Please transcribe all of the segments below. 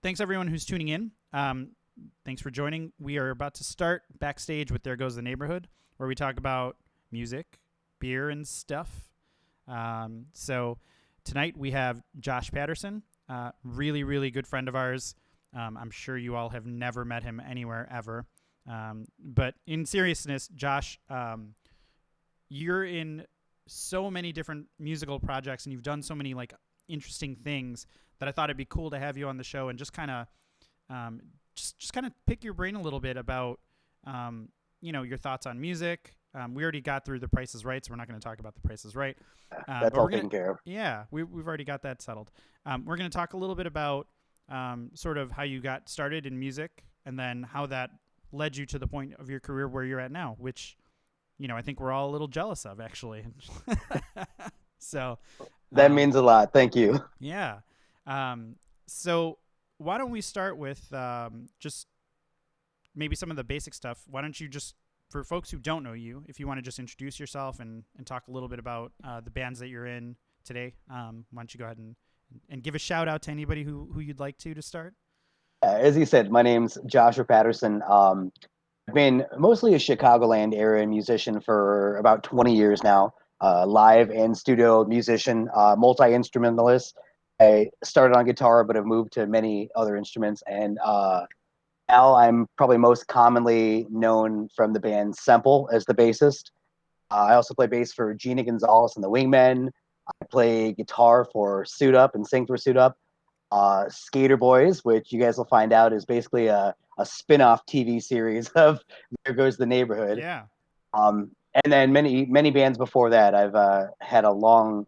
thanks everyone who's tuning in. Thanks for joining. We are about to start Backstage with There Goes the Neighborhood, where we talk about music, beer, and stuff. So tonight we have Josh Patterson, really, really good friend of ours. I'm sure you all have never met him anywhere ever. But in seriousness, Josh, you're in so many different musical projects and you've done so many like interesting things that I thought it'd be cool to have you on the show and just kind of just kind of pick your brain a little bit about your thoughts on music. We already got through The Price is Right, so we're not going to talk about The Price is Right. That's all taken care of. Yeah, we've already got that settled. We're going to talk a little bit about sort of how you got started in music and then how that led you to the point of your career where you're at now, which I think we're all a little jealous of, actually. So that means a lot. Thank you. Yeah. So why don't we start with just maybe some of the basic stuff? Why don't you just, for folks who don't know you, if you want to just introduce yourself and talk a little bit about the bands that you're in today, why don't you go ahead and give a shout out to anybody who you'd like to start? As you said, my name's Joshua Patterson. I've been mostly a Chicagoland area musician for about 20 years now. Live and studio musician, multi-instrumentalist. I started on guitar, but have moved to many other instruments. And now I'm probably most commonly known from the band Semple as the bassist. I also play bass for Gina Gonzalez and the Wingmen. I play guitar for Suit Up and sing for Suit Up. SK8ER BOYZ, which you guys will find out is basically a spin-off TV series of There Goes the Neighborhood. Yeah. And then many bands before that. I've had a long,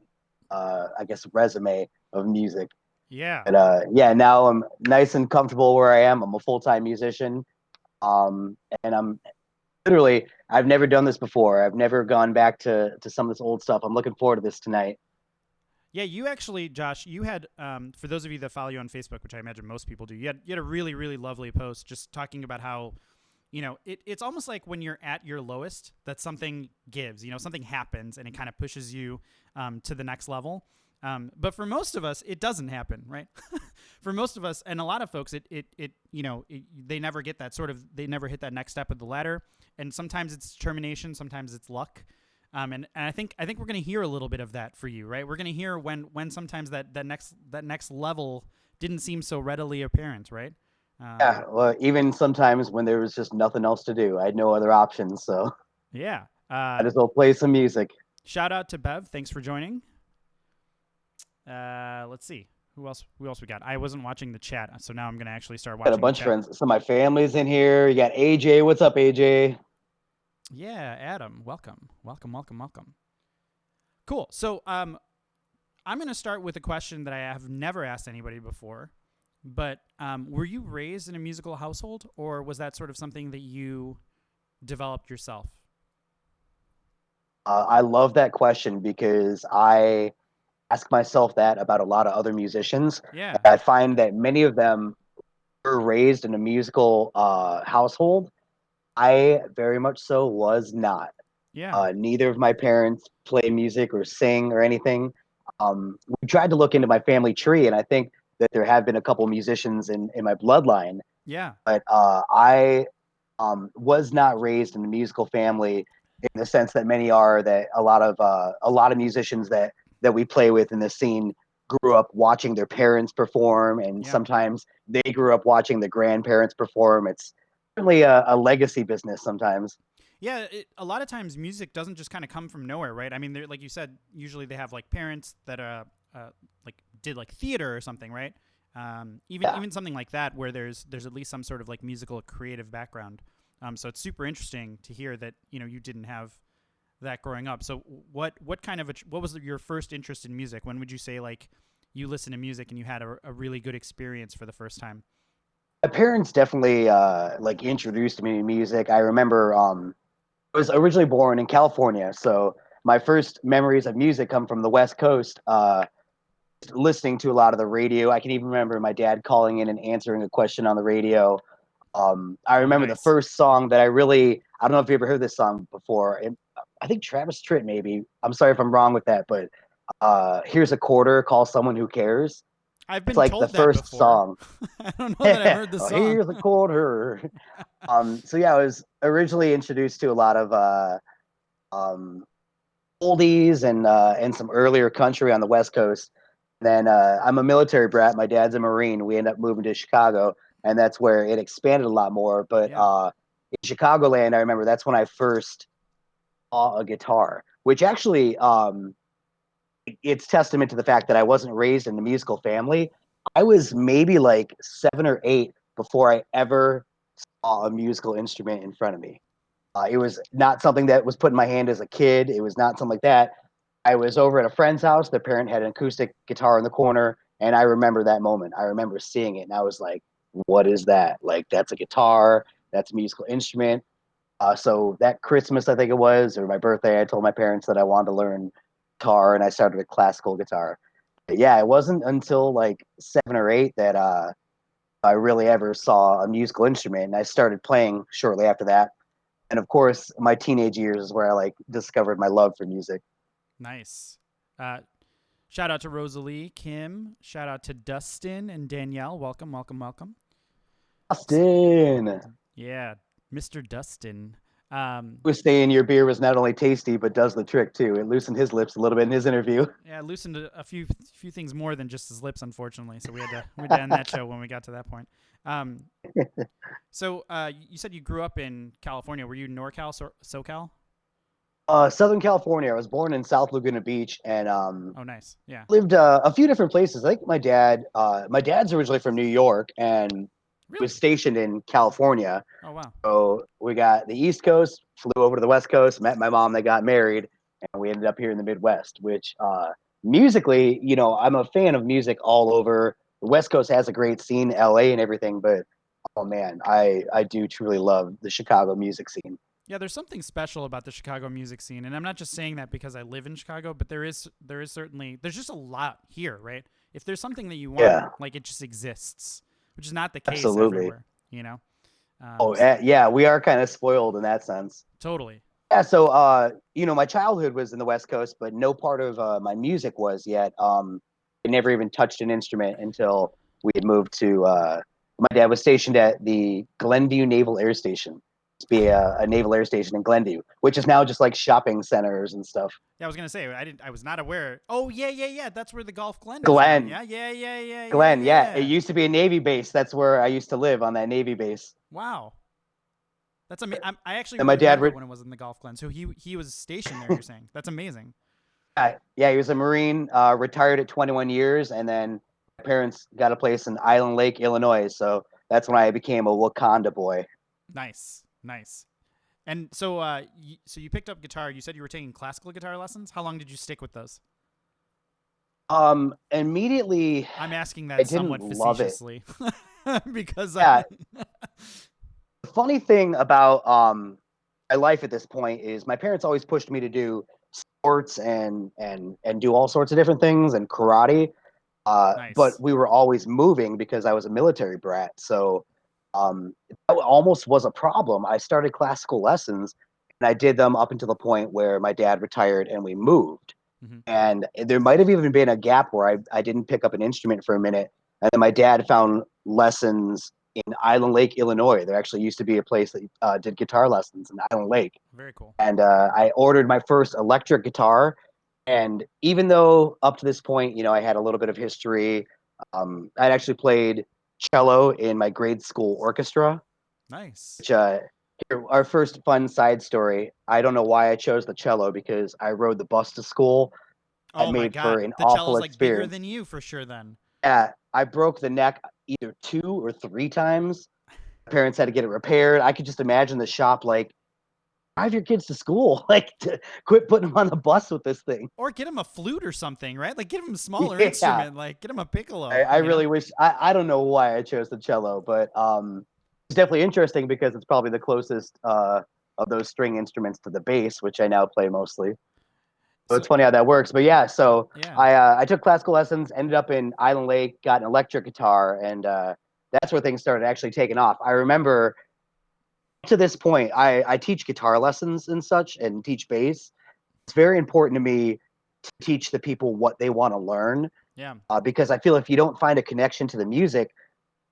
resume of music. Yeah. But now I'm nice and comfortable where I am. I'm a full-time musician. And I've never done this before. I've never gone back to some of this old stuff. I'm looking forward to this tonight. Yeah, you actually, Josh, you had, for those of you that follow you on Facebook, which I imagine most people do, you had a really, really lovely post just talking about how, it's almost like when you're at your lowest that something gives, something happens and it kind of pushes you to the next level. But for most of us, it doesn't happen, right? For most of us, and a lot of folks, they never get that they never hit that next step of the ladder. And sometimes it's determination, sometimes it's luck. And I think we're going to hear a little bit of that for you, right? We're going to hear when sometimes that next level didn't seem so readily apparent, right? Yeah, well, even sometimes when there was just nothing else to do, I had no other options, so yeah. I just will play some music. Shout out to Bev, thanks for joining. Let's see who else we got. I wasn't watching the chat, so now I'm going to actually start watching. Got a bunch of friends. So my family's in here. You got AJ. What's up, AJ? Yeah, Adam, welcome. Cool. So I'm going to start with a question that I have never asked anybody before, but were you raised in a musical household, or was that sort of something that you developed yourself? I love that question because I ask myself that about a lot of other musicians. Yeah. I find that many of them were raised in a musical household. I very much so was not. Yeah. Neither of my parents play music or sing or anything. We tried to look into my family tree, and I think that there have been a couple musicians in my bloodline. Yeah. But I was not raised in a musical family in the sense that many are. That a lot of musicians that we play with in the scene grew up watching their parents perform, and sometimes they grew up watching the grandparents perform. It's really a legacy business sometimes. Yeah, a lot of times music doesn't just kind of come from nowhere, right? I mean, like you said, usually they have like parents that like did like theater or something, right? Even something like that where there's at least some sort of like musical creative background. So it's super interesting to hear that you didn't have that growing up. So what was your first interest in music? When would you say like you listened to music and you had a really good experience for the first time? My parents definitely like introduced me to music. I remember I was originally born in California, so my first memories of music come from the West Coast. Listening to a lot of the radio. I can even remember my dad calling in and answering a question on the radio. I remember nice. the first song that I don't know if you ever heard this song before. I think Travis Tritt, maybe. I'm sorry if I'm wrong with that, but Here's a Quarter, Call Someone Who Cares. I've It's been like the told that first before. song. I don't know that I've heard the Oh, song. here's a quarter. So yeah, I was originally introduced to a lot of um, oldies and some earlier country on the West Coast. Then I'm a military brat. My dad's a Marine. We ended up moving to Chicago, and that's where it expanded a lot more. But Yeah. in Chicagoland, I remember that's when I first saw a guitar, which actually it's testament to the fact that I wasn't raised in a musical family. I was maybe like 7 or 8 before I ever saw a musical instrument in front of me. It was not something that was put in my hand as a kid. It was not something like that. I was over at a friend's house. The parent had an acoustic guitar in the corner, and I remember that moment. I remember seeing it, and I was like, "What is that? Like, that's a guitar. That's a musical instrument." So that Christmas, I think it was, or my birthday, I told my parents that I wanted to learn guitar, and I started with classical guitar. But yeah, it wasn't until like 7 or 8 that I really ever saw a musical instrument, and I started playing shortly after that. And of course, my teenage years is where I like discovered my love for music. Nice. Uh, Shout out to Rosalie, Kim. Shout out to Dustin and Danielle. Welcome, welcome, welcome. Austin Yeah, Mr. Dustin. was saying your beer was not only tasty but does the trick too. It loosened his lips a little bit in his interview. Yeah, loosened a few things more than just his lips, unfortunately. So we had to end that show when we got to that point. Um, so you said you grew up in California. Were you NorCal, SoCal? Southern California. I was born in South Laguna Beach and Oh, nice. Yeah. lived a few different places. I think my dad's originally from New York and was Really? stationed in California. Oh, wow. So we got the East Coast, flew over to the West Coast, met my mom, they got married, and we ended up here in the Midwest, which musically, I'm a fan of music all over. The West Coast has a great scene, LA and everything, but oh man, I do truly love the Chicago music scene. Yeah, there's something special about the Chicago music scene, and I'm not just saying that because I live in Chicago, but there is certainly there's just a lot here, right? If there's something that you want, Yeah, like it just exists, which is not the case absolutely. everywhere, you know. Oh, So yeah, we are kind of spoiled in that sense. totally Yeah, so my childhood was in the West Coast, but no part of my music was yet. I never even touched an instrument until we had moved to. My dad was stationed at the Glenview Naval Air Station. To be a naval air station in Glenview, which is now just like shopping centers and stuff. Yeah, I was gonna say I was not aware. Oh yeah, yeah, yeah. That's where the Golf Glen is now. Glenn, Yeah, yeah, yeah, yeah, yeah, Glenn, yeah, it yeah. used to be a Navy base. That's where I used to live on that Navy base. Wow, that's amazing. I actually And my dad, remember when it was in the Golf Glen. So he was stationed there. You're saying that's amazing. yeah, he was a Marine, retired at 21 years, and then my parents got a place in Island Lake, Illinois. So that's when I became a Wakanda boy. Nice, nice. And so so you picked up guitar. You said you were taking classical guitar lessons. How long did you stick with those? Immediately, I'm asking I that didn't somewhat love it. facetiously because Yeah, the funny thing about my life at this point is my parents always pushed me to do sports and do all sorts of different things and karate. But nice. we were always moving because I was a military brat. So that almost was a problem. I started classical lessons and I did them up until the point where my dad retired and we moved. Hmm. And there might have even been a gap where I didn't pick up an instrument for a minute. And then my dad found lessons in Island Lake, Illinois. There actually used to be a place that did guitar lessons in Island Lake. Very cool. And I ordered my first electric guitar. And even though up to this point, I had a little bit of history, I'd actually played cello in my grade school orchestra, Nice. which here, our first fun side story. I don't know why I chose the cello because I rode the bus to school. That Oh my made for God, an the awful cello's like bigger experience. than you for sure. Then. Yeah, I broke the neck either 2 or 3 times. My parents had to get it repaired. I could just imagine the shop like, drive your kids to school, like quit putting them on the bus with this thing. Or get him a flute or something, right? Like get him a smaller Yeah, instrument. Like get him a piccolo. I really wish I don't know why I chose the cello, but it's definitely interesting because it's probably the closest of those string instruments to the bass, which I now play mostly. So So it's funny how that works. But yeah, so yeah. I took classical lessons, ended up in Island Lake, got an electric guitar, and that's where things started actually taking off. I remember to this point, I teach guitar lessons and such, and teach bass. It's very important to me to teach the people what they want to learn. Yeah. Because I feel if you don't find a connection to the music,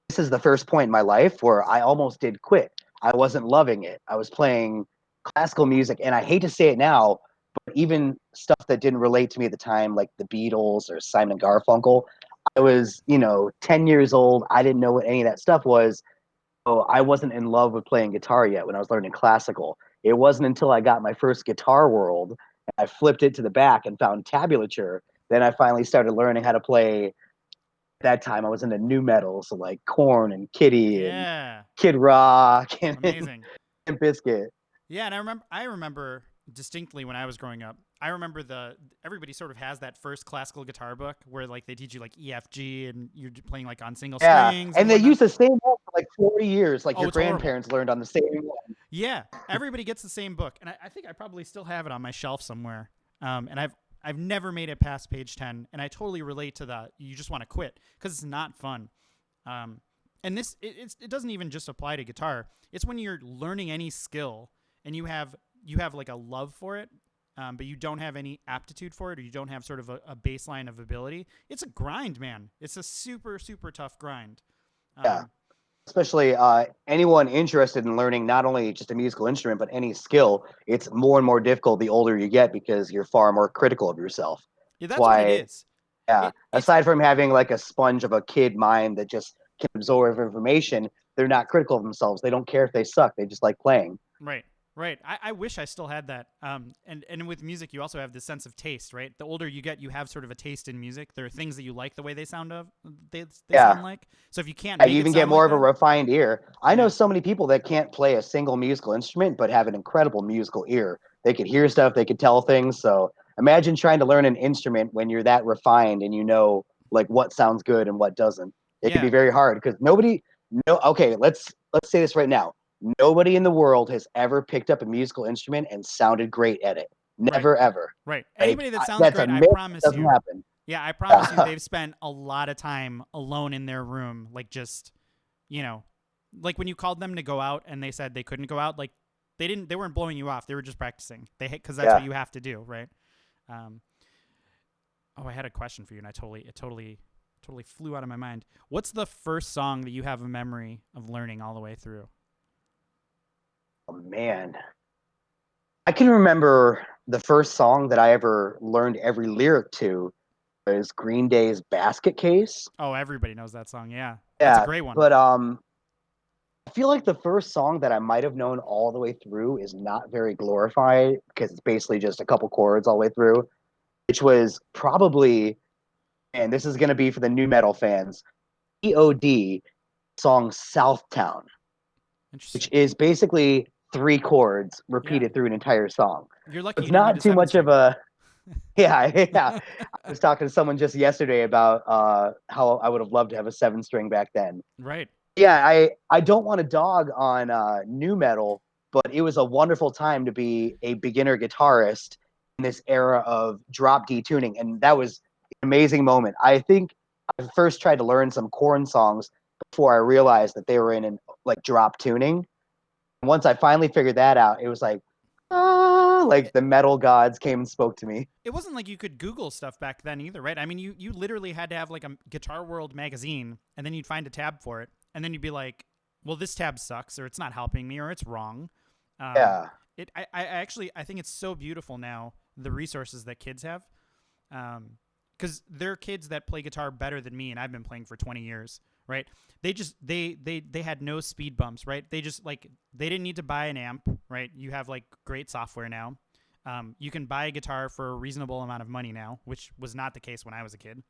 this is the first point in my life where I almost did quit. I wasn't loving it. I was playing classical music, and I hate to say it now, but even stuff that didn't relate to me at the time, like the Beatles or Simon Garfunkel, I was, 10 years old. I didn't know what any of that stuff was. So I wasn't in love with playing guitar yet when I was learning classical. It wasn't until I got my first Guitar World, and I flipped it to the back and found tablature, then I finally started learning how to play. At that time I was into new metal, so like Korn and Kitty and Yeah. Kid Rock and Amazing. Biscuit. Yeah, and I remember distinctly when I was growing up. I remember everybody sort of has that first classical guitar book where like they teach you like E, F, G, and you're playing like on single Yeah, strings and and they whatnot. use the same one for like 40 years. Like Oh, your it's horrible. grandparents learned on the same one. Yeah, everybody gets the same book, and I think I probably still have it on my shelf somewhere. And I've never made it past page 10, and I totally relate to that. You just want to quit because it's not fun. Um, and it doesn't even just apply to guitar. It's when you're learning any skill and you have like a love for it, but you don't have any aptitude for it, or you don't have sort of a baseline of ability. It's a grind, man. It's a super super tough grind. Yeah, Um, especially anyone interested in learning not only just a musical instrument but any skill. It's more and more difficult the older you get because you're far more critical of yourself. yeah, That's that's what it why, is. yeah. It's Aside from having like a sponge of a kid mind that just can absorb information, they're not critical of themselves. They don't care if they suck. They just like playing. Right, right. I wish I still had that. And with music, you also have this sense of taste, right? The older you get, you have sort of a taste in music. There are things that you like the way they sound Yeah. like. So if you can't You make it even get sound more like of a that, refined ear. I know yeah, so many people that can't play a single musical instrument but have an incredible musical ear. They could hear stuff, they could tell things. So imagine trying to learn an instrument when you're that refined and you know like what sounds good and what doesn't. It can be yeah, very hard because nobody no okay, let's say this right now. Nobody in the world has ever picked up a musical instrument and sounded great at it. right, Never ever. right. Like Anybody that sounds that's a great, I myth. It promise doesn't you, happen. yeah, I promise you, they've spent a lot of time alone in their room, like just you know, like when you called them to go out and they said they couldn't go out, like they weren't blowing you off, they were just practicing. Because that's what Yeah. you have to do, right? Um, Oh, I had a question for you, and it totally flew out of my mind. What's the first song that you have a memory of learning all the way through? Oh man. I can remember the first song that I ever learned every lyric to was Green Day's Basket Case. Oh, everybody knows that song. Yeah, that's a Yeah, great one. but I feel like the first song that I might have known all the way through is not very glorified because it's basically just a couple chords all the way through, which was probably, and this is going to be for the new metal fans, EOD song Southtown, which Interesting. is basically three chords Yeah, repeated through an entire song. you're lucky It's you didn't need not a too seven much of string. a Yeah, yeah. I was talking to someone just yesterday about how I would have loved to have a seven string back then. Right, Yeah, I don't want to dog on new metal, but it was a wonderful time to be a beginner guitarist in this era of drop D tuning, and that was an amazing moment. I think I first tried to learn some Korn songs before I realized that they were in an like drop tuning. Once I finally figured that out, it was like like it, the metal gods came and spoke to me. it wasn't like you could Google stuff back then either, right? I mean, you literally had to have like a Guitar World magazine, and then you'd find a tab for it, and then you'd be like, well, this tab sucks, or it's not helping me, or it's wrong. Um, Yeah. I actually I think it's so beautiful now, the resources that kids have, because there are kids that play guitar better than me, and I've been playing for 20 years, right? They just they had no speed bumps, right? They just like they didn't need to buy an amp, right? You have like great software now. You can buy a guitar for a reasonable amount of money now, which was not the case when I was a kid.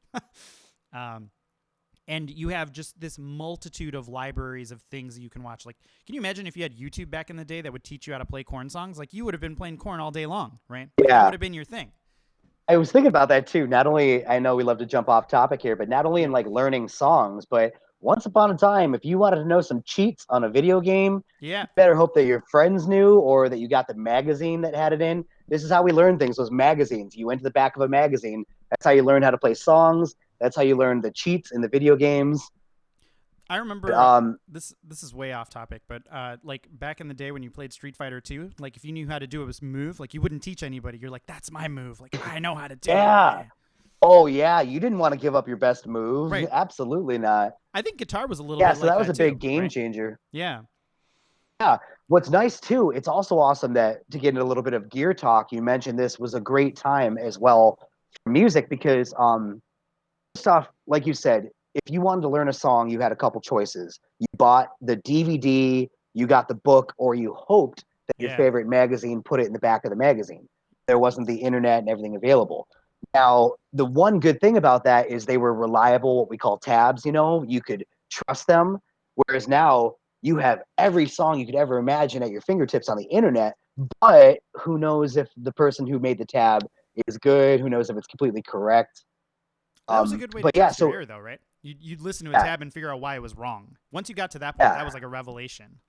um, and you have just this multitude of libraries of things that you can watch. Like, can you imagine if you had YouTube back in the day that would teach you how to play Korn songs? Like, you would have been playing Korn all day long, right? Like, that would Yeah. have been your thing. I was thinking about that too. Not only I know we love to jump off topic here, but not only in Yep. like learning songs, but once upon a time, if you wanted to know some cheats on a video game, Yeah. you better hope that your friends knew or that you got the magazine that had it in. This is how we learned things, those magazines. You went to the back of a magazine. That's how you learned how to play songs. That's how you learned the cheats in the video games. I But, remember this is way off topic, but like back in the day when you played Street Fighter 2, like if you knew how to do a move, like you wouldn't teach anybody. You're like, that's my move. Like I know how to do it. yeah, Yeah. Oh yeah, you didn't want to give up your best move. Right. Absolutely not. I think guitar was a little Yeah, bit so like that was that a big too, game right? changer. Yeah. Yeah. What's nice too, it's also awesome that to get into a little bit of gear talk, you mentioned this was a great time as well for music because first off, like you said, if you wanted to learn a song, you had a couple choices. You bought the DVD, you got the book, or you hoped that your Yeah. favorite magazine put it in the back of the magazine. There wasn't the internet and everything available. Now, the one good thing about that is they were reliable, what we call tabs, you could trust them. Whereas now you have every song you could ever imagine at your fingertips on the internet, but who knows if the person who made the tab is good? Who knows if it's completely correct? That was a good way to But yeah, test your so ear, though, right? You'd listen to a yeah, tab and figure out why it was wrong. Once you got to that point, that yeah. was like a revelation.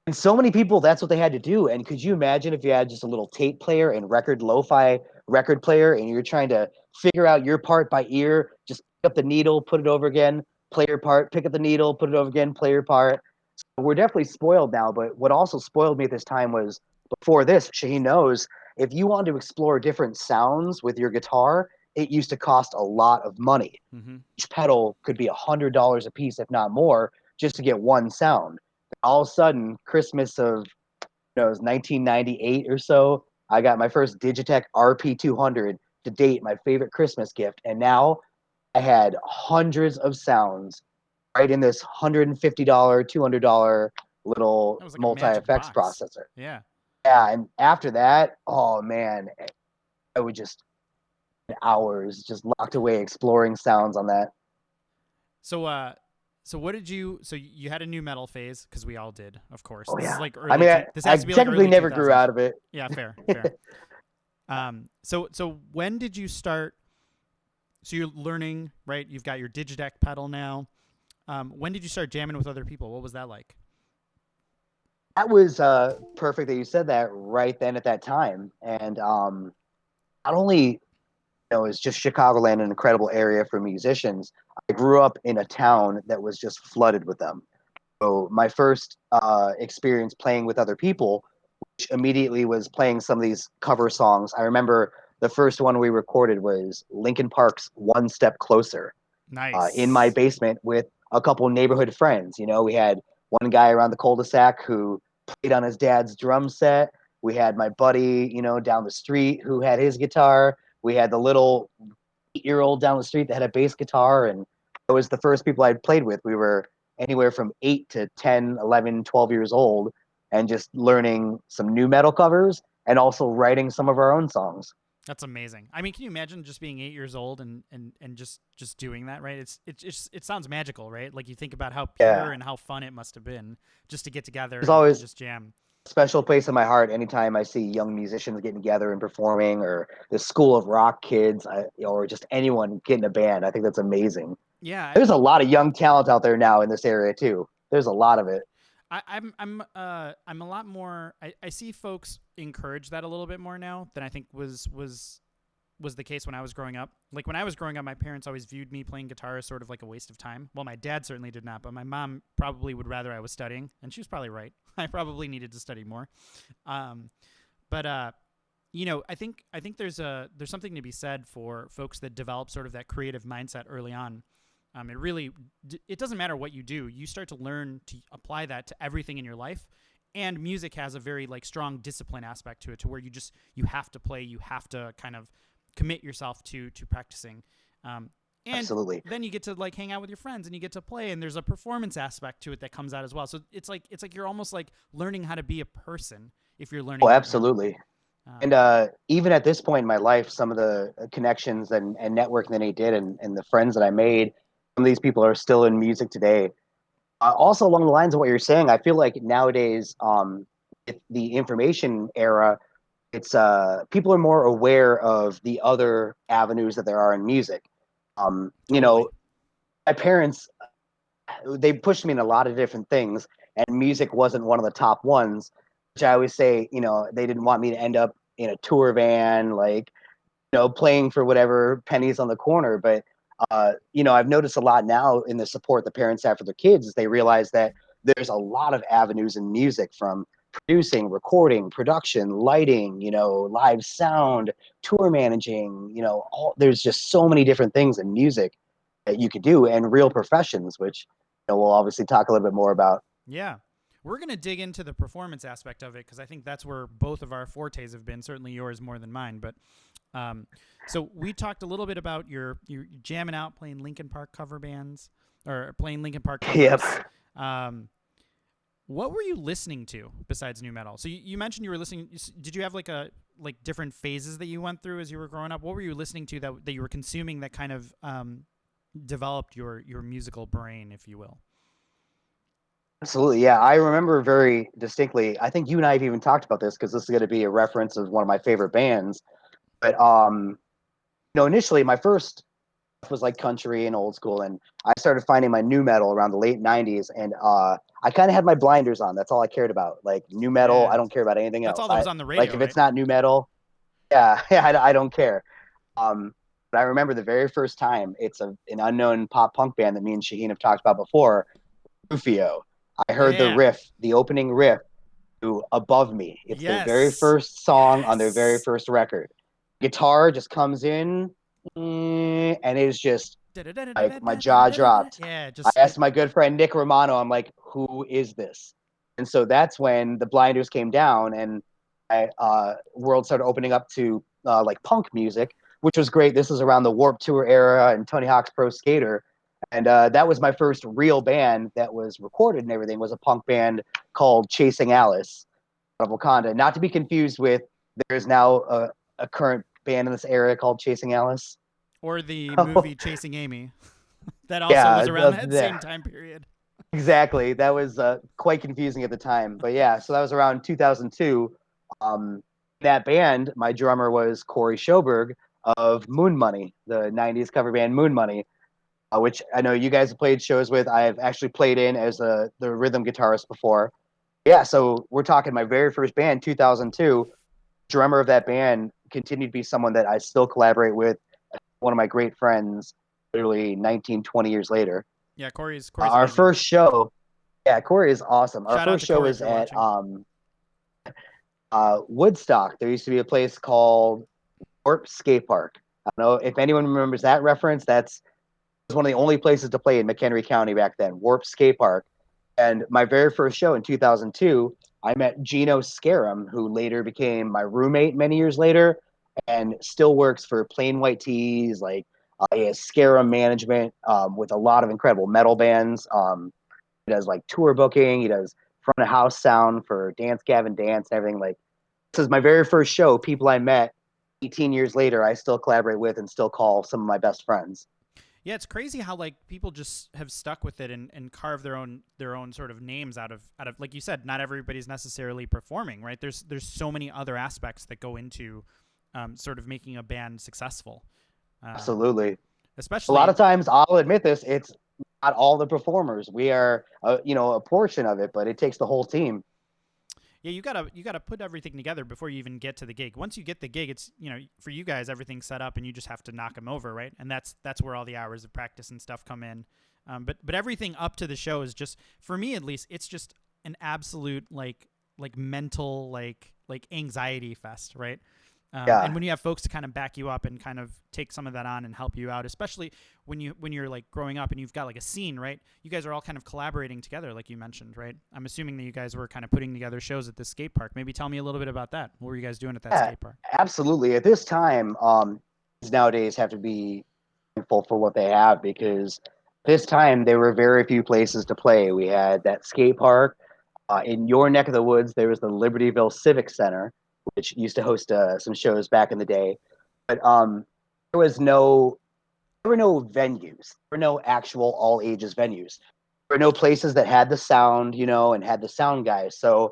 And so many people, that's what they had to do. And could you imagine if you had just a little tape player and lo-fi record player, and you're trying to figure out your part by ear, just pick up the needle, put it over again, play your part, pick up the needle, put it over again, play your part. So we're definitely spoiled now. But what also spoiled me at this time was before this, Shaheen knows, if you wanted to explore different sounds with your guitar, it used to cost a lot of money. Mm-hmm. Each pedal could be $100 a piece, if not more, just to get one sound. All of a sudden, Christmas of it was 1998 or so, I got my first Digitech RP200 to date, my favorite Christmas gift, and now I had hundreds of sounds right in this $150, $200 little That was like a magic multi-effects box. processor. Yeah. Yeah, and after that, oh man, I would just hours just locked away exploring sounds on that. So, what did you? So you had a new metal phase because we all did, of course. Oh This is yeah, like I early mean, two. This I has to be like technically early two never grew thousands. out of it. Yeah, fair, fair. So when did you start? So you're learning, right? You've got your Digitech pedal now. When did you start jamming with other people? What was that like? That was perfect that you said that right then at that time. And not only is just Chicagoland an incredible area for musicians. I grew up in a town that was just flooded with them. So my first experience playing with other people, which immediately was playing some of these cover songs. I remember the first one we recorded was Linkin Park's "One Step Closer" in my Nice. basement with a couple neighborhood friends. We had one guy around the cul-de-sac who played on his dad's drum set. We had my buddy, down the street who had his guitar. We had the little 8-year old down the street that had a bass guitar. And it was the first people I'd played with. We were anywhere from 8 to 10, 11, 12 years old and just learning some new metal covers and also writing some of our own songs. That's amazing. I mean, can you imagine just being 8 years old and just doing that, right? It sounds magical, right? Like you think about how pure Yeah. and how fun it must have been just to get together There's and always just jam. special place in my heart anytime I see young musicians getting together and performing, or the School of Rock kids, or just anyone getting a band. I think that's amazing. Yeah, There's a lot of young talent out there now in this area too. There's a lot of it. I'm a lot more. I see folks encourage that a little bit more now than I think was the case when I was growing up. Like when I was growing up, my parents always viewed me playing guitar as sort of like a waste of time. Well, my dad certainly did not, but my mom probably would rather I was studying, and she was probably right. I probably needed to study more. Um, but I think there's something to be said for folks that develop sort of that creative mindset early on. It doesn't matter what you do. You start to learn to apply that to everything in your life. And music has a very like strong discipline aspect to it, to where you have to play, you have to kind of commit yourself to practicing. And Absolutely. then you get to like hang out with your friends and you get to play, and there's a performance aspect to it that comes out as well. So it's like you're almost like learning how to be a person if you're Oh, learning that young. absolutely. And Um, even at this point in my life, some of the connections and networking that I did and the friends that I made, some of these people are still in music today. Also, along the lines of what you're saying, I feel like nowadays, with the information era, it's people are more aware of the other avenues that there are in music. totally. My parents, they pushed me in a lot of different things, and music wasn't one of the top ones. Which I always say, they didn't want me to end up in a tour van, like playing for whatever pennies on the corner. But I've noticed a lot now in the support the parents have for their kids is they realize that there's a lot of avenues in music from producing, recording, production, lighting, live sound, tour managing, there's just so many different things in music that you could do, and real professions, which we'll obviously talk a little bit more about. Yeah. We're going to dig into the performance aspect of it because I think that's where both of our fortes have been, certainly yours more than mine. But so we talked a little bit about your jamming out, playing Linkin Park cover bands or playing Linkin Park Yep. covers. What were you listening to besides new metal? So you mentioned you were listening. Did you have like different phases that you went through as you were growing up? What were you listening to that you were consuming that kind of developed your musical brain, if you will? Absolutely. Yeah. I remember very distinctly. I think you and I have even talked about this because this is going to be a reference of one of my favorite bands. But, initially my first was like country and old school. And I started finding my new metal around the late 90s. And I kind of had my blinders on. That's all I cared about. Like new metal. Yeah, I don't care about anything that's all else. that I was on the like radio, if right? it's not new metal. Yeah. Yeah. I don't care. But I remember the very first time it's an unknown pop punk band that me and Shaheen have talked about before, Rufio. I heard the Yeah. riff, the opening riff to Above Me. It's their very Yes. first song on their very Yes. first record. Guitar just comes in, and it is just like my jaw dropped. Yeah, I just asked my good friend Nick Romano, I'm like, who is this? And so that's when the blinders came down and world started opening up to like punk music, which was great. This is around the Warped Tour era and Tony Hawk's Pro Skater. And that was my first real band that was recorded and everything, was a punk band called Chasing Alice of Wakanda. Not to be confused with, there's now a current band in this area called Chasing Alice. or the movie Chasing Amy. That also Yeah, was around that same time period. exactly. That was quite confusing at the time. But yeah, so that was around 2002. That band, my drummer was Corey Schoberg of Moon Money, the 90s cover band Moon Money, which I know you guys have played shows with. I've actually played in as the rhythm guitarist before. Yeah, so we're talking my very first band, 2002. Drummer of that band continued to be someone that I still collaborate with, one of my great friends, literally 19, 20 years later. Yeah, Corey's Our amazing. first show, yeah, Corey is awesome. Our Shout out first to show Corey if was you're at watching. Woodstock. There used to be a place called Warp Skate Park. I don't know if anyone remembers that reference. That's one of the only places to play in McHenry County back then, Warp Skate Park. And my very first show in 2002, I met Gino Scarum, who later became my roommate many years later and still works for Plain White Tees, like he has Scarum management with a lot of incredible metal bands. He does like tour booking. He does front of house sound for Dance Gavin Dance and everything. Like this is my very first show. People I met 18 years later, I still collaborate with and still call some of my best friends. Yeah, it's crazy how like people just have stuck with it and carve their own sort of names out of like you said, not everybody's necessarily performing, right? There's so many other aspects that go into sort of making a band successful. Absolutely. A lot Especially of times, I'll admit this, it's not all the performers. We are, a portion of it, but it takes the whole team. yeah, you gotta put everything together before you even get to the gig. Once you get the gig, it's for you guys everything's set up and you just have to knock them over, right? And that's where all the hours of practice and stuff come in. But everything up to the show is just, for me at least, it's just an absolute like mental like anxiety fest, right? And Yeah, when you have folks to kind of back you up and kind of take some of that on and help you out, especially when you're like growing up and you've got like a scene, right? You guys are all kind of collaborating together, like you mentioned, right? I'm assuming that you guys were kind of putting together shows at this skate park. Maybe tell me a little bit about that. What were you guys doing at that yeah, skate park? absolutely. At this time, nowadays have to be thankful for what they have because this time there were very few places to play. We had that skate park. In your neck of the woods, there was the Libertyville Civic Center, which used to host some shows back in the day. But there was no there were no venues. There were no actual all ages venues. There were no places that had the sound, and had the sound guys. So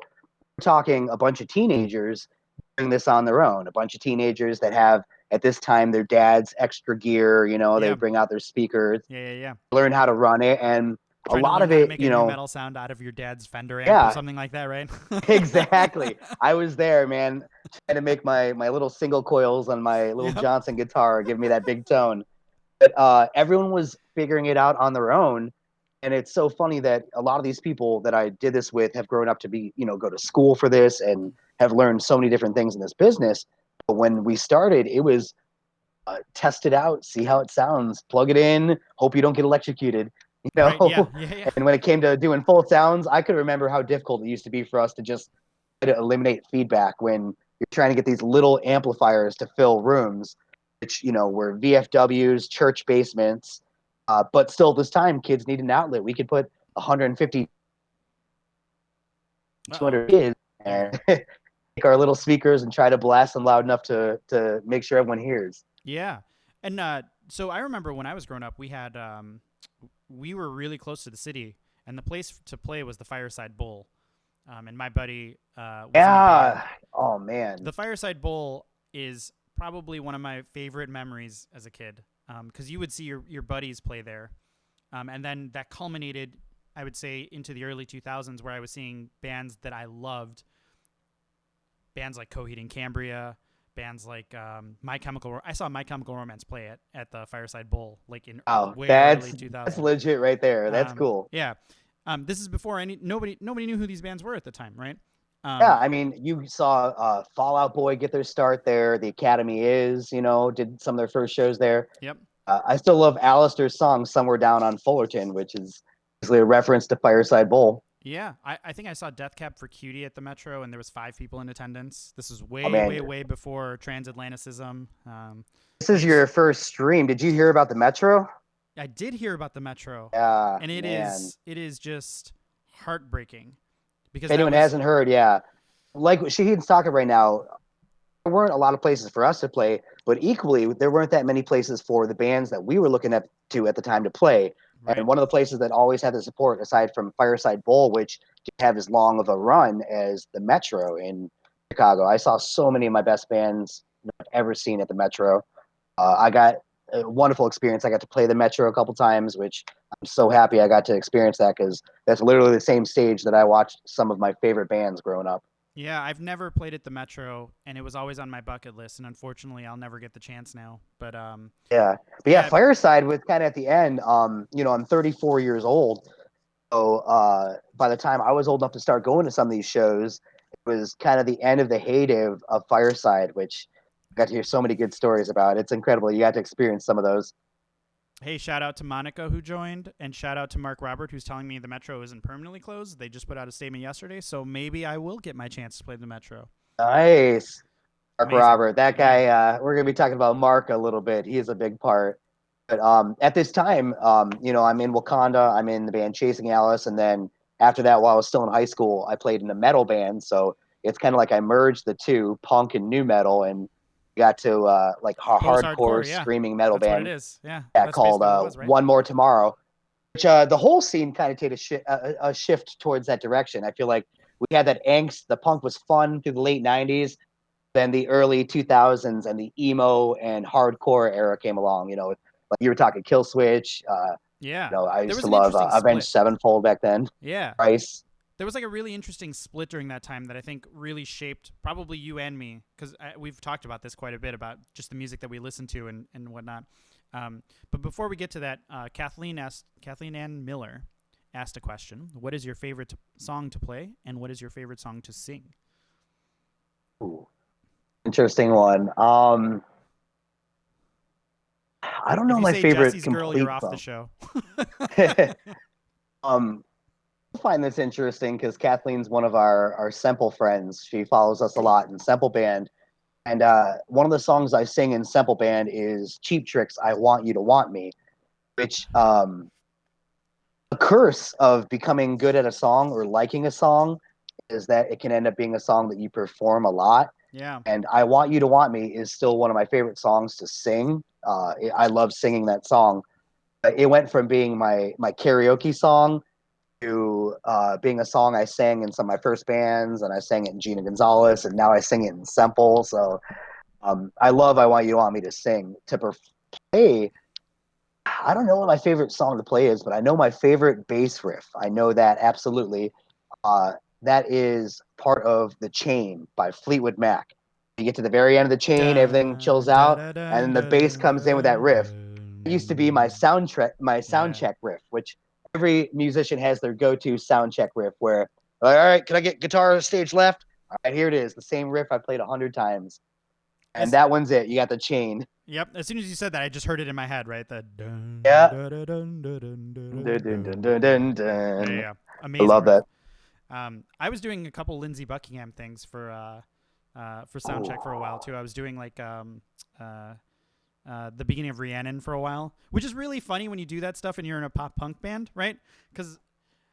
we're talking a bunch of teenagers doing this on their own. A bunch of teenagers that have at this time their dad's extra gear. They Yeah, bring out their speakers, yeah. learn how to run it, and a Trying to lot learn of how to it, make a new metal sound out of your dad's Fender amp or yeah, something like that, right? exactly. I was there, man, trying to make my little single coils on my little Yep. Johnson guitar give me that big tone. But everyone was figuring it out on their own. And it's so funny that a lot of these people that I did this with have grown up to be, go to school for this and have learned so many different things in this business. But when we started, it was test it out, see how it sounds, plug it in, hope you don't get electrocuted, you Right. Yeah. know? Yeah. Yeah. And when it came to doing full sounds, I could remember how difficult it used to be for us to just try to eliminate feedback when you're trying to get these little amplifiers to fill rooms, which, were VFWs, church basements. But still, this time, kids need an outlet. We could put 150, Uh-oh. 200 kids There you go. and take our little speakers and try to blast them loud enough to make sure everyone hears. Yeah. And so I remember when I was growing up, we were really close to the city, and the place to play was the Fireside Bowl. And my buddy was in a Yeah. band. Oh, man. The Fireside Bowl is probably one of my favorite memories as a kid, because you would see your buddies play there, and then that culminated, I would say, into the early 2000s, where I was seeing bands that I loved, bands like Coheed and Cambria, bands like I saw My Chemical Romance play at the Fireside Bowl, like in Wow. way early That's 2000s. legit right there. That's cool. Yeah, this is before nobody knew who these bands were at the time, right? Yeah, Um, I mean, you saw Fallout Boy get their start there. The Academy did some of their first shows there. yep. I still love Alistair's song "Somewhere Down on Fullerton," which is basically a reference to Fireside Bowl. Yeah, I think I saw Death Cab for Cutie at the Metro, and there was 5 people in attendance. This was Oh way, man, way, way before transatlanticism. this It was is your just first stream. Did you hear about the Metro? I did hear about the Metro, Yeah, and it man. is it is just heartbreaking because If that anyone was hasn't heard, yeah, like what Shahid's talking right now, there weren't a lot of places for us to play, but equally, there weren't that many places for the bands that we were looking at to at the time to play. right. And one of the places that always had the support, aside from Fireside Bowl, which didn't have as long of a run as the Metro in Chicago, I saw so many of my best bands I've ever seen at the Metro. I got a wonderful experience. I got to play the Metro a couple times, which I'm so happy I got to experience that because that's literally the same stage that I watched some of my favorite bands growing up. Yeah, I've never played at the Metro, and it was always on my bucket list, and unfortunately, I'll never get the chance now. But Yeah. But yeah, yeah, Fireside was kind of at the end. I'm 34 years old. So by the time I was old enough to start going to some of these shows, it was kind of the end of the heyday of Fireside, which I got to hear so many good stories about. It's incredible. You got to experience some of those. hey, shout out to Monica who joined, and shout out to Mark Robert who's telling me the Metro isn't permanently closed. They just put out a statement yesterday, so maybe I will get my chance to play the Metro. Nice. Mark Amazing. Robert. That Yeah. guy, we're going to be talking about Mark a little bit. He is a big part. But at this time, I'm in Wakanda. I'm in the band Chasing Alice. And then after that, while I was still in high school, I played in a metal band. So it's kind of like I merged the two, punk and new metal, and got to like a Post hardcore hardcore, yeah. screaming metal That's what it band is. Yeah. That's called basically what it was, right? One More Tomorrow, which the whole scene kind of take a shift towards that direction. I feel like we had that angst. The punk was fun through the late 90s. Then the early 2000s and the emo and hardcore era came along. Like you were talking Kill Switch. Yeah. I There used was to an love interesting Avenged split. Sevenfold back then. Yeah. Price. There was like a really interesting split during that time that I think really shaped probably you and me, because we've talked about this quite a bit about just the music that we listen to and whatnot. But before we get to that, Kathleen Ann Miller asked a question: what is your favorite song to play, and what is your favorite song to sing? Ooh, interesting one. I don't If know you my say favorite Jesse's Girl, you're complete off the song. show. um, I find this interesting because Kathleen's one of our Semple friends. She follows us a Cool. lot in Semple Band. And one of the songs I sing in Semple Band is Cheap Trick's I Want You to Want Me, which a curse of becoming good at a song or liking a song is that it can end up being a song that you perform a lot. Yeah. And I Want You to Want Me is still one of my favorite songs to sing. I love singing that song. It went from being my karaoke song to being a song I sang in some of my first bands, and I sang it in Gina Gonzalez, and now I sing it in Semple. So I love I Want You to Want Me to sing. To play, I don't know what my favorite song to play is, but I know my favorite bass riff. I know that absolutely. Uh, that is part of The Chain by Fleetwood Mac. You get to the very end of The Chain, everything chills Dun, da, out, da, and dun, then the bass dun, comes in with that dun, riff. It used to be my dun. soundtrack, my sound Yeah. check riff, which every musician has their go-to sound check riff where, all right, can I get guitar stage left? All right, here it is, the same riff I played 100 times, and As that one's it. You got the chain. Yep. As soon as you said that, I just heard it in my head. Right. The dun Yeah. dun dun dun dun dun Dun, dun, dun, dun dun, dun. dun, Yeah, dun. yeah. I Amazing love riff. that. I was doing a couple Lindsey Buckingham things for soundcheck for a while too. I was doing like the beginning of Rhiannon for a while, which is really funny when you do that stuff and you're in a pop punk band, right? Because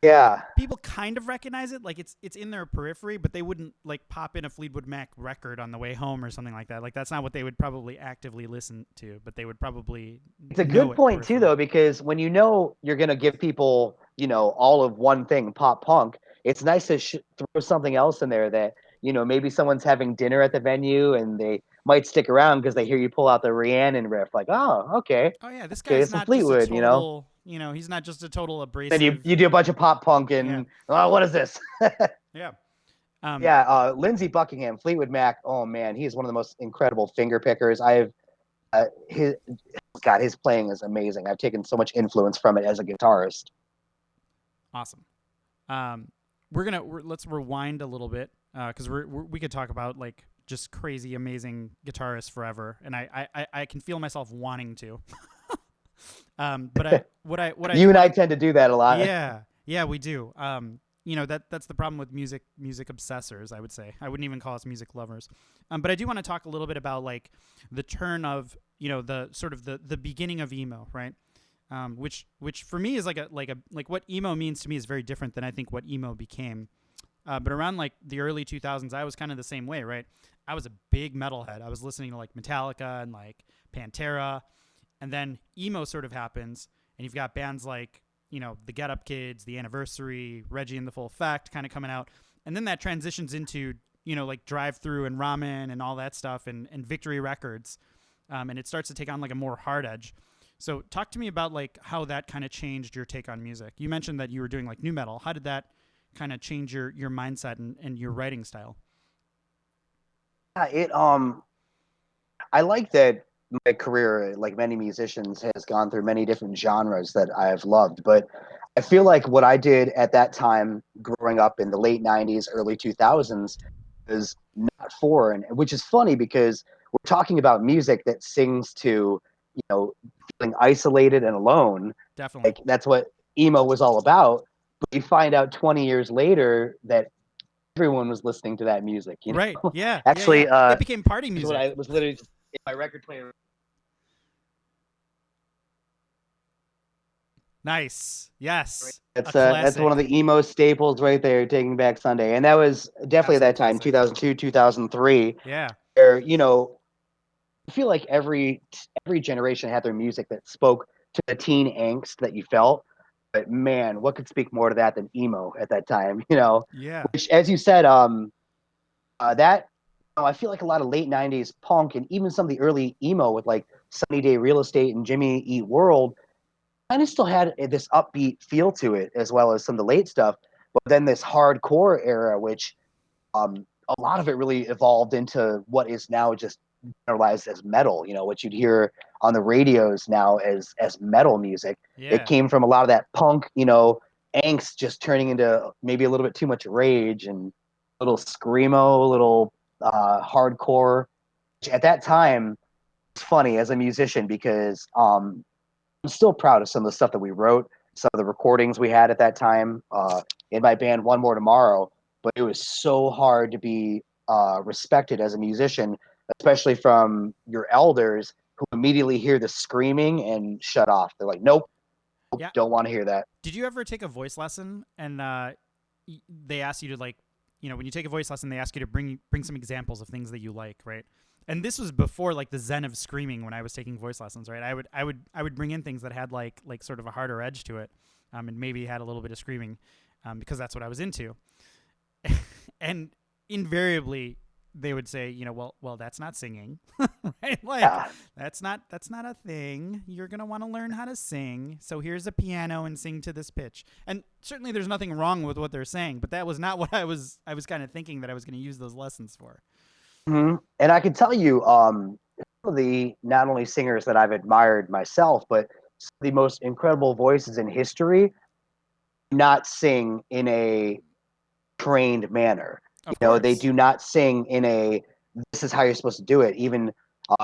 Yeah. people kind of recognize it, like it's in their periphery, but they wouldn't like pop in a Fleetwood Mac record on the way home or something like that. Like that's not what they would probably actively listen to, but they would probably It's a know good it point too, peripherally. though, because when you know you're gonna give people, all of one thing, pop punk, it's nice to throw something else in there that, maybe someone's having dinner at the venue and they might stick around because they hear you pull out the Rhiannon riff, like, oh, okay, Oh yeah, this okay, guy's it's some not just a Fleetwood. total, he's not just a total Then you abrasive. you do a bunch of pop punk Yeah, and, oh, what is this? yeah. Um, Yeah, Lindsey Buckingham, Fleetwood Mac. Oh man, he is one of the most incredible finger pickers. His God, his playing is amazing. I've taken so much influence from it as a guitarist. awesome. Um, let's rewind a little bit because we could talk about like just crazy amazing guitarists forever, and I can feel myself wanting to. But what I You do and want I to tend to do that a lot. yeah we do. That's the problem with music obsessors. I would say I wouldn't even call us music lovers. But I do want to talk a little bit about like the turn of the sort of the beginning of emo, right? Which for me is like what emo means to me is very different than I think what emo became. But around like the early 2000s, I was kind of the same way, right? I was a big metalhead. I was listening to like Metallica and like Pantera, and then emo sort of happens, and you've got bands like the Get Up Kids, the Anniversary, Reggie and the Full Effect kind of coming out, and then that transitions into like Drive Through and Ramen and all that stuff, and Victory Records, and it starts to take on like a more hard edge. So talk to me about like how that kind of changed your take on music. You mentioned that you were doing like new metal. How did that kind of change your mindset and your writing style? Yeah, I like that my career, like many musicians, has gone through many different genres that I've loved. But I feel like what I did at that time, growing up in the late '90s, early 2000s, is not foreign. Which is funny because we're talking about music that sings to, feeling isolated and alone. Definitely. Like that's what emo was all about. But you find out 20 years later that everyone was listening to that music. Right. Yeah. Yeah. Yeah. Actually, It became party here's what I music. was literally just in my record player. Nice. Yes. A That's one of classic. the emo staples right there, Taking Back Sunday, and that was definitely at Absolute that time, classic. 2002, 2003, Yeah. where I feel like every generation had their music that spoke to the teen angst that you felt. But man, what could speak more to that than emo at that time? Yeah. Which, as you said, that I feel like a lot of late '90s punk and even some of the early emo with like Sunny Day Real Estate and Jimmy Eat World kind of still had this upbeat feel to it, as well as some of the late stuff. But then this hardcore era, which a lot of it really evolved into what is now just generalized as metal. What you'd hear on the radios now as metal music. It Yeah. came from a lot of that punk, angst, just turning into maybe a little bit too much rage and a little screamo, a little hardcore. Which at that time, it's funny as a musician because I'm still proud of some of the stuff that we wrote, some of the recordings we had at that time in my band, One More Tomorrow. But it was so hard to be respected as a musician, especially from your elders who immediately hear the screaming and shut off. They're like, nope, Yeah. don't want to hear that. Did you ever take a voice lesson and they ask you to like, when you take a voice lesson, they ask you to bring some examples of things that you like, right? And this was before like the zen of screaming when I was taking voice lessons, right? I would bring in things that had like sort of a harder edge to it, and maybe had a little bit of screaming, because that's what I was into. And invariably they would say, well, that's not singing, right? Like Yeah. that's not a thing. You're gonna want to learn how to sing. So here's a piano and sing to this pitch. And certainly there's nothing wrong with what they're saying, but that was not what I was kind of thinking that I was going to use those lessons for. And I can tell you, some of the not only singers that I've admired myself, but some of the most incredible voices in history. not sing in a trained manner. Of They course. do not sing in a this is how you're supposed to do it. Even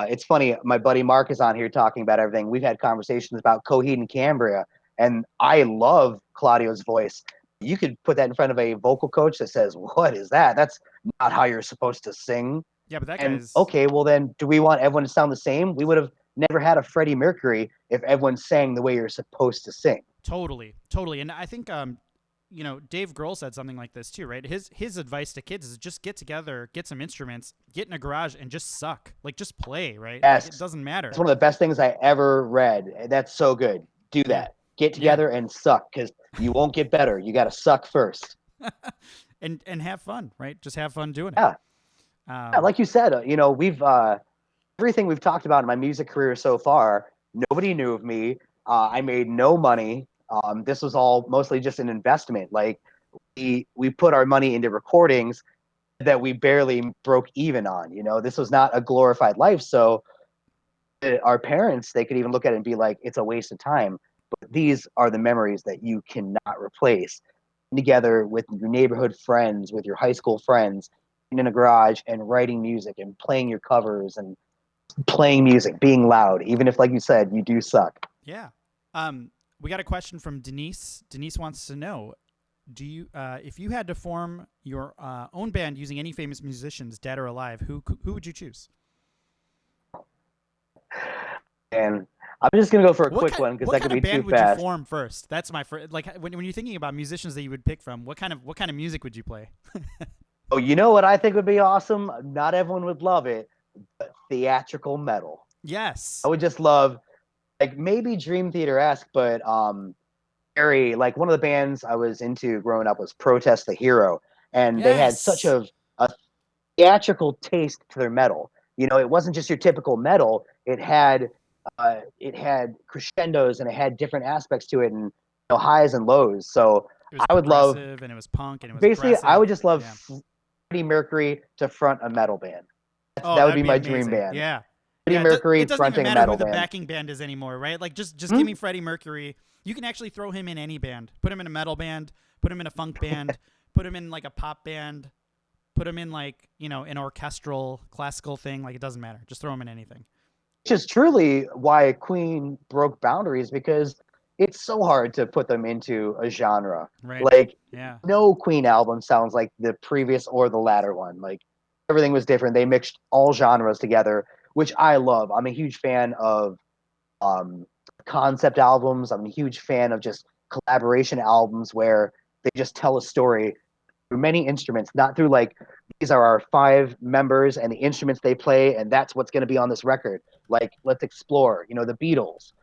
it's funny, my buddy Mark is on here talking about everything. We've had conversations about Coheed and Cambria, and I love Claudio's voice. You could put that in front of a vocal coach that says, "What is that? That's not how you're supposed to sing." Yeah, but that And guy's okay, well then, do we want everyone to sound the same? We would have never had a Freddie Mercury if everyone sang the way you're supposed to sing. totally, totally. And I think Dave Grohl said something like this too, right? His advice to kids is just get together, get some instruments, get in a garage and just suck. Like just play, right? Like it Yes, doesn't that's matter. one of the best things I ever read. That's so good. Do Yeah. that. Get Yeah. together and suck because you won't get better. You got to suck first. And have fun, right? Just have fun doing it. Yeah. Yeah, Um like you said, we've everything we've talked about in my music career so far. Nobody knew of me. I made no money. This was all mostly just an investment. Like we put our money into recordings that we barely broke even on. This was not a glorified life. So our parents, they could even look at it and be like, it's a waste of time. But these are the memories that you cannot replace. Together with your neighborhood friends, with your high school friends, in a garage and writing music and playing your covers and playing music, being loud, even if, like you said, you do suck. yeah. We got a question from Denise. Denise wants to know, do you if you had to form your own band using any famous musicians, dead or alive, who would you choose? And I'm just gonna go for a What quick kind one because what that could kind of be too band would you fast. form first? That's my first. Like when you're thinking about musicians that you would pick from, what kind of music would you play? Oh, you know what I think would be awesome? Not everyone would love it, but theatrical metal. I Yes. would just love like maybe Dream Theater esque, but very like one of the bands I was into growing up was Protest the Hero, and they had such Yes. a theatrical taste to their metal. It wasn't just your typical metal. It had crescendos and it had different aspects to it and highs and lows. So It was I would love progressive and it was punk and it was basically I would aggressive. just love Yeah. Freddie Mercury to front a metal band. Oh, That that would would be be my dream amazing. band. Yeah. Freddie Yeah, Mercury it doesn't even fronting a matter who metal the band. backing band is anymore, right? Like just give Hmm? me Freddie Mercury. You can actually throw him in any band. Put him in a metal band, put him in a funk band, put him in like a pop band, put him in like, an orchestral classical thing, like it doesn't matter. Just throw him in anything. Which is truly why Queen broke boundaries because it's so hard to put them into a genre. Right. Like Yeah. no Queen album sounds like the previous or the latter one. Like everything was different. They mixed all genres together, which I love. I'm a huge fan of um, concept albums. I'm a huge fan of just collaboration albums where they just tell a story through many instruments, not through like these are our five members and the instruments they play, and that's what's going to be on this record. Like let's explore, the Beatles.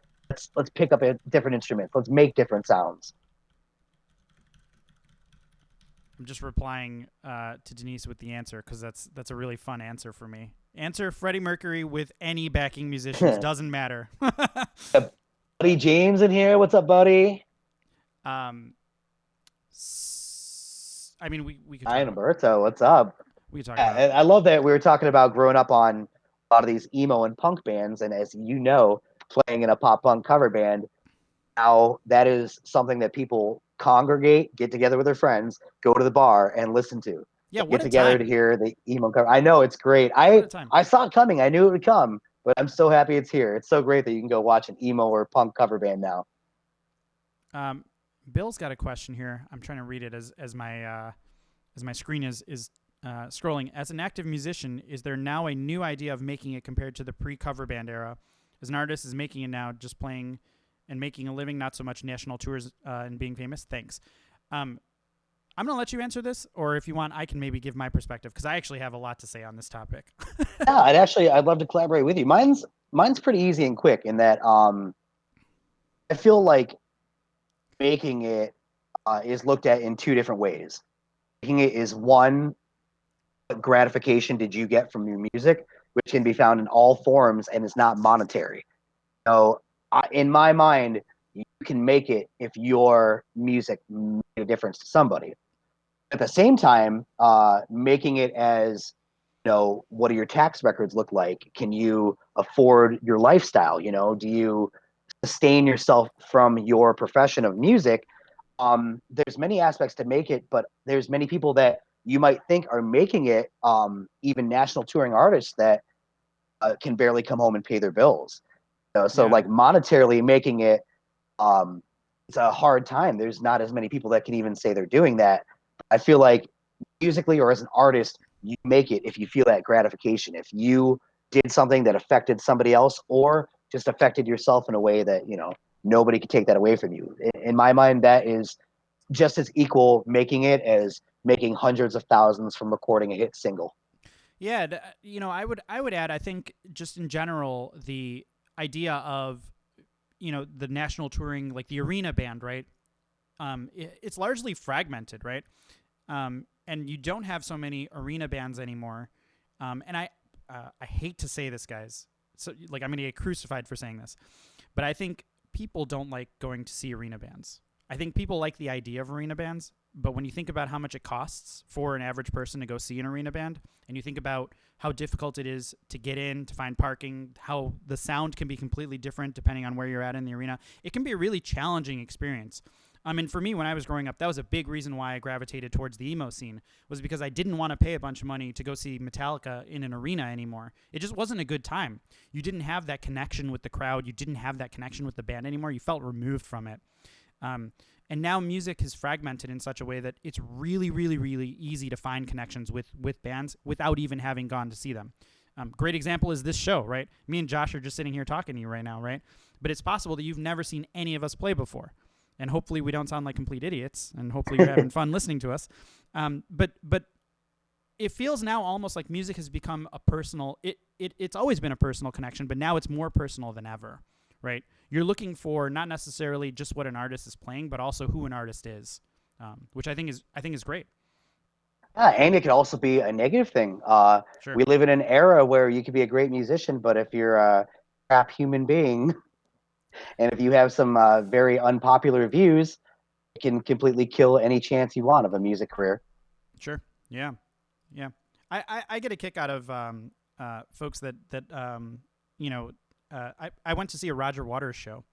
Let's pick up a different instruments. Let's make different sounds. I'm just replying to Denise with the answer because that's a really fun answer for me. Answer Freddie Mercury with any backing musicians. Doesn't matter. Buddy James in here. What's up, buddy? um, I mean, we could Hi, talk about Umberto. What's up? we could talk about Yeah, I love that we were talking about growing up on a lot of these emo and punk bands, and as you know, playing in a pop punk cover band, now that is something that people congregate, get together with their friends, go to the bar and listen to. yeah. Get What a together to time! hear the emo cover. I know it's great. What I a time! I saw it coming. I knew it would come, but I'm so happy it's here. It's so great that you can go watch an emo or punk cover band now. Um, Bill's got a question here. I'm trying to read it as my screen is scrolling. As an active musician, is there now a new idea of making it compared to the pre-cover band era? As an artist, is making it now just playing and making a living, not so much national tours and being famous? Thanks. I'm going to let you answer this, or if you want, I can maybe give my perspective because I actually have a lot to say on this topic. Yeah, I'd love to collaborate with you. Mine's pretty easy and quick in that I feel like making it is looked at in two different ways. Making it is one, what gratification did you get from your music, which can be found in all forms and is not monetary. So, in my mind, you can make it if your music made a difference to somebody. At the same time, making it as what do your tax records look like? Can you afford your lifestyle? Do you sustain yourself from your profession of music there's many aspects to make it, but there's many people that you might think are making it, even national touring artists that can barely come home and pay their bills. So Yeah. like monetarily making it, um, it's a hard time. There's not as many people that can even say they're doing that. I feel like musically or as an artist, you make it if you feel that gratification. If you did something that affected somebody else or just affected yourself in a way that, nobody could take that away from you. In my mind, that is just as equal making it as making hundreds of thousands from recording a hit single. Yeah, I would add, I think just in general the idea of the national touring, like the arena band, right? It's largely fragmented, right? And you don't have so many arena bands anymore. And I hate to say this, guys. So like I'm gonna get crucified for saying this, but I think people don't like going to see arena bands. I think people like the idea of arena bands, but when you think about how much it costs for an average person to go see an arena band, and you think about how difficult it is to get in, to find parking, how the sound can be completely different depending on where you're at in the arena, it can be a really challenging experience. I mean, for me, when I was growing up, that was a big reason why I gravitated towards the emo scene, was because I didn't want to pay a bunch of money to go see Metallica in an arena anymore. It just wasn't a good time. You didn't have that connection with the crowd. You didn't have that connection with the band anymore. You felt removed from it. And now music is fragmented in such a way that it's really, really, really easy to find connections with bands without even having gone to see them. Great example is this show, right? Me and Josh are just sitting here talking to you right now, right? But it's possible that you've never seen any of us play before. And hopefully we don't sound like complete idiots, and hopefully you're having fun listening to us. But it feels now almost like music has become a personal. It's always been a personal connection, but now it's more personal than ever, right? You're looking for not necessarily just what an artist is playing, but also who an artist is, which I think is great. Yeah, and it could also be a negative thing. Sure. We live in an era where you could be a great musician, but if you're a crap human being, and if you have some very unpopular views, it can completely kill any chance you want of a music career. Sure. Yeah. Yeah. I get a kick out of folks that I went to see a Roger Waters show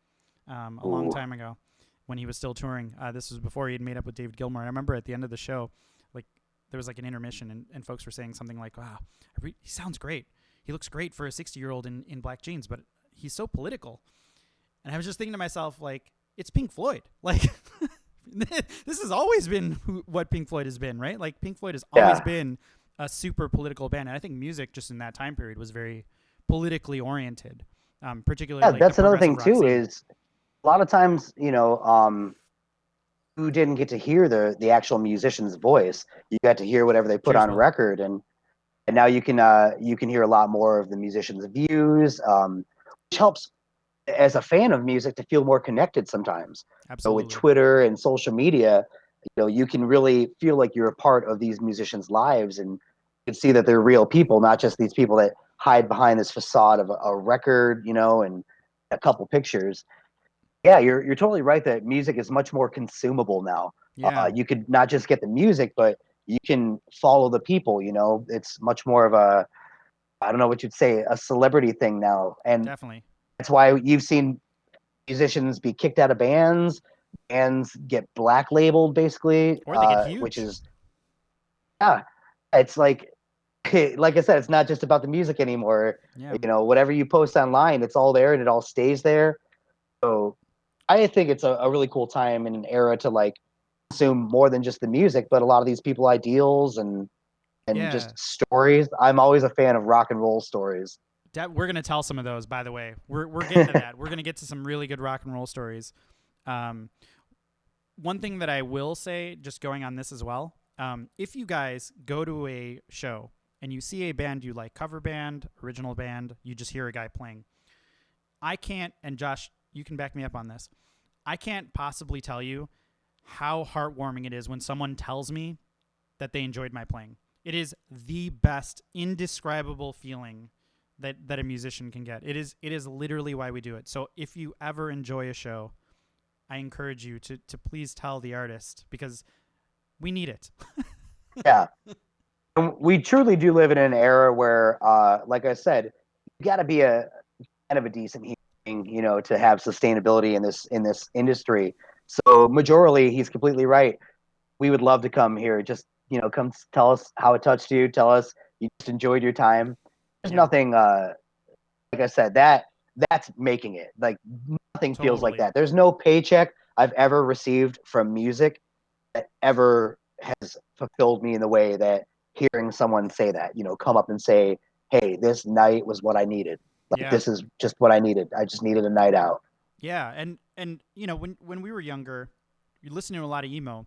a long Ooh. time ago when he was still touring. This was before he had made up with David Gilmour. I remember at the end of the show, like there was like an intermission, and folks were saying something like, "Wow, he sounds great. He looks great for a 60-year-old in black jeans, but he's so political." And I was just thinking to myself, like, it's Pink Floyd. Like, this has always been what Pink Floyd has been, right? Like, Pink Floyd has always Yeah. been a super political band. And I think music just in that time period was very politically oriented, particularly Yeah, like the that's another thing progressive rock too, scene. is a lot of times, you didn't get to hear the actual musician's voice. You got to hear whatever they put Cheers, on Will. record, and now you can hear a lot more of the musician's views, which helps as a fan of music to feel more connected sometimes. So with Absolutely. Twitter and social media, you can really feel like you're a part of these musicians' lives, and you can see that they're real people, not just these people that hide behind this facade of a record, and a couple pictures. Yeah, you're totally right that music is much more consumable now. Yeah, You could not just get the music, but you can follow the people. It's much more of a, I don't know what you'd say, a celebrity thing now, and definitely. that's why you've seen musicians be kicked out of bands, bands get black labeled basically, Or they get which huge. is, yeah, it's like like I said, it's not just about the music anymore. Yeah. Whatever you post online, it's all there and it all stays there. So I think it's a really cool time and an era to like consume more than just the music, but a lot of these people ideals and Yeah. just stories. I'm always a fan of rock and roll stories. We're gonna tell some of those, by the way. We're getting to that. We're gonna get to some really good rock and roll stories. Um, One thing that I will say, just going on this as well, if you guys go to a show and you see a band you like, cover band, original band, you just hear a guy playing, I can't, and Josh, you can back me up on this, I can't possibly tell you how heartwarming it is when someone tells me that they enjoyed my playing. It is the best, indescribable feeling that a musician can get. It is literally why we do it. So if you ever enjoy a show, I encourage you to please tell the artist, because we need it. Yeah. And we truly do live in an era where, like I said, you got to be a kind of a decent human being, to have sustainability in this industry. So majorly, he's completely right. We would love to come here. Just come tell us how it touched you. Tell us you just enjoyed your time. There's Yeah, nothing. Like I said, that's making it. Like nothing feels like totally. that. There's no paycheck I've ever received from music that ever has fulfilled me in the way that hearing someone say that. Come up and say, "Hey, this night was what I needed. Like Yeah. this is just what I needed. I just needed a night out." Yeah, and when we were younger, you listen to a lot of emo.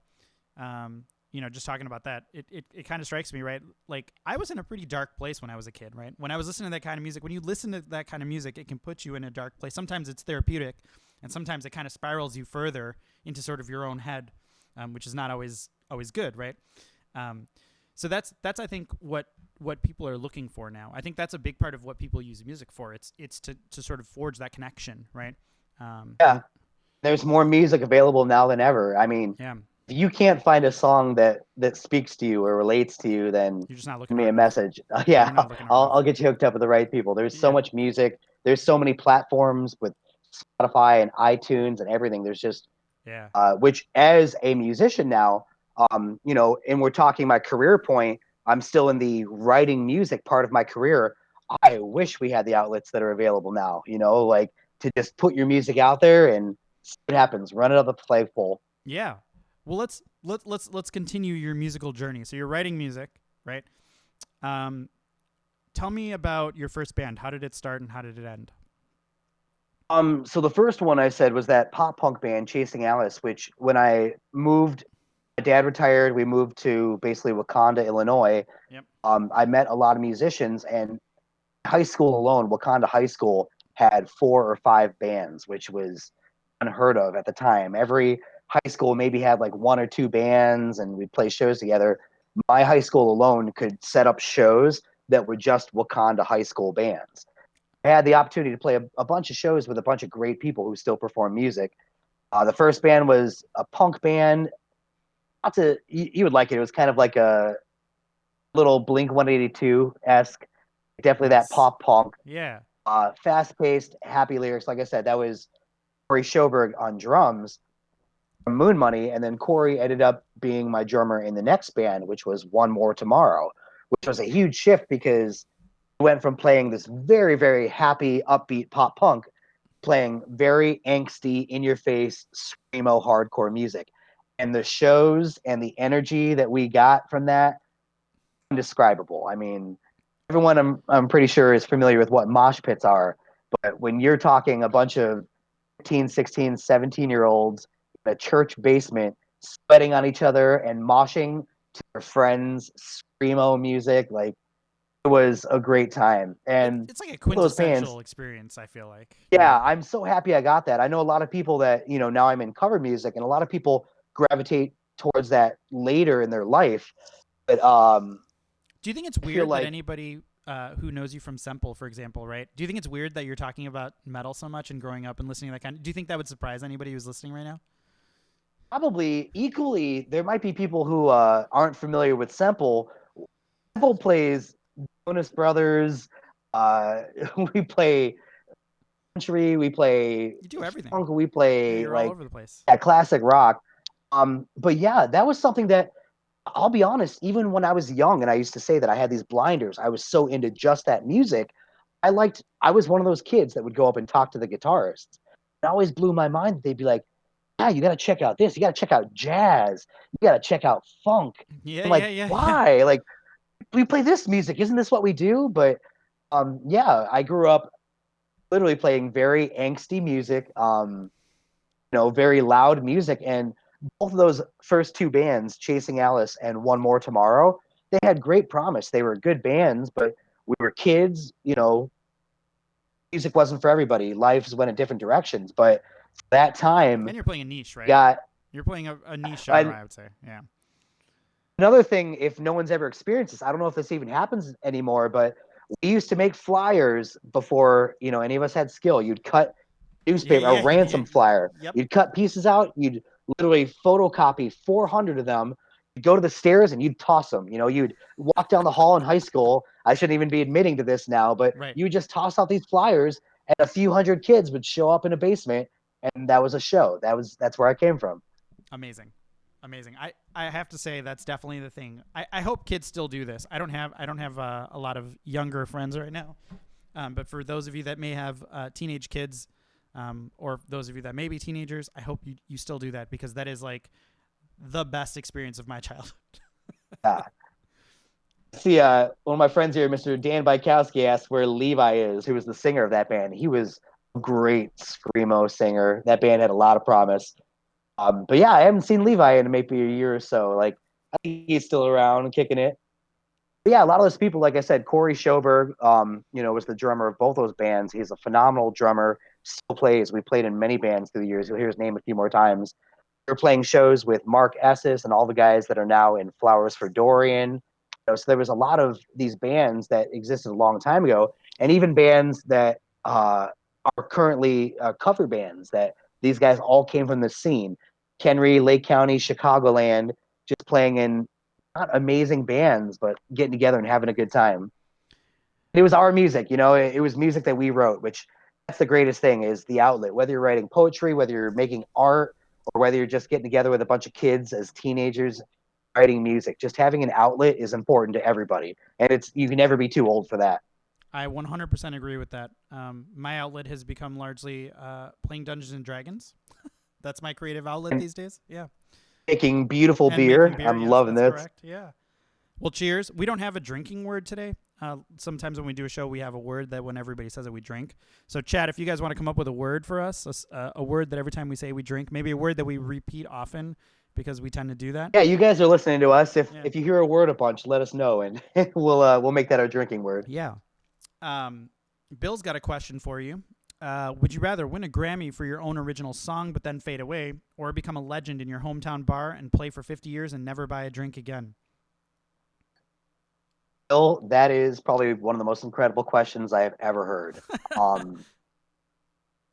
Just talking about that, it kind of strikes me, right? Like I was in a pretty dark place when I was a kid, right? When I was listening to that kind of music, when you listen to that kind of music, it can put you in a dark place. Sometimes it's therapeutic, and sometimes it kind of spirals you further into sort of your own head, which is not always good, right? Um, so that's I think what people are looking for now. I think that's a big part of what people use music for. It's to sort of forge that connection, right? Yeah, there's more music available now than ever. I mean, Yeah, if you can't find a song that speaks to you or relates to you, then you're just not send looking me hard a enough. message. Yeah, Yeah, you're not looking hard I'll enough. I'll get you hooked up with the right people. There's so Yeah, much music. There's so many platforms with Spotify and iTunes and everything. There's just yeah, which as a musician now, and we're talking my career point. I'm still in the writing music part of my career. I wish we had the outlets that are available now. Like to just put your music out there and see what happens. Run it up the flagpole. yeah. Well, let's continue your musical journey. So you're writing music, right? Um, Tell me about your first band. How did it start and how did it end? So the first one I said was that pop punk band Chasing Alice, which when I moved, my dad retired. We moved to basically Wakanda, Illinois. Yep. I met a lot of musicians, and high school alone, Wakanda High School had 4 or 5 bands, which was unheard of at the time. Every high school maybe had like 1 or 2 bands, and we'd play shows together. My high school alone could set up shows that were just Wakanda High School bands. I had the opportunity to play a bunch of shows with a bunch of great people who still perform music. The first band was a punk band. Not to you would like it. It was kind of like a little Blink 182 esque, definitely that Nice. pop punk, Yeah. fast paced, happy lyrics. Like I said, that was Corey Schoberg on drums from Moon Money, and then Corey ended up being my drummer in the next band, which was One More Tomorrow, which was a huge shift because we went from playing this very, very happy, upbeat pop punk, playing very angsty, in your face, screamo hardcore music. And the shows and the energy that we got from that, indescribable. I mean, everyone I'm pretty sure is familiar with what mosh pits are, but when you're talking a bunch of 15, 16, 17-year olds in a church basement sweating on each other and moshing to their friends screamo music, like it was a great time. And It's like a those bands, quintessential experience, I feel like. yeah, I'm so happy I got that. I know a lot of people that, now I'm in cover music, and a lot of people gravitate towards that later in their life. But Do you think it's I feel weird that like anybody who knows you from Semple, for example, right? Do you think it's weird that you're talking about metal so much and growing up and listening to that kind of? Do you think that would surprise anybody who's listening right now? probably equally there might be people who aren't familiar with Semple. Semple plays Jonas Brothers. Uh, we play country. We play You do everything. funk. We Yeah, play you're all like over the place. that classic rock. But yeah, that was something that I'll be honest. Even when I was young, and I used to say that I had these blinders, I was so into just that music. I was one of those kids that would go up and talk to the guitarists. It always blew my mind that they'd be like, "Yeah, you got to check out this. You got to check out jazz. You got to check out funk." Yeah, I'm yeah, like, yeah, yeah. why? Like, we play this music. Isn't this what we do? But yeah, I grew up literally playing very angsty music, very loud music. And both of those first 2 bands, Chasing Alice and One More Tomorrow, they had great promise. They were good bands, but we were kids, music wasn't for everybody. Lives went in different directions. But that time And you're playing a niche, right? got You're playing a niche genre, an, I would say. Yeah. another thing. If no one's ever experienced this, I don't know if this even happens anymore, but we used to make flyers before, any of us had skill. You'd cut Yeah, newspaper, a yeah, yeah. ransom flyer. Yep. You'd cut pieces out. You'd literally photocopy 400 of them. You'd go to the stairs and you'd toss them. You'd walk down the hall in high school. I shouldn't even be admitting to this now, but Right. you would just toss out these flyers, and a few hundred kids would show up in a basement and that was a show. That's where I came from. Amazing. Amazing. I have to say that's definitely the thing. I hope kids still do this. I don't have a lot of younger friends right now. But for those of you that may have teenage kids, or those of you that may be teenagers, I hope you still do that, because that is like the best experience of my childhood. Yeah. See, one of my friends here, Mr. Dan Bykowski, asked where Levi is, who was the singer of that band. He was a great screamo singer. That band had a lot of promise. But yeah, I haven't seen Levi in maybe a year or so. Like, I think he's still around kicking it. But yeah, a lot of those people, like I said, Corey Schoberg, was the drummer of both those bands. He's a phenomenal drummer, still plays. We played in many bands through the years. You'll hear his name a few more times. We're playing shows with Mark Esses and all the guys that are now in Flowers for Dorian. So there was a lot of these bands that existed a long time ago, and even bands that are currently cover bands that these guys all came from the scene. Henry, Lake County, Chicagoland, just playing in not amazing bands, but getting together and having a good time. It was our music, it was music that we wrote, which that's the greatest thing, is the outlet. Whether you're writing poetry, whether you're making art, or whether you're just getting together with a bunch of kids as teenagers writing music, just having an outlet is important to everybody. And you can never be too old for that. I 100% agree with that. My outlet has become largely playing Dungeons and Dragons. That's my creative outlet And these days. Yeah. making beautiful And making beer. beer. I'm Yes, loving that's this. correct. Yeah. Well, cheers. We don't have a drinking word today. Sometimes when we do a show, we have a word that when everybody says it, we drink. So, Chad, if you guys want to come up with a word for us, a word that every time we say we drink, maybe a word that we repeat often because we tend to do that. Yeah, you guys are listening to us. If Yeah. if you hear a word a bunch, let us know, and we'll make that our drinking word. Yeah. Bill's got a question for you. Would you rather win a Grammy for your own original song but then fade away, or become a legend in your hometown bar and play for 50 years and never buy a drink again? Bill, that is probably one of the most incredible questions I have ever heard. Um,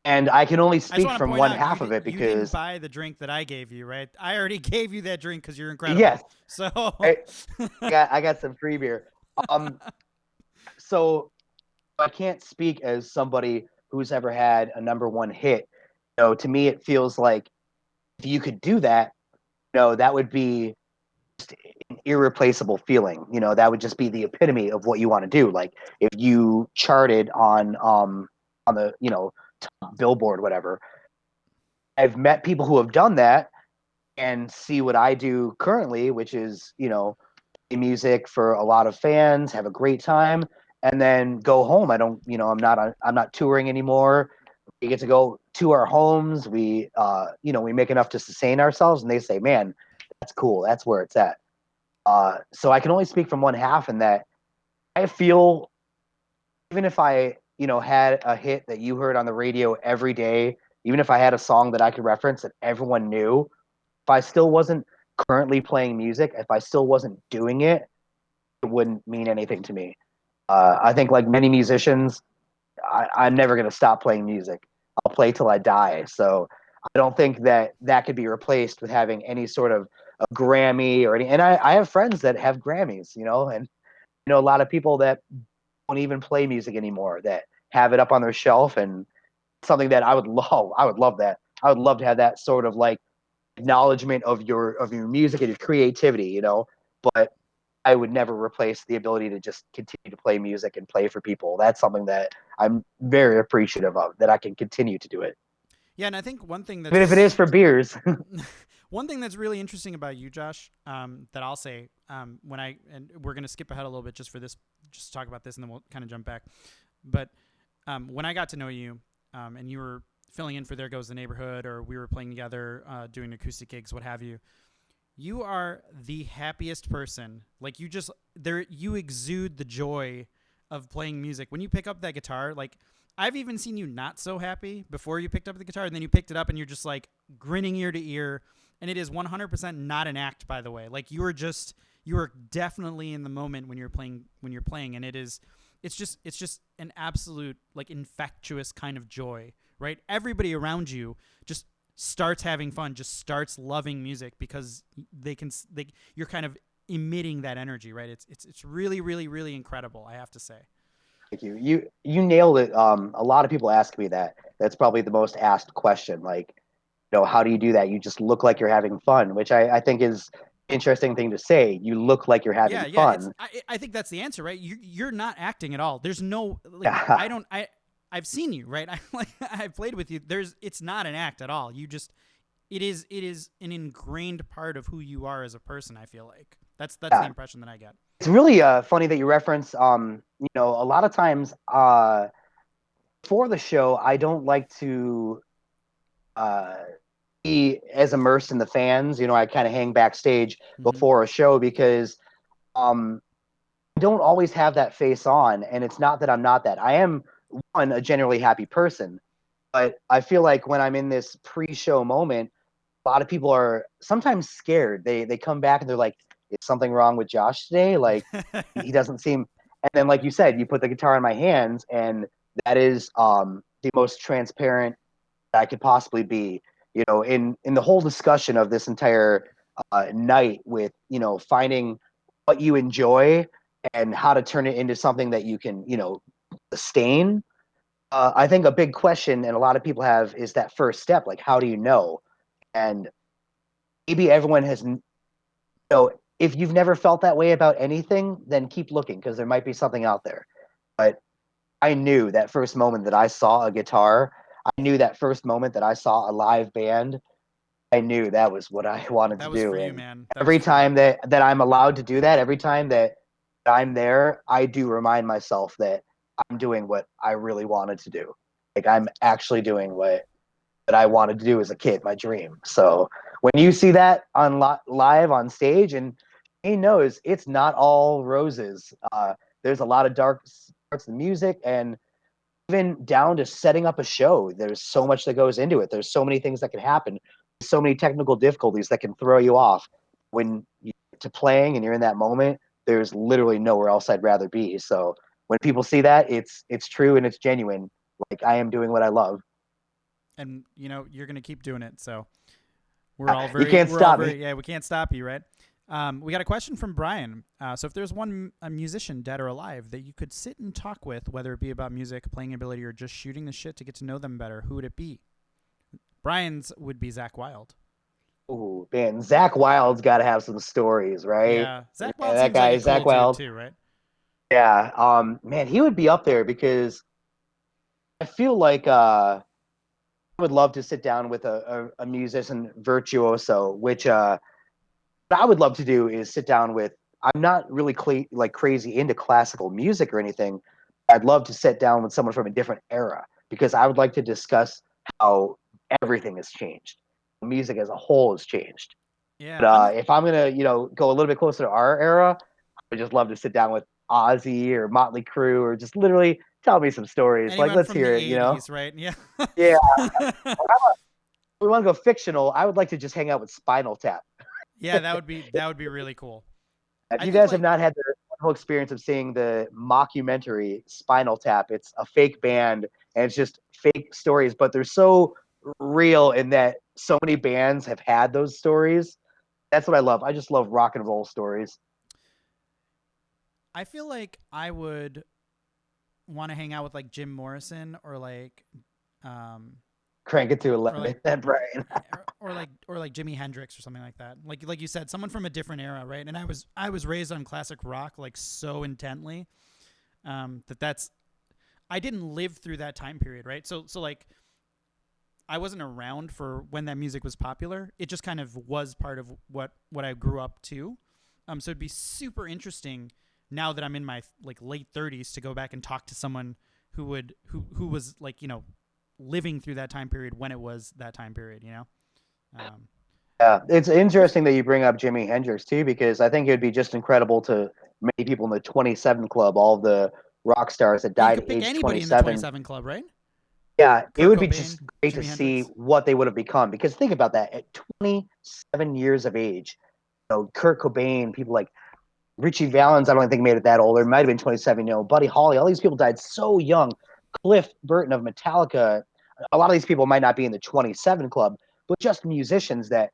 and I can only I just speak want to from point one out half of it you didn't because, buy the drink that I gave you, right? I already gave you that drink because you're yes, incredible. So I, I got some free beer. Um, so I can't speak as somebody who's ever had a number one hit. To me, it feels like if you could do that, that would be an irreplaceable feeling. That would just be the epitome of what you want to do. Like if you charted on the top Billboard, whatever. I've met people who have done that and see what I do currently, which is play music for a lot of fans, have a great time, and then go home. I don't, I'm not touring anymore. We get to go to our homes. We make enough to sustain ourselves, and they say, "Man, that's cool. That's where it's at." So I can only speak from one half in that I feel, even if I, had a hit that you heard on the radio every day, even if I had a song that I could reference that everyone knew, if I still wasn't currently playing music, if I still wasn't doing it, it wouldn't mean anything to me. I think, like many musicians, I'm never going to stop playing music. I'll play till I die. So I don't think that could be replaced with having any sort of a Grammy or any. And I have friends that have Grammys, and a lot of people that don't even play music anymore that have it up on their shelf, and something that I would love. I would love that. I would love to have that sort of like acknowledgement of your music and your creativity, But I would never replace the ability to just continue to play music and play for people. That's something that I'm very appreciative of, that I can continue to do it. yeah, and I think one thing Even if it is for beers. one thing that's really interesting about you, Josh, that I'll say and we're gonna skip ahead a little bit just for this, just to talk about this, and then we'll kind of jump back. But when I got to know you, and you were filling in for There Goes the Neighborhood, or we were playing together, doing acoustic gigs, what have you. You are the happiest person. Like you exude the joy of playing music. When you pick up that guitar, like I've even seen you not so happy before you picked up the guitar, and then you picked it up and you're just like grinning ear to ear. And it is 100% not an act, by the way. Like you are definitely in the moment when you're playing, and it's just an absolute like infectious kind of joy, right? Everybody around you just starts having fun, just starts loving music because you're kind of emitting that energy, right? It's really, really, really incredible, I have to say. Thank you. You nailed it. A lot of people ask me that. That's probably the most asked question. Like, how do you do that? You just look like you're having fun, which I think is interesting thing to say. You look like you're having Yeah. It's fun. I think that's the answer, right? You're not acting at all. There's no like I Yeah. don't I I've seen you, right? I like I've played with you. It's not an act at all. It is an ingrained part of who you are as a person. I feel like that's the Yeah. impression that I get. It's really funny that you reference a lot of times for the show I don't like to uh be as immersed in the fans. I kind of hang backstage Mm-hmm. before a show because um I don't always have that face on, and it's not that I'm not that. I am a generally happy person, but I feel like when I'm in this pre-show moment, a lot of people are sometimes scared. They come back and they're like, "Is something wrong with Josh today? Like he doesn't seem." And then, like you said, you put the guitar in my hands, and that is the most transparent I could possibly be. In the whole discussion of this entire night with finding what you enjoy and how to turn it into something that you can sustain. I think a big question and a lot of people have is that first step, like how do you know? And maybe everyone has, if you've never felt that way about anything, then keep looking because there might be something out there. But I knew that first moment that I saw a guitar, I knew that first moment that I saw a live band, I knew that was what I wanted to That was for do. you, And man. That was every for you. time that I'm allowed to do that, every time that I'm there, I do remind myself that I'm doing what I really wanted to do. Like I'm actually doing what that I wanted to do as a kid, my dream. So when you see that on live on stage, and he knows it's not all roses. There's a lot of dark parts of the music, and even down to setting up a show. There's so much that goes into it. There's so many things that can happen. So many technical difficulties that can throw you off. When you get to playing and you're in that moment, there's literally nowhere else I'd rather be. So when people see that, it's true and it's genuine. Like I am doing what I love. And you're gonna keep doing it. So we're all You very can't we're all stop me. very yeah. We can't stop you, right? We got a question from Brian. So if there's a musician, dead or alive, that you could sit and talk with, whether it be about music, playing ability, or just shooting the shit to get to know them better, who would it be? Brian's would be Zach Wild. Ooh, man, Zach Wild's got to have some stories, right? Yeah, Yeah, Zach Wild that seems like guy, a cool Zach dude Wild. too, right? Yeah, man, he would be up there because I feel like I would love to sit down with a musician virtuoso, which what I would love to do is sit down with. I'm not really like crazy into classical music or anything. I'd love to sit down with someone from a different era because I would like to discuss how everything has changed. Music as a whole has changed. But Yeah, I'm if I'm gonna, go a little bit closer to our era, I would just love to sit down with Ozzy or Motley Crue or just literally tell me some stories. Like, anyone let's from the hear it. '80s, right? Yeah. Yeah, we want to go fictional. I would like to just hang out with Spinal Tap. Yeah, that would be really cool. If I you think guys have like not had the whole experience of seeing the mockumentary Spinal Tap, it's a fake band and it's just fake stories, but they're so real in that so many bands have had those stories. That's what I love. I just love rock and roll stories. I feel like I would want to hang out with like Jim Morrison um Crank it to or like 11. That Brian. or like Jimi Hendrix or something like that. Like you said, someone from a different era, right? And I was raised on classic rock like so intently that's I didn't live through that time period, right? So like I wasn't around for when that music was popular. It just kind of was part of what I grew up to. So it'd be super interesting now that I'm in my like late 30s to go back and talk to someone who was like living through that time period when it was that time period. Um, Yeah, it's interesting that you bring up Jimi Hendrix too, because I think it would be just incredible to many people in the 27 Club, all the rock stars that you died could pick age anybody in the 27. 27 Club, right? Yeah, it Kurt would be Cobain, just great to Jimi see Hendrix. what they would have become. Because think about that, at 27 years of age, Kurt Cobain, people like Richie Valens, I don't think made it that old. Or it might have been 27. Buddy Holly, all these people died so young. Cliff Burton of Metallica, a lot of these people might not be in the 27 Club, but just musicians that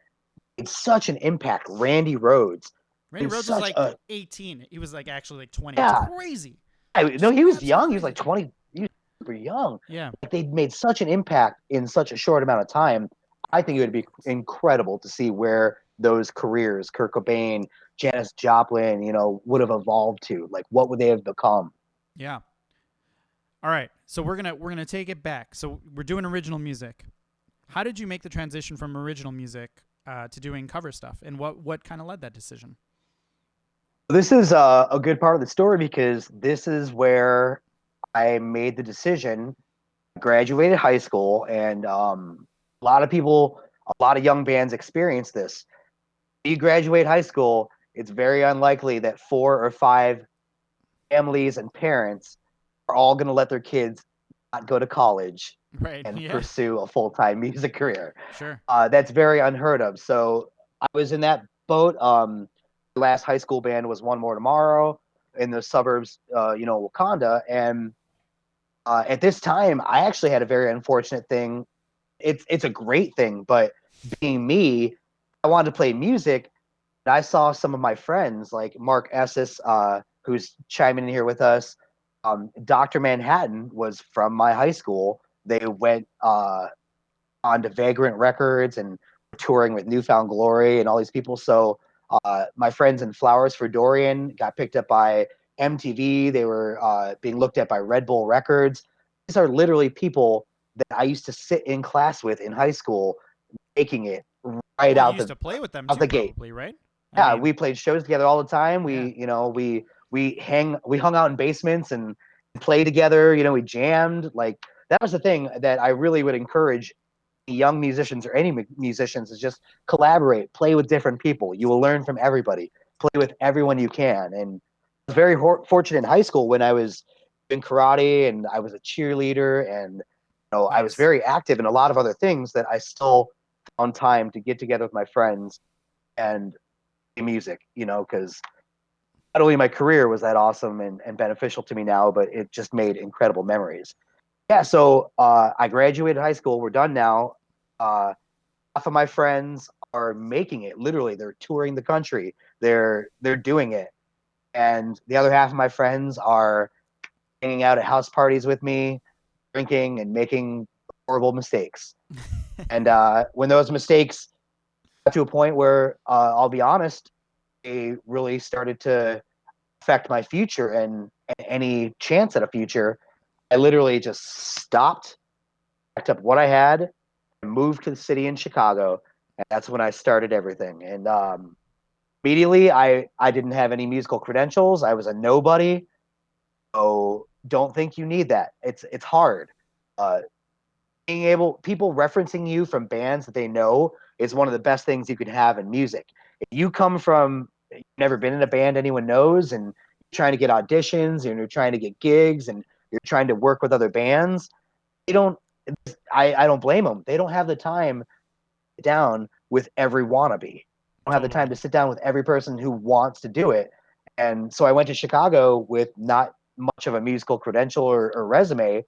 made such an impact. Randy Rhodes, Randy in Rhodes was such like a 18. He was like actually like 20. It's yeah, crazy. No, he was Absolutely young. He was like crazy. 20. He was super young. Yeah. Like, they made such an impact in such a short amount of time. I think it would be incredible to see where those careers, Kurt Cobain, Janis Joplin, would have evolved to. Like, what would they have become? Yeah. All right. So we're gonna take it back. So we're doing original music. How did you make the transition from original music to doing cover stuff, and what kind of led that decision? This is a good part of the story because this is where I made the decision. Graduated high school, and a lot of people, a lot of young bands experience this. When you graduate high school, it's very unlikely that 4 or 5 families and parents are all going to let their kids not go to college Right. and Yeah. pursue a full-time music career. Sure. That's very unheard of. So I was in that boat. Last high school band was One More Tomorrow in the suburbs, Wakanda. And at this time, I actually had a very unfortunate thing. It's a great thing, but being me, I wanted to play music. And I saw some of my friends like Mark Esses, who's chiming in here with us. Dr. Manhattan was from my high school. They went on to Vagrant Records and touring with Newfound Glory and all these people. So my friends in Flowers for Dorian got picked up by MTV. They were being looked at by Red Bull Records. These are literally people that I used to sit in class with in high school, making it right Well, you out used the to play with them out too, the gate. probably, right? I Yeah, mean, we played shows together all the time. yeah. We hung out in basements and played together. We jammed. Like, that was the thing that I really would encourage young musicians or any musicians is just collaborate, play with different people. You will learn from everybody. Play with everyone you can. And I was very fortunate in high school when I was in karate and I was a cheerleader, and I was Nice. very active in a lot of other things that I still found time to get together with my friends and play music. Because not only my career was that awesome and beneficial to me now, but it just made incredible memories. Yeah, so I graduated high school. We're done now. Half of my friends are making it. Literally, they're touring the country. They're doing it, and the other half of my friends are hanging out at house parties with me, drinking and making horrible mistakes. And when those mistakes got to a point where, I'll be honest, they really started to affect my future and any chance at a future, I literally just stopped, packed up what I had, and moved to the city in Chicago. And that's when I started everything. And immediately, I didn't have any musical credentials. I was a nobody. So don't think you need that. It's hard. Uh, Being able, people referencing you from bands that they know is one of the best things you can have in music. If you come from, you've never been in a band anyone knows, and you're trying to get auditions and you're trying to get gigs and you're trying to work with other bands, they don't. I don't blame them. They don't have the time down with every wannabe. I don't have the time Totally. to sit down with every person who wants to do it. And so I went to Chicago with not much of a musical credential or resume.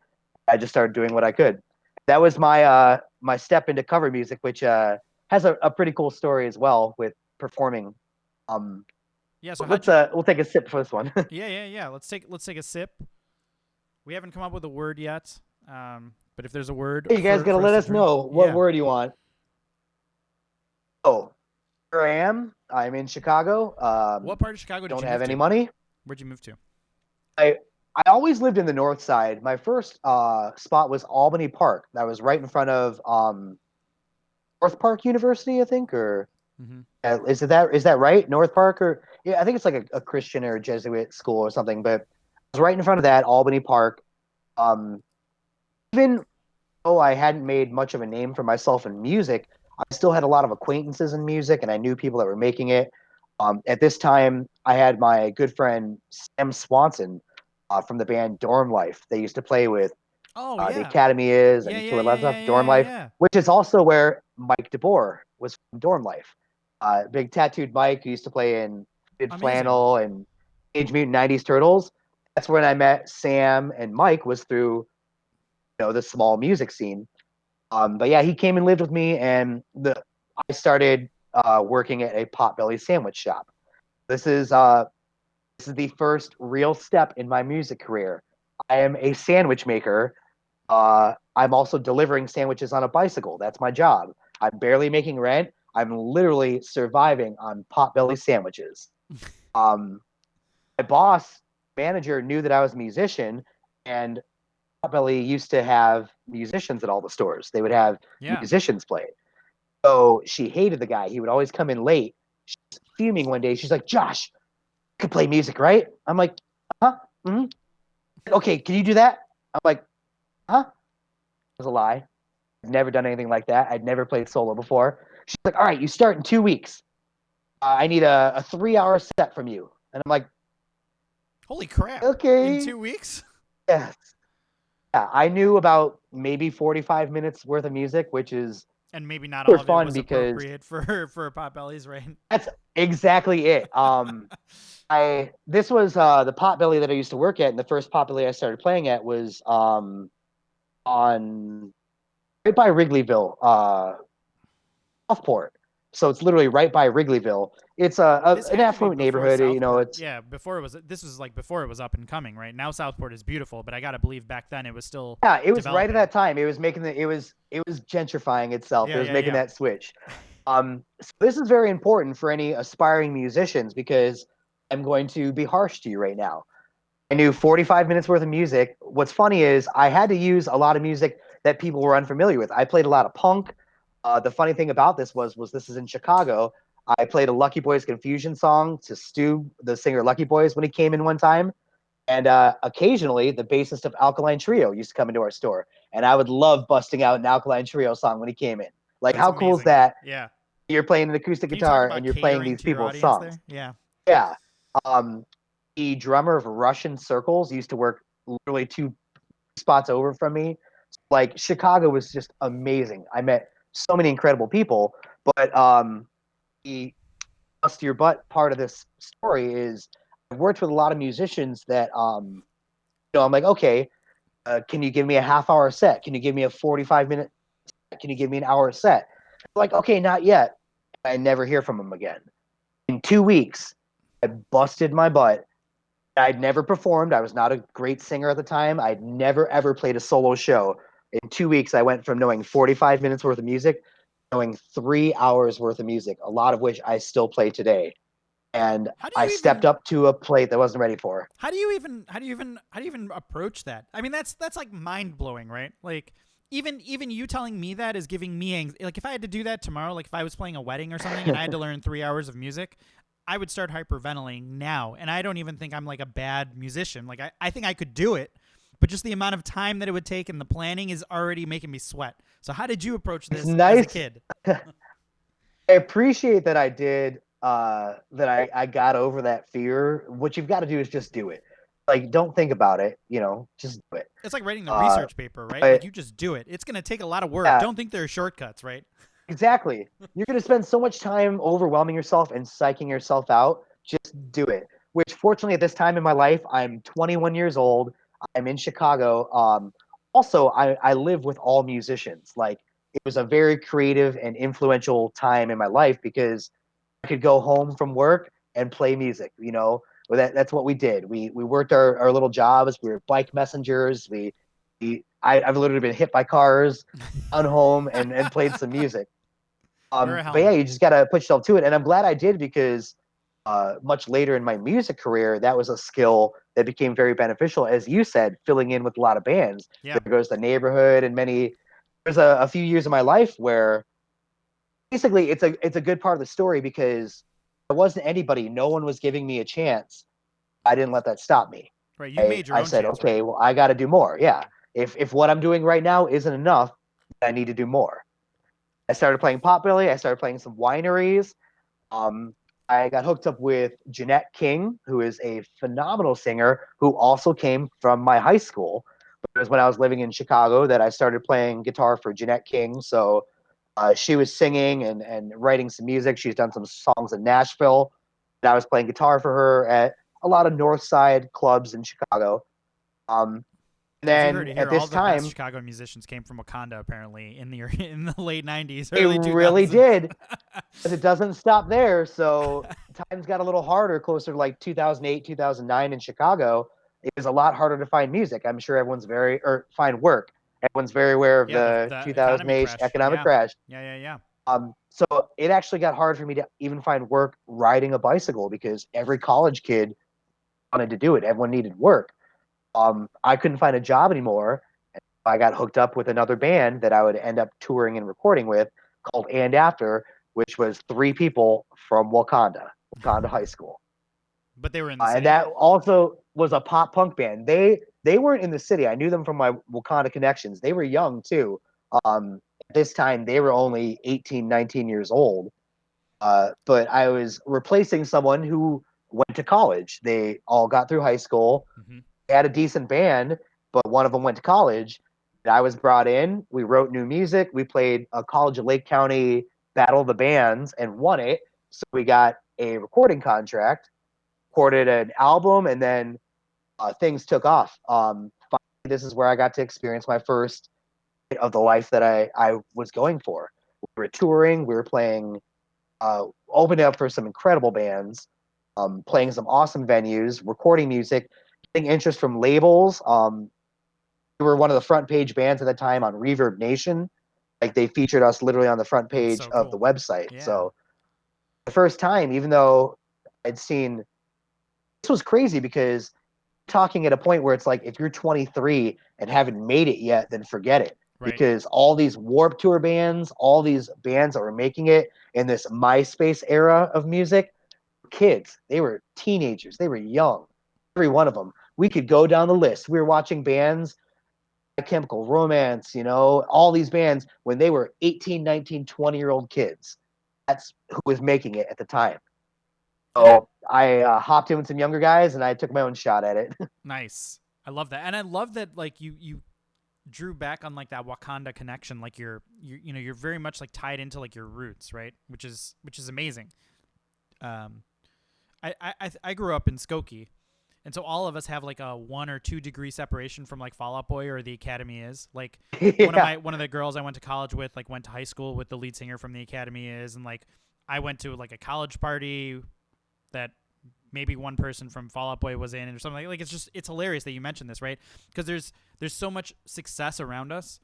I just started doing what I could. That was my step into cover music, which has a pretty cool story as well with performing. Um, Yeah. So how'd let's you? we'll take a sip for this one. Yeah, yeah, yeah. Let's take a sip. We haven't come up with a word yet, but if there's a word You guys gotta for us let to us drink, know what yeah. word you want. Oh, here I am. I'm in Chicago. What part of Chicago did Don't you have move any to? money. Where'd you move to? I I always lived in the north side. My first spot was Albany Park. That was right in front of North Park University, I think, or Mm-hmm. is that right? North Park, or yeah, I think it's like a Christian or a Jesuit school or something. But I was right in front of that Albany Park. Um, Even though I hadn't made much of a name for myself in music, I still had a lot of acquaintances in music, and I knew people that were making it. At this time, I had my good friend Sam Swanson from the band Dorm Life. They used to play with Oh The yeah, Academy is yeah, and yeah, Tour yeah, Love Stuff, yeah, Dorm yeah, Life, yeah. which is also where Mike DeBoer was from Dorm Life. Big tattooed Mike who used to play in Fitted Amazing. Flannel and Age Mutant 90s Turtles. That's when I met Sam and Mike was through the small music scene. But yeah, he came and lived with me, and I started working at a Potbelly sandwich shop. This is This is the first real step in my music career. I am a sandwich maker. I'm also delivering sandwiches on a bicycle. That's my job. I'm barely making rent. I'm literally surviving on potbelly sandwiches. Um, my boss manager knew that I was a musician, and Potbelly used to have musicians at all the stores. They would have Yeah. musicians play. So she hated the guy. He would always come in late. She's fuming one day. She's like, Josh, you can play music, right? I'm like, huh? Mm-hmm. Okay, can you do that? I'm like, huh? It was a lie. I'd never done anything like that. I'd never played solo before. She's like, all right, you start in 2 weeks. I need a 3 hour set from you. And I'm like, Holy crap. In okay. 2 weeks? Yeah. Yeah, I knew about maybe 45 minutes worth of music, which is And maybe not super all of it fun was because appropriate for Potbellies, right? that's exactly it. I this was the potbelly that I used to work at, and the first potbelly I started playing at was on right by Wrigleyville, Southport. So it's literally right by Wrigleyville. It's This an had to be affluent before neighborhood. You know, Southport. it's Yeah, before it was. This was like before it was up and coming, right? Now Southport is beautiful, but I gotta believe back then it was still yeah, it was right at developing. that time. It was making it was gentrifying itself. It Yeah, was yeah, making yeah. that switch. So this is very important for any aspiring musicians because I'm going to be harsh to you right now. I knew 45 minutes worth of music. What's funny is I had to use a lot of music that people were unfamiliar with. I played a lot of punk. The funny thing about this was this is in Chicago. I played a Lucky Boys Confusion song to Stu, the singer Lucky Boys, when he came in one time. And occasionally, the bassist of Alkaline Trio used to come into our store, and I would love busting out an Alkaline Trio song when he came in. Like, That's how cool is amazing. that? Yeah. You're playing an acoustic Can you talk guitar and about you're playing catering these to your people's audience songs. there? Yeah. Yeah. Um, the drummer of Russian Circles used to work literally two spots over from me. Like, Chicago was just amazing. I met so many incredible people, but the bust your butt part of this story is I've worked with a lot of musicians that I'm like, okay, can you give me a half hour set? Can you give me a 45-minute? Can you give me an hour set? Like, okay, not yet. I never hear from them again. In 2 weeks, I busted my butt. I'd never performed. I was not a great singer at the time. I'd never ever played a solo show. In 2 weeks, I went from knowing 45 minutes worth of music, knowing 3 hours worth of music, a lot of which I still play today. And How do I you stepped even up to a plate that I wasn't ready for. how do you even approach that? I mean, that's like mind blowing, right? Like even you telling me that is giving me like if I had to do that tomorrow, like if I was playing a wedding or something and I had to learn 3 hours of music, I would start hyperventilating now. And I don't even think I'm like a bad musician. Like I think I could do it, but just the amount of time that it would take and the planning is already making me sweat. So how did you approach It's this as a nice. kid? I appreciate that I did that I got over that fear. What you've got to do is just do it. Like don't think about it, just do it. It's like writing the Uh research paper, right? Like but you just do it. It's going to take a lot of work. yeah, Don't think there are shortcuts, right? exactly. You're going to spend so much time overwhelming yourself and psyching yourself out. Just do it. Which fortunately at this time in my life, I'm 21 years old. I'm in Chicago. Also I live with all musicians. Like it was a very creative and influential time in my life because I could go home from work and play music. Well, that's what we did. We worked our little jobs. We were bike messengers. I've literally been hit by cars, gone home and played some music. Wear a But yeah, helmet. you just gotta put yourself to it. And I'm glad I did because much later in my music career, that was a skill that became very beneficial. As you said, filling in with a lot of bands. Yeah. There goes the neighborhood and many. There's a few years of my life where basically it's a good part of the story because there wasn't anybody, no one was giving me a chance. I didn't let that stop me. Right. You I, made your I own said, chance, right? okay, well, I got to do more. Yeah. If what I'm doing right now isn't enough, I need to do more. I started playing potbelly. I started playing some wineries. Um, I got hooked up with Jeanette King, who is a phenomenal singer who also came from my high school. But it was when I was living in Chicago that I started playing guitar for Jeanette King. So she was singing and writing some music. She's done some songs in Nashville. And I was playing guitar for her at a lot of North Side clubs in Chicago. Um, And Yeah, if you heard then it at here, all this the best time, Chicago musicians came from Wakanda. Apparently, in the in the late '90s, it early really 2000s. did, but it doesn't stop there. So times got a little harder closer to like 2008, 2009 in Chicago. It was a lot harder to find music. I'm sure everyone's very, or find work. Everyone's very aware of Yeah, the the the economy 2008 crash. economic Yeah, crash. yeah, yeah, yeah. So it actually got hard for me to even find work riding a bicycle because every college kid wanted to do it. Everyone needed work. I couldn't find a job anymore. I got hooked up with another band that I would end up touring and recording with called And After, which was three people from Wakanda High School. But they were in the And city. that also was a pop punk band. They weren't in the city. I knew them from my Wakanda connections. They were young too. At this time, they were only 18, 19 years old. But I was replacing someone who went to college. They all got through high school. Hmm. They had a decent band, but one of them went to college. And I was brought in. We wrote new music. We played a College of Lake County Battle of the Bands and won it. So we got a recording contract, recorded an album, and then things took off. Finally, this is where I got to experience my first bit of the life that I was going for. We were touring. We were playing opening up for some incredible bands, playing some awesome venues, recording music, getting interest from labels. We were one of the front page bands at the time on Reverb Nation. Like they featured us literally on the front That's page so of the cool. website. Yeah. So the first time, even though I'd seen this was crazy because talking at a point where it's like if you're 23 and haven't made it yet, then forget it. Right. Because all these Warp Tour bands, all these bands that were making it in this MySpace era of music, kids, they were teenagers, they were young, every one of them. We could go down the list. We were watching bands, My Chemical Romance, all these bands when they were 18, 19, 20-year-old kids. That's who was making it at the time. And I So I hopped in with some younger guys and I took my own shot at it. nice. I love that, and I love that like you drew back on like that Wakanda connection. Like you're very much like tied into like your roots, right? Which is amazing. Um, I grew up in Skokie, and so all of us have like a 1 or 2 degree separation from like Fall Out Boy or the Academy is. Like Yeah. one of the girls I went to college with like went to high school with the lead singer from the Academy is, and like I went to like a college party that maybe one person from Fall Out Boy was in or something like it's hilarious that you mentioned this, right? Because there's so much success around us.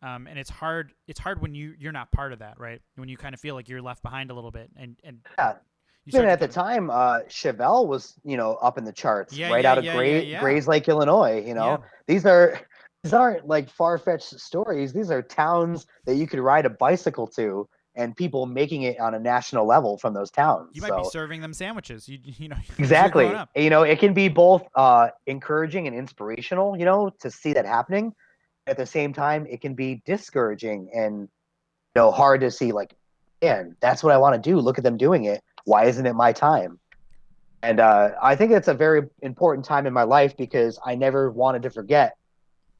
And it's hard when you're not part of that, right? When you kind of feel like you're left behind a little bit, and Yeah. you Even start to at the kind of time, Chevelle was, up in the charts yeah right yeah out of yeah yeah yeah Grays Lake, Illinois. yeah. These are these aren't like far-fetched stories. These are towns that you could ride a bicycle to, and people making it on a national level from those towns. You might be So serving them sandwiches. You know as you're growing exactly, up. it can be both encouraging and inspirational, to see that happening. At the same time, it can be discouraging and hard to see. Like, man, that's what I want to do. Look at them doing it. Why isn't it my time? And I think it's a very important time in my life because I never wanted to forget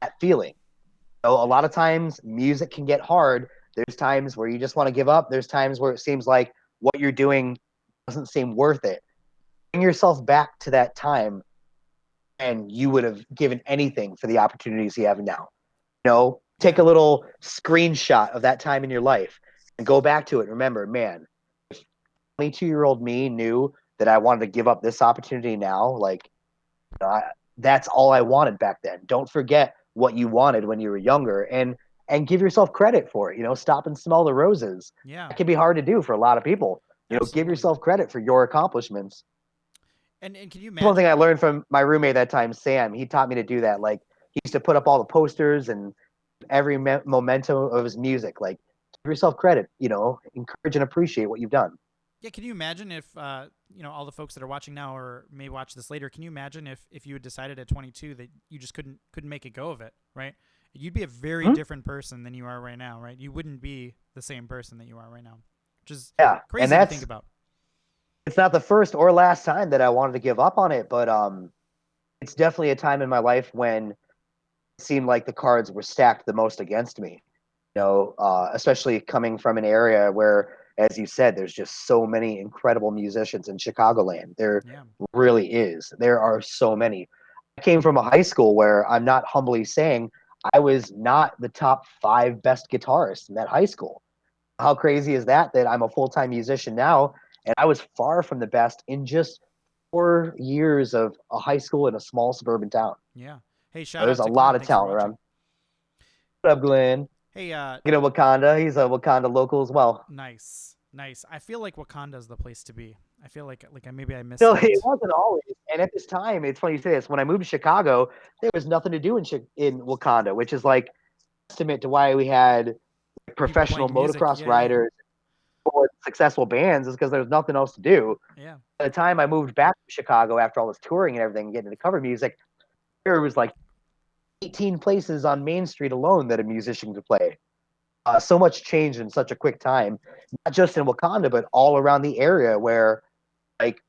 that feeling. So a lot of times music can get hard. There's times where you just want to give up. There's times where it seems like what you're doing doesn't seem worth it. Bring yourself back to that time and you would have given anything for the opportunities you have now. Take Yeah. a little screenshot of that time in your life and go back to it. Remember, man, 22-year-old me knew that I wanted to give up this opportunity now. Like, I, that's all I wanted back then. Don't forget what you wanted when you were younger, and give yourself credit for it. Stop and smell the roses. Yeah. That can be hard to do for a lot of people. Give Absolutely. yourself credit for your accomplishments. And can you One thing imagine? I learned from my roommate that time, Sam. He taught me to do that. Like he used to put up all the posters and every memento of his music. Like give yourself credit. Encourage and appreciate what you've done. Yeah, can you imagine if all the folks that are watching now or may watch this later? Can you imagine if you had decided at 22 that you just couldn't make a go of it, right? You'd be a very Hmm. different person than you are right now, right? You wouldn't be the same person that you are right now, which is Yeah, and crazy to think that's about. it's not the first or last time that I wanted to give up on it, but it's definitely a time in my life when it seemed like the cards were stacked the most against me. Especially coming from an area where, as you said, there's just so many incredible musicians in Chicagoland. There Yeah. really is. There are so many. I came from a high school where I'm not humbly saying I was not the top 5 best guitarists in that high school. How crazy is that? That I'm a full time musician now, and I was far from the best in just 4 years of a high school in a small suburban town. Yeah. Hey, shout There's out a to lot Glenn. of Thanks for talent watching. around. What up, Glenn? Hey, You know Wakanda. He's a Wakanda local as well. nice, nice. I feel like Wakanda's the place to be. I feel like maybe I No, missed it it. wasn't always. And at this time, it's funny you say this. When I moved to Chicago, there was nothing to do in Wakanda, which is like testament to why we had People professional playing music. motocross Yeah, yeah, riders or successful bands, is because there was nothing else to do. yeah. By the time I moved back to Chicago after all this touring and everything, getting into cover music, there was like 18 places on Main Street alone that a musician could play. So much changed in such a quick time, not just in Wakanda, but all around the area where like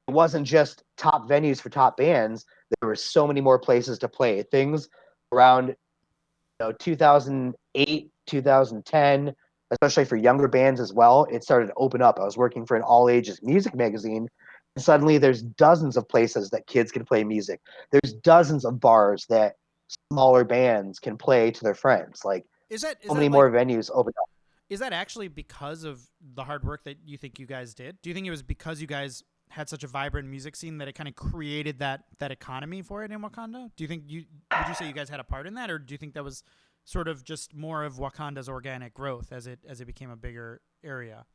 it wasn't just top venues for top bands. There were so many more places to play. Things around 2008, 2010, especially for younger bands as well, it started to open up. I was working for an all ages music magazine, and suddenly there's dozens of places that kids can play music. There's dozens of bars that smaller bands can play to their friends. Like Is that is so many that like more venues open up. is that actually because of the hard work that you think you guys did? Do you think it was because you guys had such a vibrant music scene that it kind of created that economy for it in Wakanda? Do you think you would you say you guys had a part in that, or do you think that was sort of just more of Wakanda's organic growth as it became a bigger area?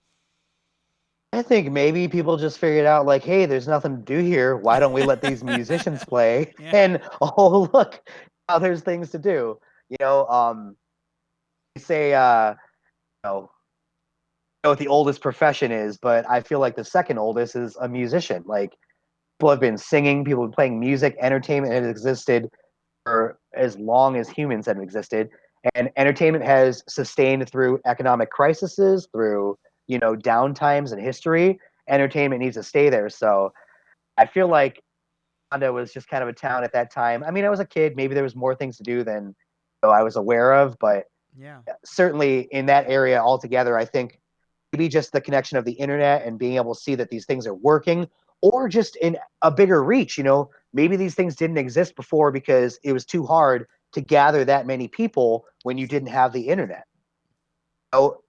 I think maybe people just figured out like, hey, there's nothing to do here. Why don't we let these musicians play? Yeah. And oh, look, now there's things to do. You know, they say, know, know what the oldest profession is, but I feel like the second oldest is a musician. Like people have been singing, people have been playing music, entertainment has existed for as long as humans have existed, and entertainment has sustained through economic crises, through downtimes in history. Entertainment needs to stay there. So I feel like Honda was just kind of a town at that time. I mean, I was a kid. Maybe there was more things to do than I was aware of, but Yeah. certainly in that area altogether, I think maybe just the connection of the internet and being able to see that these things are working, or just in a bigger reach. Maybe these things didn't exist before because it was too hard to gather that many people when you didn't have the internet. So,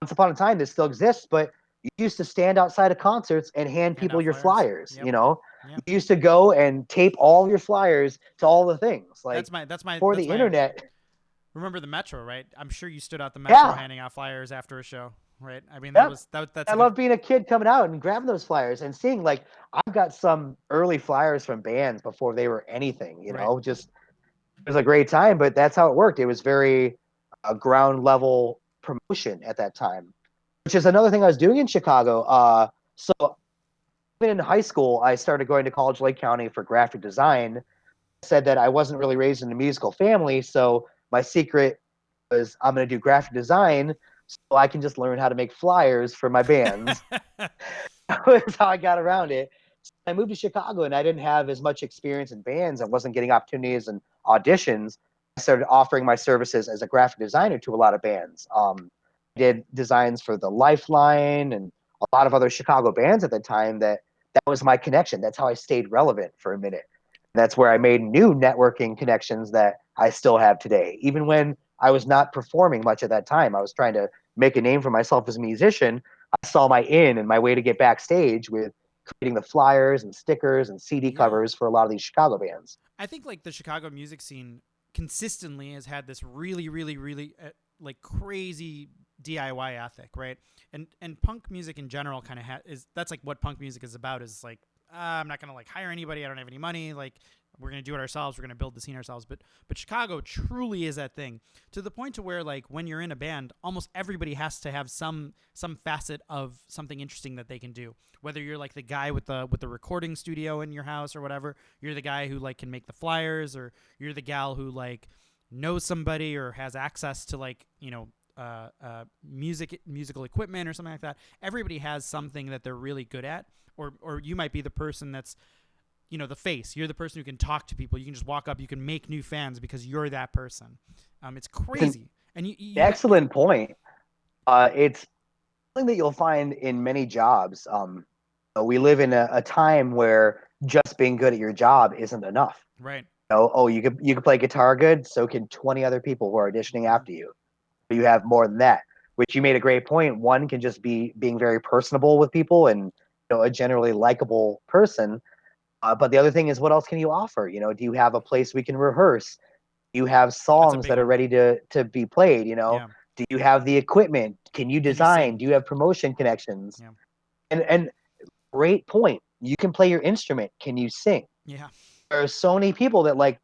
once upon a time, this still exists, but you used to stand outside of concerts and hand Hand people out your flyers. flyers. Yep. Yeah. You used to go and tape all your flyers to all the things. Like before That's the my internet, remember the Metro, right? I'm sure you stood out the Metro yeah, handing out flyers after a show, right? I mean, yep. that's I like a love being a kid coming out and grabbing those flyers and seeing like I've got some early flyers from bands before they were anything, right. just it was a great time, but that's how it worked. It was very ground level promotion at that time, which is another thing I was doing in Chicago. So even in high school, I started going to College Lake County for graphic design. I said that I wasn't really raised in a musical family, so my secret was I'm going to do graphic design so I can just learn how to make flyers for my bands. That's how I got around it. I moved to Chicago and I didn't have as much experience in bands. I wasn't getting opportunities and auditions. I started offering my services as a graphic designer to a lot of bands. I did designs for the Lifeline and a lot of other Chicago bands at the time. That was my connection. That's how I stayed relevant for a minute. That's where I made new networking connections that I still have today. Even when I was not performing much at that time, I was trying to make a name for myself as a musician. I saw my in and my way to get backstage with creating the flyers and stickers and CD Yeah. covers for a lot of these Chicago bands. I think like the Chicago music scene consistently has had this really like crazy DIY ethic, right? And punk music in general kind of is that's like what punk music is about, is like I'm not gonna like hire anybody. I don't have any money. Like we're gonna do it ourselves. We're gonna build the scene ourselves. But Chicago truly is that thing, to the point to where like when you're in a band, almost everybody has to have some facet of something interesting that they can do. Whether you're like the guy with the recording studio in your house or whatever, you're the guy who like can make the flyers, or you're the gal who like knows somebody or has access to like musical equipment or something like that. Everybody has something that they're really good at, or you might be the person that's the face. You're the person who can talk to people. You can just walk up. You can make new fans because you're that person. It's It's an crazy. And excellent point. It's something that you'll find in many jobs. We live in a time where just being good at your job isn't enough. Right. Oh, you could play guitar good, so can 20 other people who are auditioning Hmm. after you. You have more than that, which you made a great point. One can just be being very personable with people and a generally likable person. But the other thing is, what else can you offer? Do you have a place we can rehearse? Do you have That's a songs big that are one. ready to be played? Yeah. Do you have the equipment? Can you Can you design? sing? Do you have promotion connections? Yeah. And great point. You can play your instrument. Can you sing? Yeah. There are so many people that like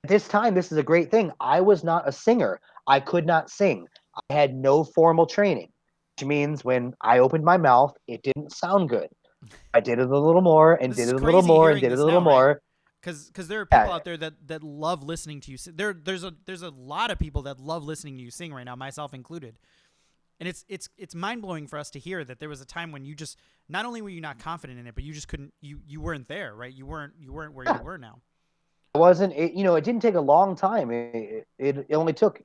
at this time. This is a great thing. I was not a singer. I could not sing. I had no formal training, which means when I opened my mouth, it didn't sound good. I did it a little more and This did is it a little crazy more and hearing did it this a little now, right? more. Because there are people Yeah, out there that love listening to you. There's a lot of people that love listening to you sing right now, myself included. And it's mind blowing for us to hear that there was a time when you just not only were you not confident in it, but you just couldn't you weren't there, right? You weren't where you yeah. were now. It wasn't. It didn't take a long time. It only took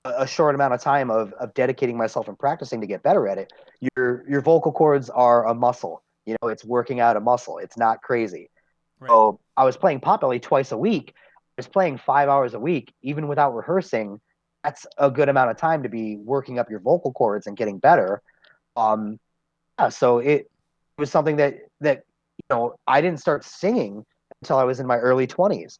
a short amount of time of dedicating myself and practicing to get better at it. Your vocal cords are a muscle. It's working out a muscle. It's not crazy. Right. So I was playing Potbelly twice a week. I was playing 5 hours a week, even without rehearsing. That's a good amount of time to be working up your vocal cords and getting better. Um, yeah, so it was something that I didn't start singing until I was in my early 20s.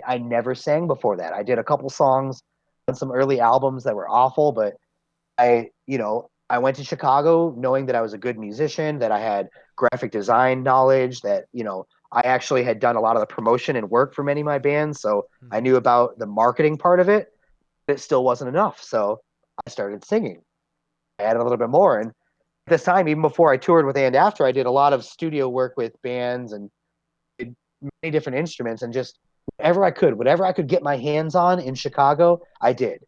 I never sang before that. I did a couple songs on some early albums that were awful, but I went to Chicago knowing that I was a good musician, that I had graphic design knowledge, that I actually had done a lot of the promotion and work for many of my bands, so I Mm-hmm. knew about the marketing part of it. But it still wasn't enough, so I started singing. I added a little bit more, and at this time, even before I toured with And After, I did a lot of studio work with bands and did many different instruments, and just whatever I could get my hands on in Chicago, I did.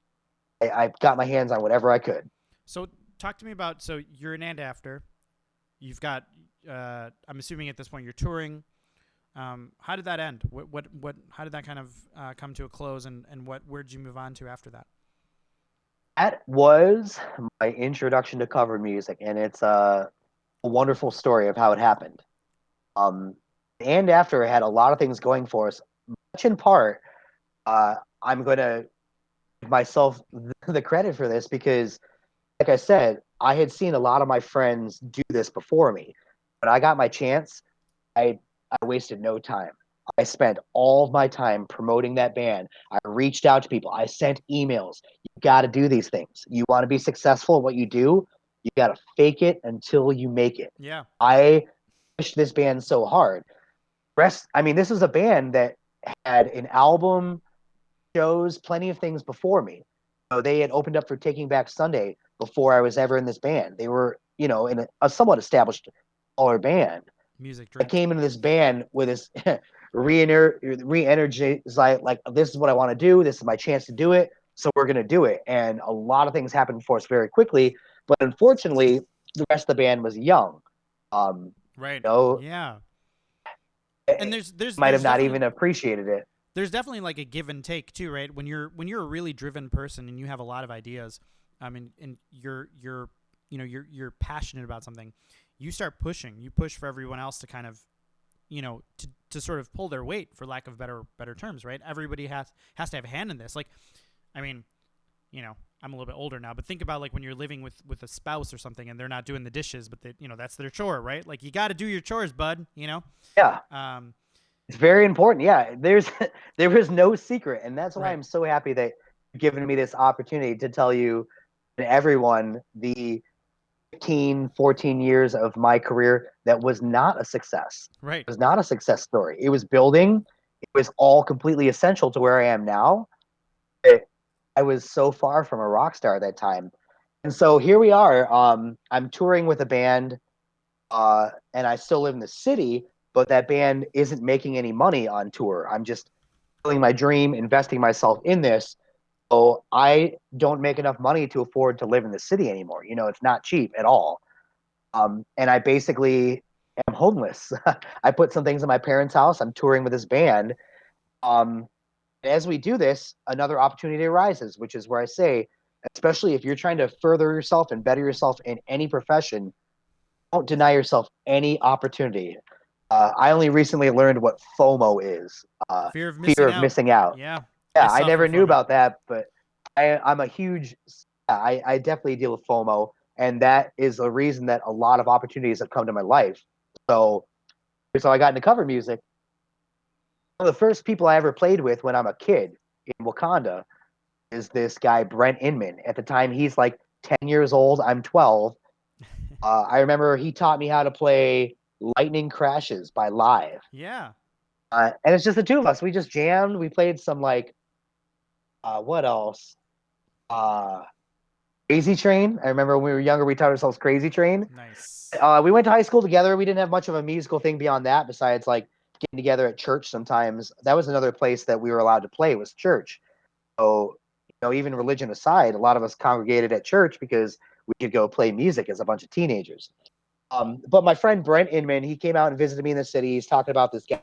I got my hands on whatever I could. So talk to me about so you're an and after. You've got I'm assuming at this point you're touring. How did that end? What how did that kind of come to a close, and where did you move on to after that? That was my introduction to cover music, and it's a wonderful story of how it happened. Um, and After it had a lot of things going for us, much in part. Uh, I'm going to give myself the credit for this because, like I said, I had seen a lot of my friends do this before me. When I got my chance, I I wasted no time. I spent all of my time promoting that band. I reached out to people. I sent emails. You got to do these things. You want to be successful at what you do, you got to fake it until you make it. Yeah. I pushed this band so hard. I mean, this is a band that had an album, shows, plenty of things before me. They had opened up for Taking Back Sunday before I was ever in this band. They were, in a somewhat established smaller band. Music I drink. came into this band with this re-energized, like this is what I want to do. This is my chance to do it. So we're gonna do it. And a lot of things happened for us very quickly. But unfortunately, the rest of the band was young. Um, Right. you know, Yeah. And eh, might have not even appreciated it. there's definitely like a give and take too, right? When you're a really driven person and you have a lot of ideas, and you're you're passionate about something, you start pushing. You push for everyone else to kind of to sort of pull their weight, for lack of better terms, right? Everybody has to have a hand in this. Like, I mean, I'm a little bit older now, but think about like when you're living with a spouse or something and they're not doing the dishes, but that's their chore, right? Like you got to do your chores, bud. Yeah, Um, it's very important. Yeah, there is no secret, and that's why right. I'm so happy that you've given me this opportunity to tell you and everyone the 15, 14 years of my career that was not a success. Right. It was not a success story. It was building. It was all completely essential to where I am now. I was so far from a rock star at that time. And so here we are. I'm touring with a band, and I still live in the city, but that band isn't making any money on tour. I'm just filling my dream, investing myself in this. So I don't make enough money to afford to live in the city anymore. It's not cheap at all. And I basically am homeless. I put some things in my parents' house. I'm touring with this band. Um, as we do this, another opportunity arises, which is where I say, especially if you're trying to further yourself and better yourself in any profession, don't deny yourself any opportunity. I only recently learned what FOMO is. Fear of Fear missing of out. missing out. Yeah, I Yeah, I suffer never knew from it. about that, but I'm a huge. I definitely deal with FOMO, and that is the reason that a lot of opportunities have come to my life. So, so I got into cover music. One of the first people I ever played with when I'm a kid in Wakanda is this guy Brent Inman. At the time, he's like 10 years old. I'm 12. I remember he taught me how to play Lightning Crashes by Live. Yeah. And it's just the two of us. We just jammed. We played some like what else? Uh, Crazy Train. I remember when we were younger, we taught ourselves Crazy Train. Nice. We went to high school together. We didn't have much of a musical thing beyond that, besides like getting together at church sometimes. That was another place that we were allowed to play was church. So, even religion aside, a lot of us congregated at church because we could go play music as a bunch of teenagers. But my friend Brent Inman, he came out and visited me in the city. He's talking about this guy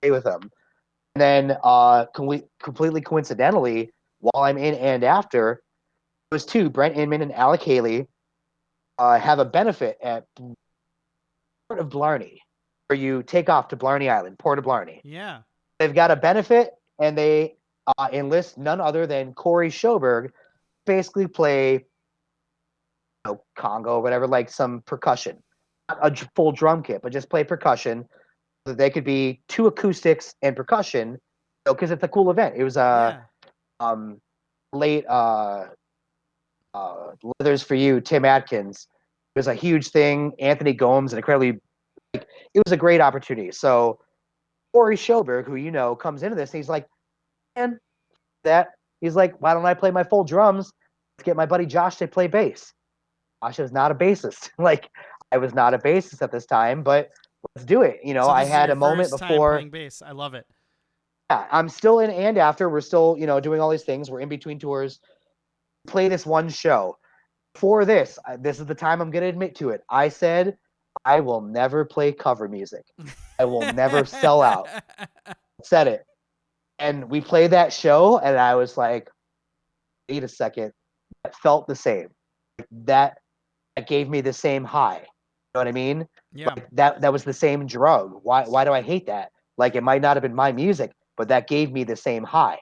with him. And then completely coincidentally, while I'm in and after, those two, Brent Inman and Alec Haley, have a benefit at Port of Blarney, where you take off to Blarney Island, Port of Blarney. Yeah. They've got a benefit, and they enlist none other than Corey Schoberg, basically play Congo, whatever, like some percussion, not a full drum kit, but just play percussion. So they could be two acoustics and percussion, because it's a cool event. It was Yeah. um, late Leathers for You, Tim Atkins. It was a huge thing. Anthony Gomes, and incredibly, it was a great opportunity. So Corey Schoberg, who comes into this, and he's like, man, he's like, why don't I play my full drums? Let's get my buddy Josh to play bass. Josh was not a bassist. Like, I was not a bassist at this time, but let's do it. So I this is had your a moment first time before. playing bass. I love it. Yeah, I'm still in and after. We're still, doing all these things. We're in between tours. Play this one show. For this is the time I'm going to admit to it. I said, I will never play cover music. I will never sell out. Said it. And we played that show, and I was like, wait a second. That felt the same. That that gave me the same high. You know what I mean? Yeah. Like that was the same drug. Why do I hate that? Like, it might not have been my music, but that gave me the same high.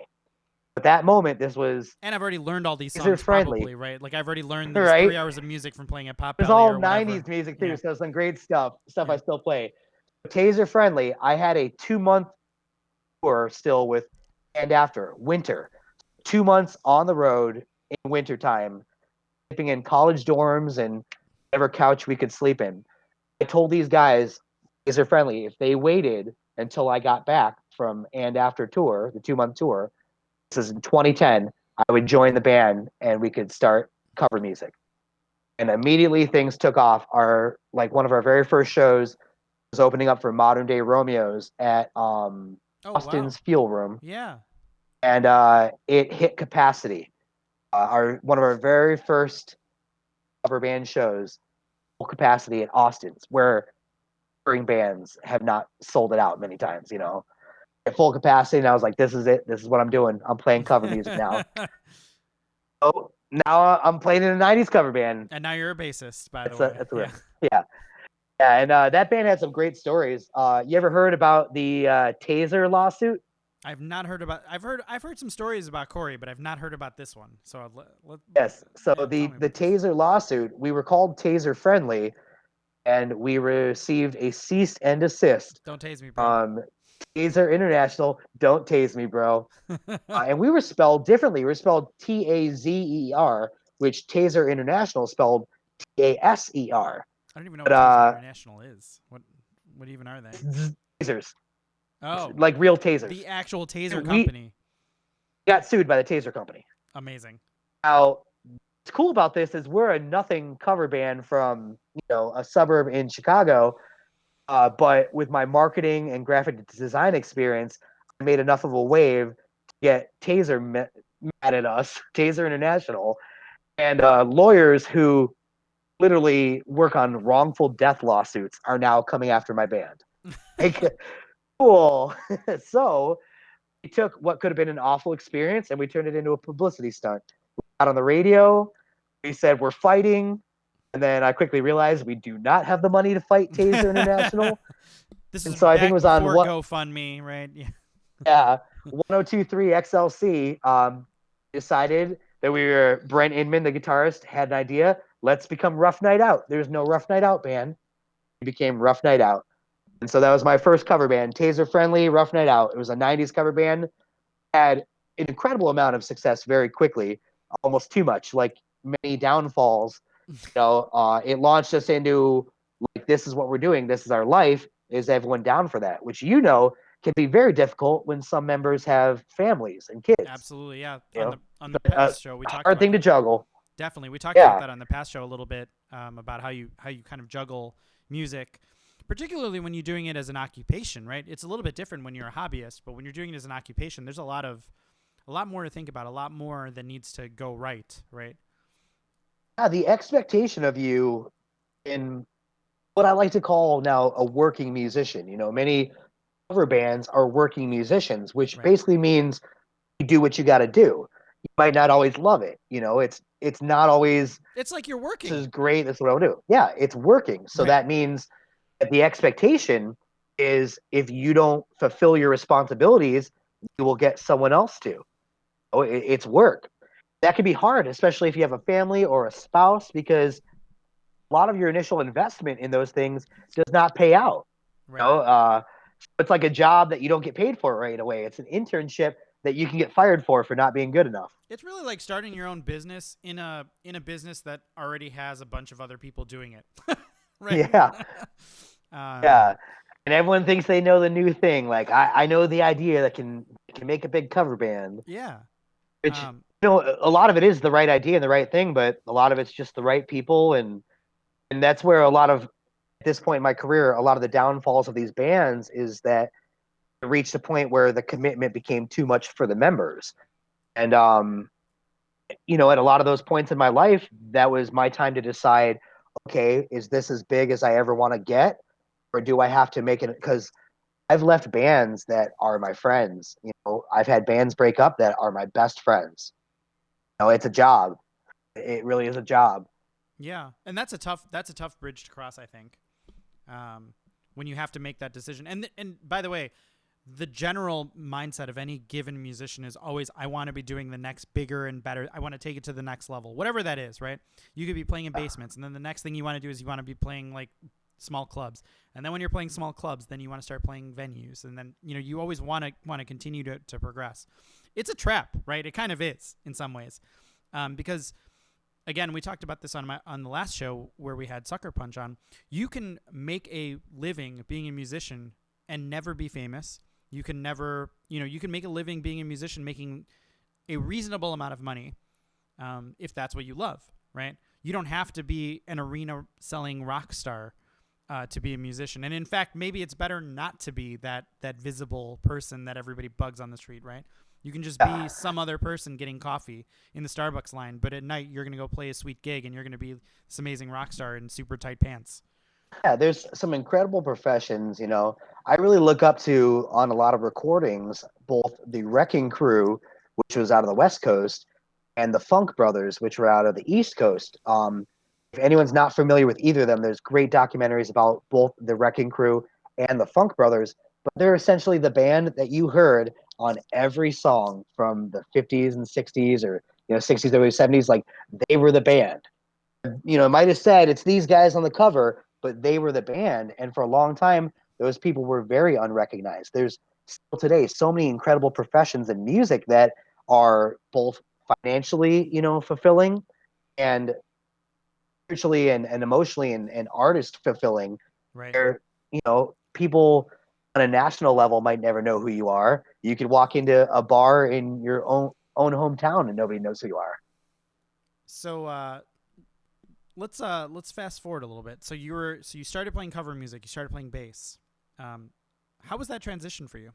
But that moment, this was And I've already learned all these user songs friendly, probably, right? Like I've already learned these right? 3 hours of music from playing at It was Potbelly all or whatever. 90s music too, Yeah. so some great stuff Yeah. I still play. Taser friendly. I had a 2 month tour still with and after winter, 2 months on the road in wintertime, sleeping in college dorms and whatever couch we could sleep in. I told these guys, Taser friendly, if they waited until I got back from and after tour, the 2 month tour, this is in 2010, I would join the band and we could start cover music. And immediately things took off. One of our very first shows was opening up for Modern Day Romeos at Oh Austin's wow. Fuel Room, Yeah. and it hit capacity. Our One of our very first cover band shows, full capacity at Austin's, where touring bands have not sold it out many times. At full capacity, and I was like, "This is it. This is what I'm doing. I'm playing cover music now." So now I'm playing in a '90s cover band. And now you're a bassist, by the It's a way. it's a Yeah. yeah. Yeah, and that band had some great stories. You ever heard about the Taser lawsuit? I've not heard about. I've heard some stories about Corey, but I've not heard about this one. So Yes. So yeah, tell me the about this. Taser lawsuit, we were called Taser friendly, and we received a cease and desist Don't tase me, bro. from Taser International. Don't tase me, bro. And we were spelled differently. We were spelled Tazer, which Taser International spelled Taser. I don't even know But what Taser International is. What even are they? tasers, Oh, like real tasers. the actual Taser We company. got sued by the Taser company. Amazing. Now, what's cool about this is we're a nothing cover band from a suburb in Chicago, but with my marketing and graphic design experience, I made enough of a wave to get Taser mad at us, Taser International, and lawyers who literally work on wrongful death lawsuits are now coming after my band. Like, cool. So we took what could have been an awful experience and we turned it into a publicity stunt. We got on the radio. We said we're fighting. And then I quickly realized we do not have the money to fight Taser International. This And is so I think it back was on before what, GoFundMe, right? Yeah. yeah, 1023 XLC. Decided that Brent Inman, the guitarist, had an idea. Let's become Rough Night Out. There's no Rough Night Out band. We became Rough Night Out. And so that was my first cover band, Taser Friendly, Rough Night Out. It was a 90s cover band. Had an incredible amount of success very quickly, almost too much, like many downfalls. It launched us into like, this is what we're doing. This is our life. Is everyone down for that? Which, can be very difficult when some members have families and kids. Absolutely, yeah. You know, On the a past show, we talked hard about thing to that. juggle. Definitely, we talked about Yeah. that on the past show a little bit, about how you kind of juggle music, particularly when you're doing it as an occupation, right? It's a little bit different when you're a hobbyist, but when you're doing it as an occupation, there's a lot more to think about, a lot more that needs to go right, right? Yeah, the expectation of you in what I like to call now a working musician. Many cover bands are working musicians, which Right. basically means you do what you got to do. You might not always love it. It's not always It's like you're this working. is great. That's what I'll do. Yeah, it's working. So Right. that means that the expectation is if you don't fulfill your responsibilities, you will get someone else to. It's work. That can be hard, especially if you have a family or a spouse, because a lot of your initial investment in those things does not pay out. You Right. know, uh, it's like a job that you don't get paid for right away. It's an internship that you can get fired for not being good enough. It's really like starting your own business in a business that already has a bunch of other people doing it. Right. Yeah, um, yeah. And everyone thinks they know the new thing. Like I know the idea that can make a big cover band, yeah. which Um, a lot of it is the right idea and the right thing, but a lot of it's just the right people, and that's where a lot of at this point in my career, a lot of the downfalls of these bands is that it reached a point where the commitment became too much for the members. And at a lot of those points in my life, that was my time to decide, okay, is this as big as I ever want to get? Or do I have to make it? Because I've left bands that are my friends. I've had bands break up that are my best friends. It's a job. It really is a job. yeah, and that's a tough bridge to cross, I think. When you have to make that decision. And by the way, the general mindset of any given musician is always, I want to be doing the next bigger and better. I want to take it to the next level, whatever that is, right? You could be playing in basements, and then the next thing you want to do is you want to be playing like small clubs, and then when you're playing small clubs, then you want to start playing venues, and then you always want to continue to progress. It's a trap, right? It kind of is in some ways, because again, we talked about this on the last show where we had Sucker Punch on. You can make a living being a musician and never be famous. You can never, you can make a living being a musician, making a reasonable amount of money, if that's what you love, right? You don't have to be an arena selling rock star to be a musician. And in fact, maybe it's better not to be that visible person that everybody bugs on the street, right? You can just be some other person getting coffee in the Starbucks line, but at night you're going to go play a sweet gig and you're going to be this amazing rock star in super tight pants. Yeah, there's some incredible professions. I really look up to on a lot of recordings, both the Wrecking Crew, which was out of the West Coast, and the Funk Brothers, which were out of the East Coast. If anyone's not familiar with either of them, there's great documentaries about both the Wrecking Crew and the Funk Brothers, but they're essentially the band that you heard on every song from the 50s and 60s, or 60s, early 70s. Like, they were the band. It might have said it's these guys on the cover, but they were the band. And for a long time, those people were very unrecognized. There's still today so many incredible professions in music that are both financially, fulfilling, and spiritually and emotionally and artist fulfilling. Right. Where, people on a national level might never know who you are. You could walk into a bar in your own hometown and nobody knows who you are. So let's fast forward a little bit. So you started playing cover music. You started playing bass. How was that transition for you?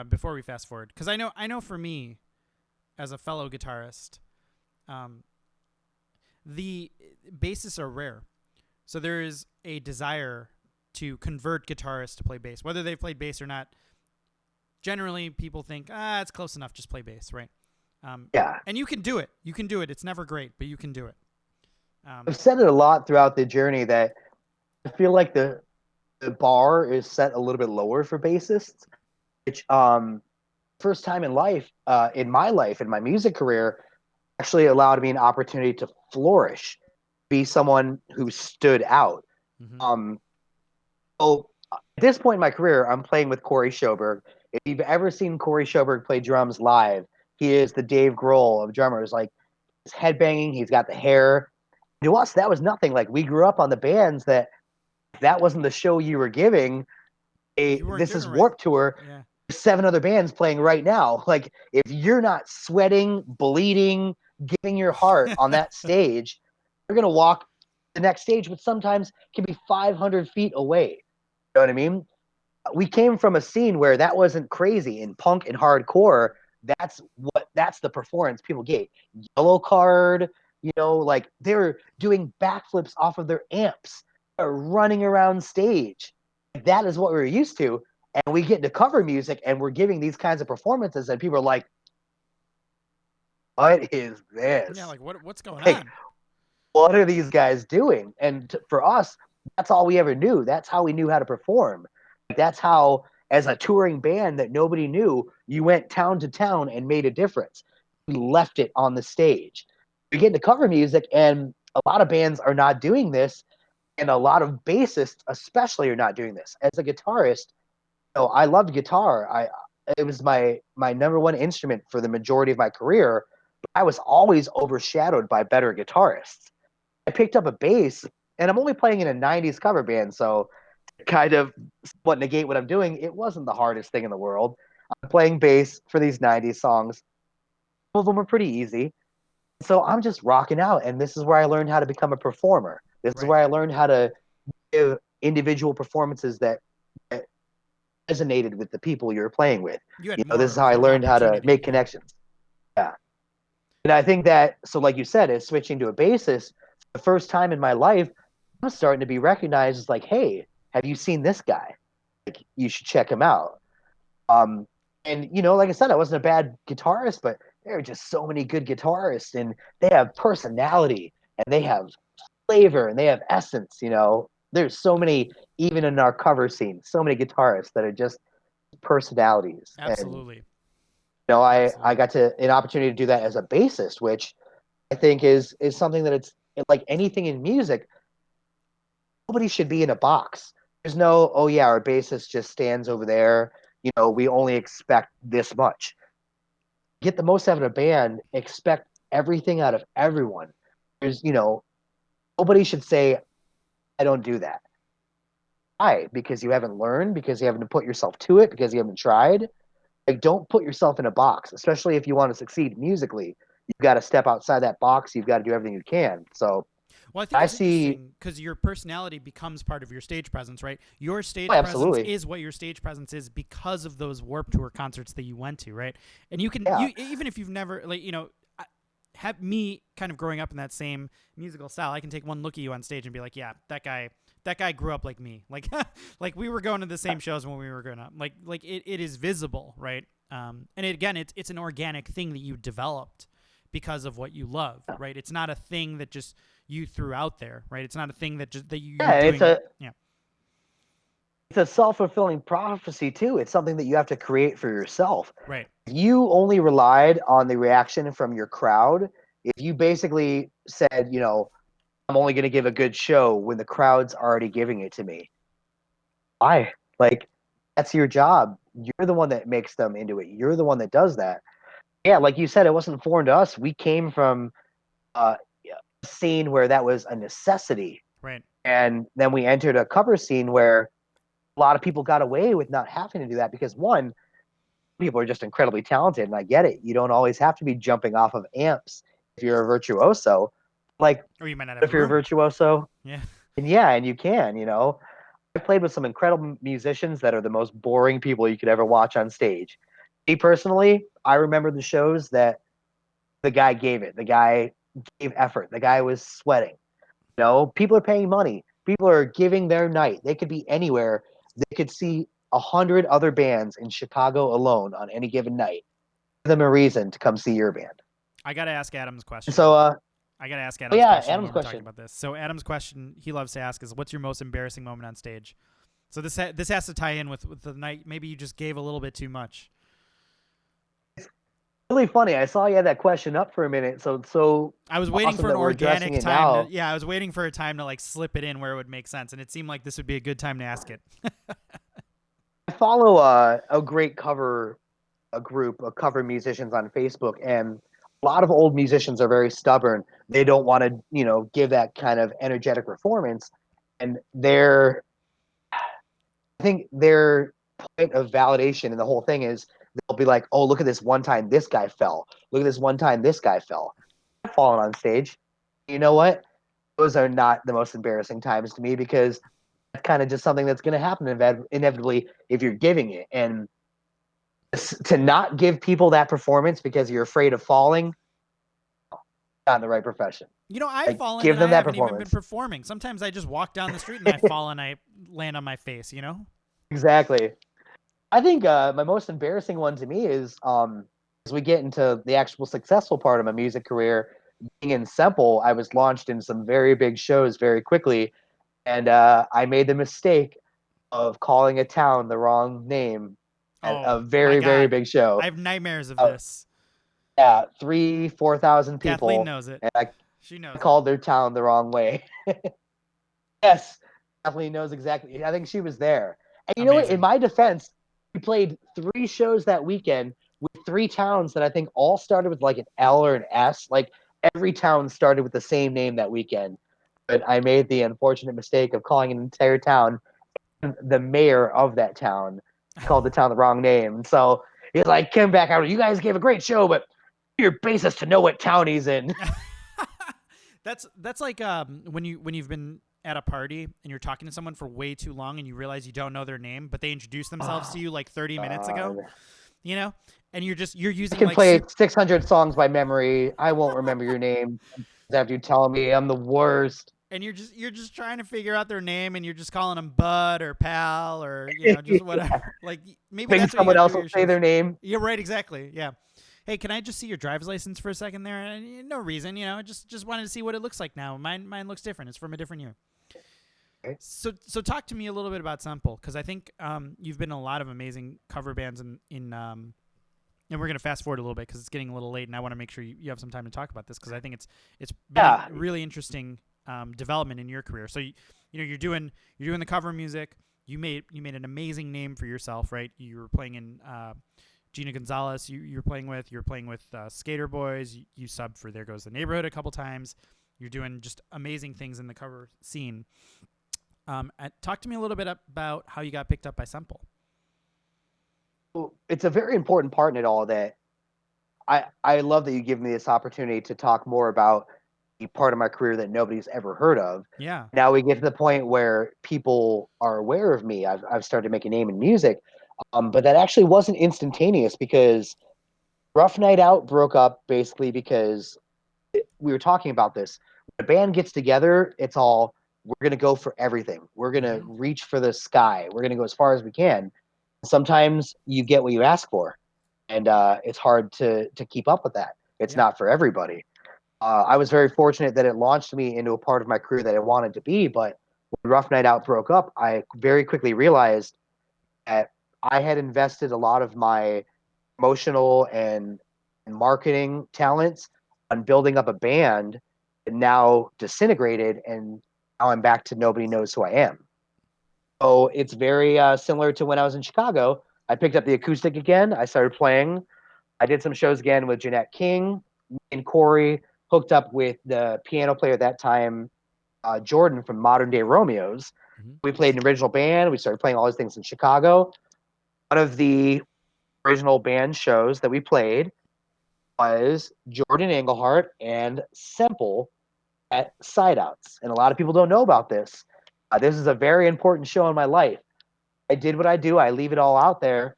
Before we fast forward, because I know for me, as a fellow guitarist, the bassists are rare. So there is a desire to convert guitarists to play bass, whether they've played bass or not. Generally, people think, it's close enough, just play bass, right? Yeah. And you can do it. You can do it. It's never great, but you can do it. I've said it a lot throughout the journey that I feel like the bar is set a little bit lower for bassists, which first time in my life, in my music career, actually allowed me an opportunity to flourish, be someone who stood out. Mm-hmm. Um, so at this point in my career, I'm playing with Corey Schoberg. If you've ever seen Corey Schoberg play drums live, he is the Dave Grohl of drummers. Like he's headbanging, he's got the hair. To us, that was nothing. Like we grew up on the bands that if that wasn't the show you were giving, You weren't this doing it is right. Warped Tour. Yeah. 7 other bands playing right now. Like if you're not sweating, bleeding, giving your heart on that stage, you're gonna walk the next stage, which sometimes can be 500 feet away. You know what I mean? We came from a scene where that wasn't crazy in punk and hardcore. That's the performance people get. Yellow Card, like they're doing backflips off of their amps, they're running around stage. That is what we were used to. And we get into cover music and we're giving these kinds of performances, and people are like, what is Yeah, this? like what's going Like, on? what are these guys doing? And for us, that's all we ever knew. That's how we knew how to perform. That's how, as a touring band that nobody knew, you went town to town and made a difference. We left it on the stage. We get into cover music, and a lot of bands are not doing this, and a lot of bassists, especially, are not doing this. As a guitarist, I loved guitar. It was my number one instrument for the majority of my career. But I was always overshadowed by better guitarists. I picked up a bass, and I'm only playing in a '90s cover band, so to kind of what negate what I'm doing, it wasn't the hardest thing in the world. I'm playing bass for these '90s songs. Some of them are pretty easy, so I'm just rocking out, and this is where I learned how to become a performer. This is Right. where I learned how to give individual performances that resonated with the people you're playing with. You had This more is how I of an learned how to opportunity. make Yeah. connections. Yeah. And I think that, so like you said, is switching to a bassist, the first time in my life, I'm starting to be recognized as like, hey, have you seen this guy? Like, you should check him out. Um, and like I said, I wasn't a bad guitarist, but there are just so many good guitarists, and they have personality, and they have flavor, and they have essence. There's so many, even in our cover scene, so many guitarists that are just personalities. And Absolutely. I Absolutely. got to an opportunity to do that as a bassist, which I think is something that it's like anything in music. Nobody should be in a box. There's no, oh yeah, our bassist just stands over there. We only expect this much. Get the most out of a band. Expect everything out of everyone. There's, nobody should say, I don't do that. Why? Because you haven't learned, because you haven't put yourself to it, because you haven't tried. Like, don't put yourself in a box, especially if you want to succeed musically. You've got to step outside that box. You've got to do everything you can. So Well, I think I it's see. interesting because your personality becomes part of your stage presence, right? Your Oh, stage presence absolutely. is what your stage presence is because of those Warped Tour concerts that you went to, right? And Yeah. you even if you've never have me kind of growing up in that same musical style, I can take one look at you on stage and be like, yeah, that guy grew up like me, like like we were going to the same shows when we were growing up, like it is visible, right? And again, it's an organic thing that you developed because of what you love, right? It's not a thing that just you threw out there, right? It's not a thing that just that you're Yeah, it's doing. a Yeah, it's a self-fulfilling prophecy too. It's something that you have to create for yourself. right. If you only relied on the reaction from your crowd, if you basically said, I'm only going to give a good show when the crowd's already giving it to me, why? Like, that's your job. You're the one that makes them into it. You're the one that does that. Yeah, like you said, it wasn't foreign to us. We came from uh, a scene where that was a necessity. Right. And then we entered a cover scene where a lot of people got away with not having to do that because, one, people are just incredibly talented, and I get it. You don't always have to be jumping off of amps if you're a virtuoso. Like, Or you might not have if the you're a room. virtuoso, Yeah. and yeah, and you can. I played with some incredible musicians that are the most boring people you could ever watch on stage. Me personally, I remember the shows that the guy gave it. The guy gave effort. The guy was sweating. People are paying money. People are giving their night. They could be anywhere. They could see 100 other bands in Chicago alone on any given night. Give them a reason to come see your band. I got to ask Adam's So, question. I gotta ask Oh Adam's yeah, question Adam's when we're talking question. about this. So Adam's question he loves to ask is, "What's your most embarrassing moment on stage?" So this has to tie in with the night. Maybe you just gave a little bit too much. Really funny. I saw you had that question up for a minute, so it's so I was waiting awesome for an that we're addressing organic it time to, now. yeah, I was waiting for a time to like slip it in where it would make sense, and it seemed like this would be a good time to ask it. I follow a great cover a group of cover musicians on Facebook, and a lot of old musicians are very stubborn. They don't want to, give that kind of energetic performance, and I think their point of validation in the whole thing is they'll be like, "Oh, look at this one time this guy fell. Look at this one time this guy fell." I've fallen on stage. You know what? Those are not the most embarrassing times to me because that's kind of just something that's going to happen inevitably if you're giving it. And to not give people that performance because you're afraid of falling, not in the right profession. I've Like, fallen give and I them that haven't even been performance. performing. Sometimes I just walk down the street and I fall and I land on my face. Exactly. I think my most embarrassing one to me is as we get into the actual successful part of my music career, being in Semple, I was launched in some very big shows very quickly, and I made the mistake of calling a town the wrong name at Oh a my very, very God, big I show. have nightmares of Uh, this. yeah, 4,000 Kathleen people, knows it. and I She knows it. called their town the wrong way. Yes, Kathleen knows exactly. I think she was there. And you know what? In Amazing. my defense, we played 3 shows that weekend with 3 towns that I think all started with like an L or an S. Like every town started with the same name that weekend. But I made the unfortunate mistake of calling an entire town the mayor of that town called the town the wrong name. And so he's like, came back out. You guys gave a great show, but your bassist to know what town he's in. That's like when you've been at a party and you're talking to someone for way too long and you realize you don't know their name, but they introduced themselves to Oh, you like 30 minutes ago, God. you know, and you're I using can like play super 600 songs by memory. I won't remember your name after you tell me. I'm the worst. and you're just trying to figure out their name and you're just calling them Bud or Pal or just whatever. Yeah. Like maybe Maybe that's what you someone got to do else at will your say shows. their name. You're right, exactly. Yeah. Hey, can I just see your driver's license for a second there? No reason, just wanted to see what it looks like now. Mine looks different. It's from a different year. Okay. So talk to me a little bit about Semple because I think you've been in a lot of amazing cover bands in and we're gonna fast forward a little bit because it's getting a little late and I want to make sure you have some time to talk about this because I think it's been a Yeah. really interesting development in your career. So you're doing the cover music. You made an amazing name for yourself, right? You were playing in Gina Gonzalez. You were playing with SK8ER BOYZ. You subbed for There Goes the Neighborhood a couple times. You're doing just amazing things in the cover scene. Talk to me a little bit about how you got picked up by Semple. Well, it's a very important part in it all that I love that you give me this opportunity to talk more about the part of my career that nobody's ever heard of. Yeah. Now we get to the point where people are aware of me. I've started to make a name in music, but that actually wasn't instantaneous because Rough Night Out broke up basically because we were talking about this. When a band gets together, it's all we're going to go for everything. We're going to Mm-hmm. reach for the sky. We're going to go as far as we can. Sometimes you get what you ask for, and it's hard to keep up with that. It's Yeah. not for everybody. I was very fortunate that it launched me into a part of my career that I wanted to be. But when Rough Night Out broke up, I very quickly realized that I had invested a lot of my emotional and marketing talents on building up a band and now disintegrated and now I'm back to nobody knows who I am. So it's very similar to when I was in Chicago. I picked up the acoustic again. I started playing. I did some shows again with Jeanette King and Corey, hooked up with the piano player at that time, Jordan from Modern Day Romeos. Mm-hmm. We played an original band. We started playing all these things in Chicago. One of the original band shows that we played was Jordan Englehart and Semple at Sideouts. And a lot of people don't know about this. This is a very important show in my life. I did what I do. I leave it all out there.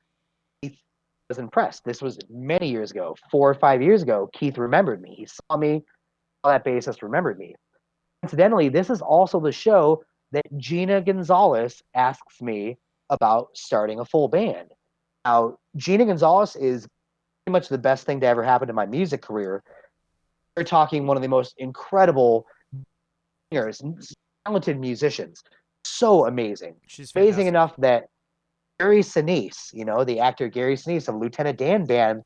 Keith was impressed. This was many years ago, 4 or 5 years ago. Keith remembered me. He saw me. All that bassist remembered me. Incidentally, this is also the show that Gina Gonzalez asks me about starting a full band. Now, Gina Gonzalez is pretty much the best thing to ever happen to my music career. we're talking one of the most incredible singers, talented musicians. So amazing. She's Amazing fantastic. enough that Gary Sinise, the actor Gary Sinise of Lieutenant Dan Band,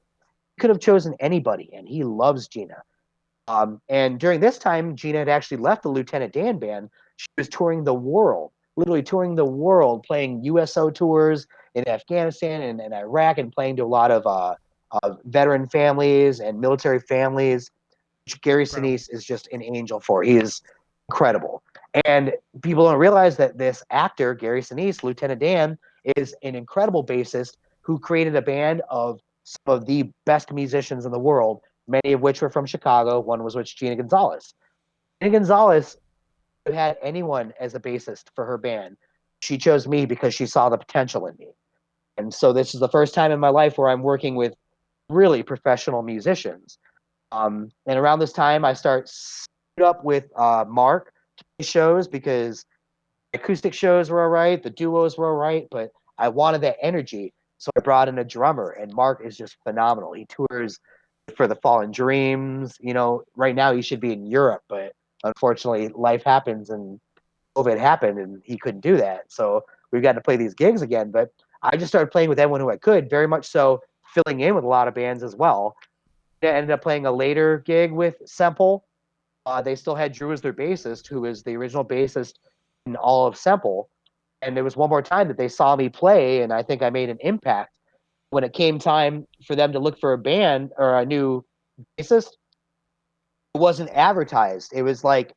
could have chosen anybody, and he loves Gina. And during this time, Gina had actually left the Lieutenant Dan Band. She was touring the world, literally touring the world, playing USO tours in Afghanistan and Iraq, and playing to a lot of veteran families and military families. Gary Incredible. Sinise is just an angel for. He is incredible. And people don't realize that this actor, Gary Sinise, Lieutenant Dan, is an incredible bassist who created a band of some of the best musicians in the world, many of which were from Chicago. One was with Gina Gonzalez. Gina Gonzalez had anyone as a bassist for her band. She chose me because she saw the potential in me. And so this is the first time in my life where I'm working with really professional musicians. And around this time, I start up with Mark to play shows because acoustic shows were all right, the duos were all right, but I wanted that energy. So I brought in a drummer, and Mark is just phenomenal. He tours for the Fallen Dreams. Right now he should be in Europe, but unfortunately, life happens and COVID happened, and he couldn't do that. So we've got to play these gigs again. But I just started playing with everyone who I could, very much so filling in with a lot of bands as well. I ended up playing a later gig with Semple. They still had Drew as their bassist, who is the original bassist in all of Semple. And there was one more time that they saw me play, and I think I made an impact. When it came time for them to look for a band or a new bassist, it wasn't advertised. It was like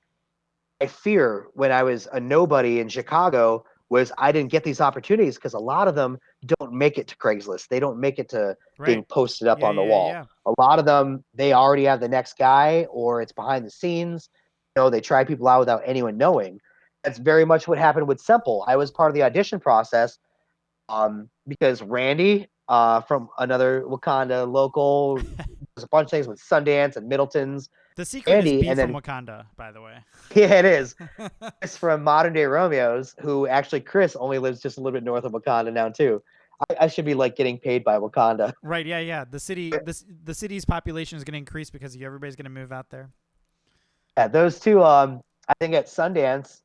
my fear when I was a nobody in Chicago was I didn't get these opportunities because a lot of them don't make it to Craigslist. They don't make it to being Right. posted up Yeah, on the yeah, wall. yeah. A lot of them, they already have the next guy or it's behind the scenes. They try people out without anyone knowing. That's very much what happened with Semple. I was part of the audition process because Randy from another Wakanda local, there's a bunch of things with Sundance and Middleton's, The secret is Randy, B and from then, Wakanda, by the way. yeah, it is. Chris from Modern Day Romeos, who actually Chris only lives just a little bit north of Wakanda now too. I should be like getting paid by Wakanda. Right, yeah, yeah. The city's population is going to increase because everybody's going to move out there. Yeah, those two. I think at Sundance,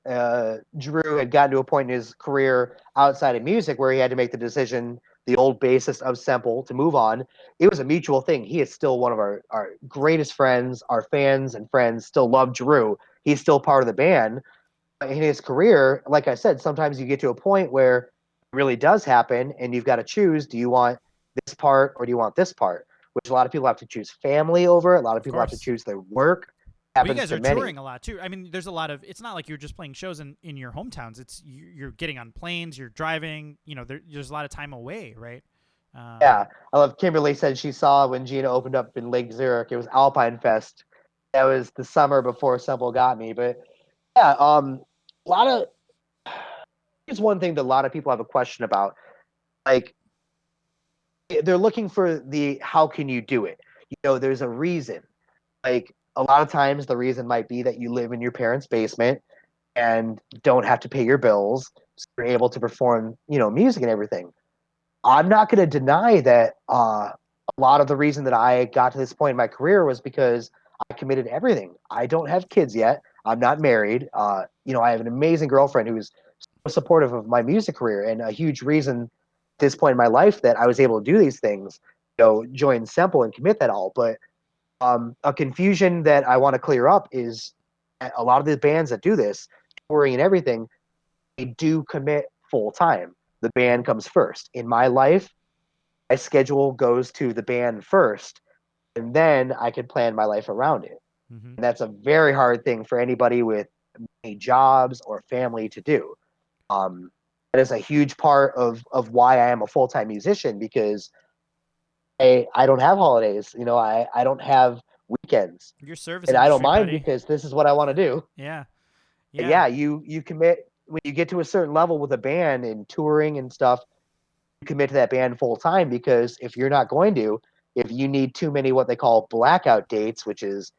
Drew had gotten to a point in his career outside of music where he had to make the decision, the old bassist of Semple, to move on. It was a mutual thing. He is still one of our greatest friends. Our fans and friends still love Drew. He's still part of the band. In his career, like I said, sometimes you get to a point where it really does happen and you've got to choose, do you want this part or do you want this part? Which a lot of people have to choose family over. A lot of Of people have to course. choose their work. Well, you Happens guys to are many. touring a lot too. I mean, there's a lot of. It's not like you're just playing shows in your hometowns. It's you're getting on planes, you're driving. There's a lot of time away, right? Yeah. I love Kimberly said she saw when Gina opened up in Lake Zurich. It was Alpine Fest. That was the summer before Semple got me. But yeah, a lot of here's one thing that a lot of people have a question about. Like they're looking for the how can you do it? There's a reason. Like a lot of times the reason might be that you live in your parents' basement and don't have to pay your bills, so you're able to perform, music and everything. I'm not going to deny that a lot of the reason that I got to this point in my career was because I committed everything. I don't have kids yet. I'm not married. I have an amazing girlfriend who's so supportive of my music career and a huge reason at this point in my life that I was able to do these things, join Semple and commit that all. But a confusion that I want to clear up is a lot of the bands that do this, touring and everything, they do commit full time. The band comes first. In my life, my schedule goes to the band first, and then I can plan my life around it. Mm-hmm. And that's a very hard thing for anybody with many jobs or family to do. Um, that is a huge part of why I am a full time musician because I don't have holidays. I don't have weekends, Your service and I don't industry, mind buddy. because this is what I want to do. Yeah, yeah. Yeah, you commit when you get to a certain level with a band and touring and stuff. You commit to that band full time because if you're not going to, if you need too many what they call blackout dates, which is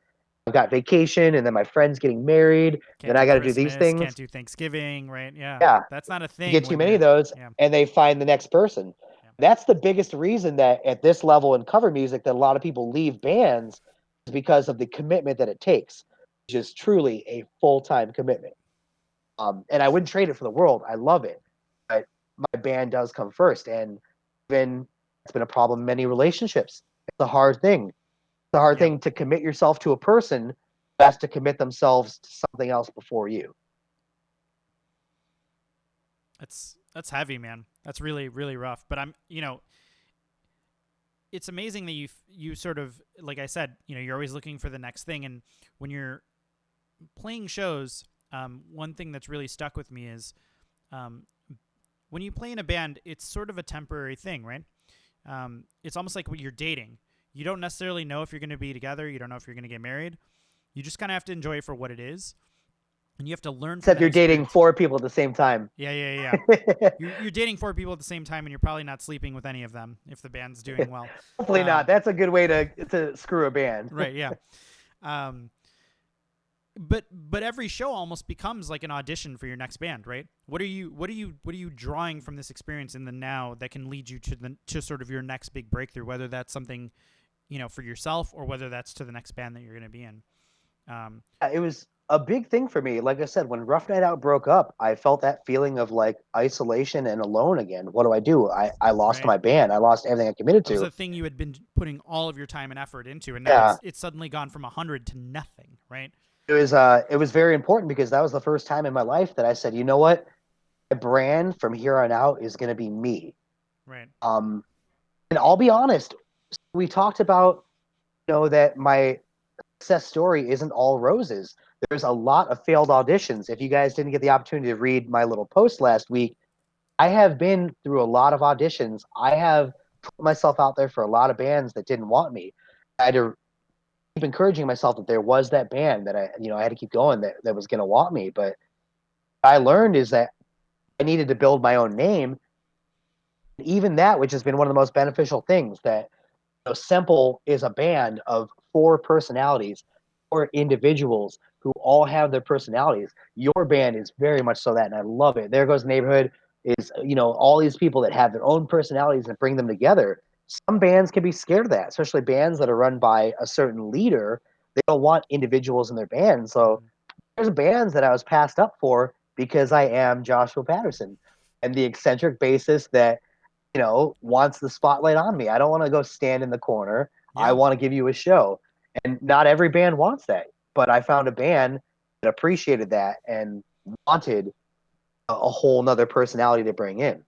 I've got vacation and then my friend's getting married, Can't then I do got to do these Christmas. Can't things. do Thanksgiving. Right? Yeah. Yeah, That's not a you thing get too when many of you're. those, Yeah. and they find the next person. Yeah. That's the biggest reason that at this level in cover music that a lot of people leave bands is because of the commitment that it takes, which is truly a full-time commitment. And I wouldn't trade it for the world. I love it, but my band does come first, and even it's been a problem in many relationships. It's a hard thing. It's a hard Yep. thing to commit yourself to a person who has to commit themselves to something else before you. That's heavy, man. That's really really rough. But it's amazing that you sort of, like I said, you're always looking for the next thing, and when you're playing shows, one thing that's really stuck with me is um, when you play in a band, it's sort of a temporary thing, right? It's almost like when you're dating. You don't necessarily know if you're going to be together. You don't know if you're going to get married. You just kind of have to enjoy it for what it is, and you have to learn from Except that you're dating experience. 4 people at the same time. Yeah. You're dating 4 people at the same time, and you're probably not sleeping with any of them if the band's doing well. Hopefully not. That's a good way to screw a band. Right? Yeah. Um, but every show almost becomes like an audition for your next band, right? What are you drawing from this experience in the now that can lead you to sort of your next big breakthrough, whether that's something for yourself or whether that's to the next band that you're going to be in. It was a big thing for me. Like I said, when Rough Night Out broke up, I felt that feeling of like isolation and alone again. What do I do? I lost Right. my band. I lost everything I committed That was to. a thing you had been putting all of your time and effort into, and now Yeah, it's suddenly gone from 100 to nothing, right? it was very important because that was the first time in my life that I said, you know what, my brand from here on out is going to be me. Right. Um, and I'll be honest, we talked about that my success story isn't all roses. There's a lot of failed auditions. If you guys didn't get the opportunity to read my little post last week, I have been through a lot of auditions. I have put myself out there for a lot of bands that didn't want me. I had to keep encouraging myself that there was that band that I had to keep going that was going to want me. But what I learned is that I needed to build my own name. Even that, which has been one of the most beneficial things, that Semple is a band of 4 personalities, 4 individuals who all have their personalities. Your band is very much so that, and I love it. There Goes the Neighborhood is, all these people that have their own personalities and bring them together. Some bands can be scared of that, especially bands that are run by a certain leader. They don't want individuals in their band. So Mm-hmm. there's bands that I was passed up for because I am Joshua Patterson and the eccentric bassist that wants the spotlight on me. I don't want to go stand in the corner. I Yeah. want to give you a show. And not every band wants that. But I found a band that appreciated that and wanted a whole nother personality to bring in.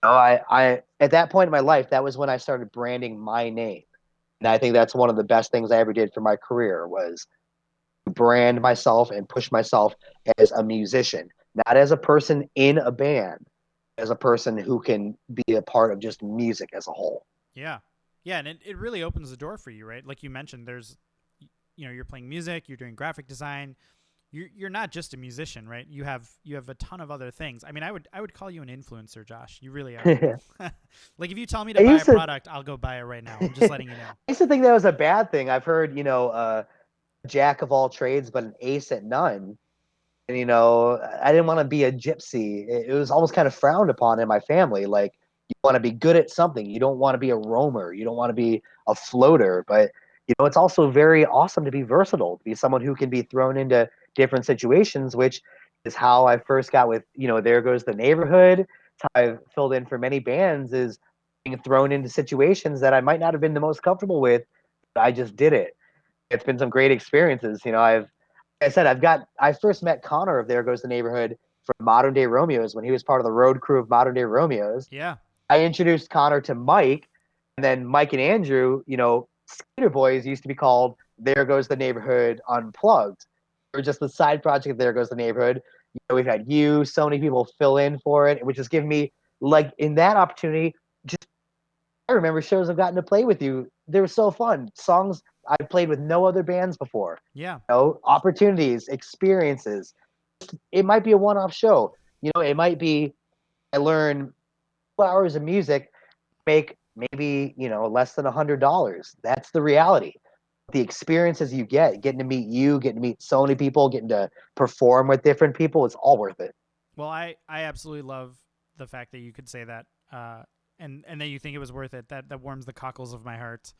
I at that point in my life, that was when I started branding my name. And I think that's one of the best things I ever did for my career was brand myself and push myself as a musician, not as a person in a band, as a person who can be a part of just music as a whole. Yeah. Yeah, and it really opens the door for you, right? Like you mentioned, there's you're playing music, you're doing graphic design. You're not just a musician, right? You have a ton of other things. I mean, I would call you an influencer, Josh. You really are. Like if you tell me to I buy a used to product, I'll go buy it right now. I'm just letting you know. I used to think that was a bad thing. I've heard, jack of all trades but an ace at none. And I didn't want to be a gypsy. It was almost kind of frowned upon in my family. Like you want to be good at something. You don't want to be a roamer. You don't want to be a floater. But it's also very awesome to be versatile, to be someone who can be thrown into different situations, which is how I first got with There Goes the Neighborhood. It's how I've filled in for many bands is being thrown into situations that I might not have been the most comfortable with, but I just did it. It's been some great experiences. I first met Connor of There Goes the Neighborhood from Modern Day Romeos when he was part of the road crew of Modern Day Romeos. Yeah. I introduced Connor to Mike, and then Mike and Andrew, SK8ER BOYZ used to be called There Goes the Neighborhood Unplugged. Or just the side project of There Goes the Neighborhood. We've had so many people fill in for it, which has given me, like, in that opportunity, just I remember shows I've gotten to play with you. They were so fun. Songs I played with no other bands before. Yeah. Opportunities, experiences. It might be a one-off show. It might be I learn 2 hours of music, make maybe less than $100. That's the reality. The experiences you get, getting to meet you, getting to meet so many people, getting to perform with different people, it's all worth it. Well, I absolutely love the fact that you could say that, and that you think it was worth it. That warms the cockles of my heart.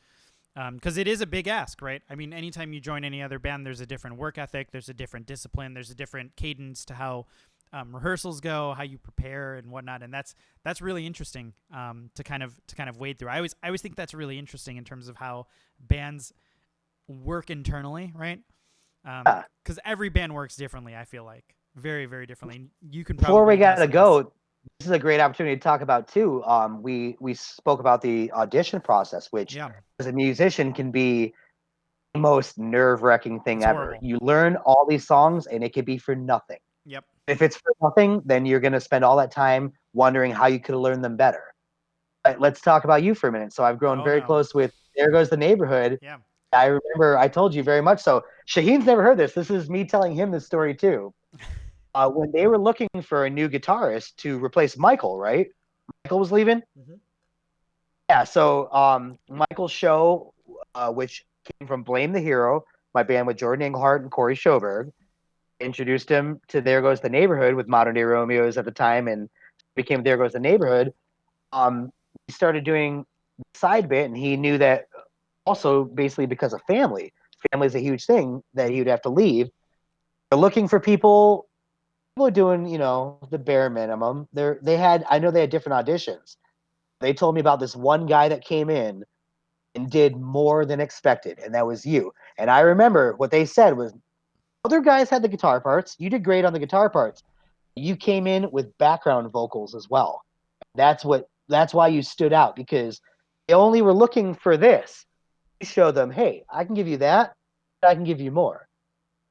Because it is a big ask, right? I mean, anytime you join any other band, there's a different work ethic, there's a different discipline, there's a different cadence to how rehearsals go, how you prepare and whatnot, and that's really interesting to kind of wade through. I always think that's really interesting in terms of how bands work internally, right? Yeah. Because every band works differently. I feel like very, very differently. You can Before probably we attest gotta to this. go, this is a great opportunity to talk about too. We spoke about the audition process, which Yeah, as a musician can be the most nerve-wracking thing it's ever. horrible. You learn all these songs and it could be for nothing. Yep. If it's for nothing, then you're gonna spend all that time wondering how you could have learned them better. But let's talk about you for a minute. So I've grown Oh very no. close with There Goes the Neighborhood. Yeah. I remember I told you very much so. Shaheen's never heard this. This is me telling him this story too. When they were looking for a new guitarist to replace Michael, right? Michael was leaving. Mm-hmm. Yeah. So Michael's show, which came from Blame the Hero, my band with Jordan Englehart and Corey Schoberg, introduced him to There Goes the Neighborhood with Modern Day Romeos at the time, and became There Goes the Neighborhood. He started doing side bit, and he knew that also basically because of family. Family is a huge thing that he would have to leave. They're looking for people. People are doing, the bare minimum. I know they had different auditions. They told me about this one guy that came in and did more than expected, and that was you. And I remember what they said was, other guys had the guitar parts. You did great on the guitar parts. You came in with background vocals as well. That's why you stood out, because they only were looking for this. You show them, hey, I can give you that, but I can give you more.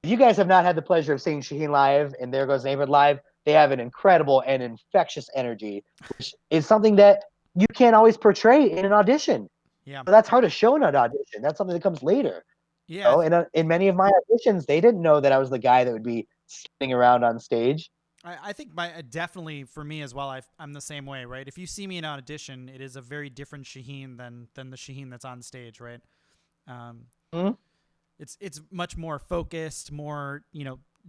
If you guys have not had the pleasure of seeing Shaheen live and There Goes David live, they have an incredible and infectious energy, which is something that you can't always portray in an audition. Yeah. So that's hard to show in an audition. That's something that comes later. Yeah. And in many of my auditions, they didn't know that I was the guy that would be sitting around on stage. I think my definitely for me as well. I'm the same way, right? If you see me in an audition, it is a very different Shaheen than the Shaheen that's on stage, right? Um, Mhm. it's much more focused, more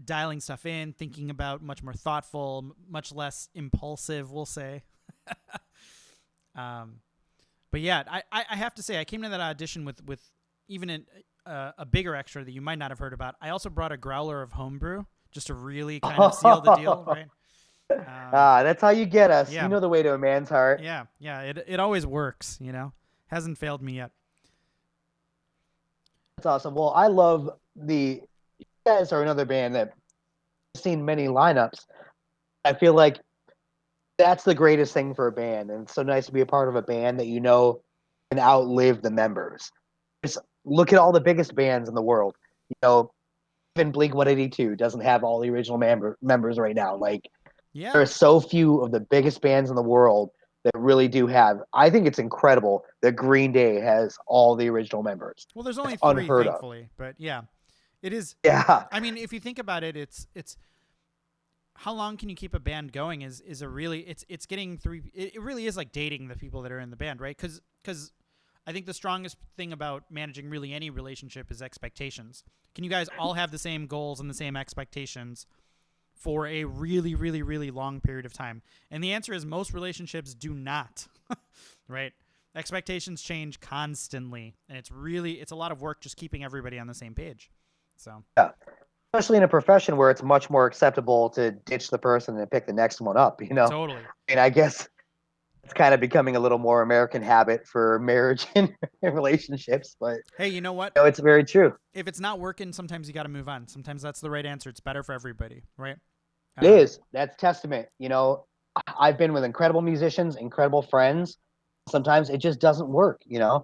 dialing stuff in, thinking about, much more thoughtful, much less impulsive, we'll say. um, but yeah, I have to say, I came to that audition with even a bigger extra that you might not have heard about. I also brought a growler of homebrew just to really kind of seal the deal, right? That's how you get us. You Yeah, know the way to a man's heart. yeah. It always works, hasn't failed me yet. That's awesome. Well, I love you guys are another band that I've seen many lineups. I feel like that's the greatest thing for a band, and it's so nice to be a part of a band that can outlive the members. Just look at all the biggest bands in the world. You know, even Blink 182 doesn't have all the original members right now. Like, there Yeah. are so few of the biggest bands in the world that really do have. I think it's incredible that Green Day has all the original members. Well, there's It's only three, unheard of. thankfully, but yeah, it is. Yeah. I mean, if you think about it, it's how long can you keep a band going is a really it's getting through. It really is like dating the people that are in the band, right? Because I think the strongest thing about managing really any relationship is expectations. Can you guys all have the same goals and the same expectations for a really, really, really long period of time? And the answer is most relationships do not, right? Expectations change constantly, and it's a lot of work just keeping everybody on the same page. So Yeah. Especially in a profession where it's much more acceptable to ditch the person and pick the next one up, you know? totally. And I guess it's kind of becoming a little more American habit for marriage and relationships, but Hey, you know what? it's very true. If it's not working, sometimes you got to move on. Sometimes that's the right answer. It's better for everybody, right? It Um, is. That's testament. I've been with incredible musicians, incredible friends. Sometimes it just doesn't work, yeah,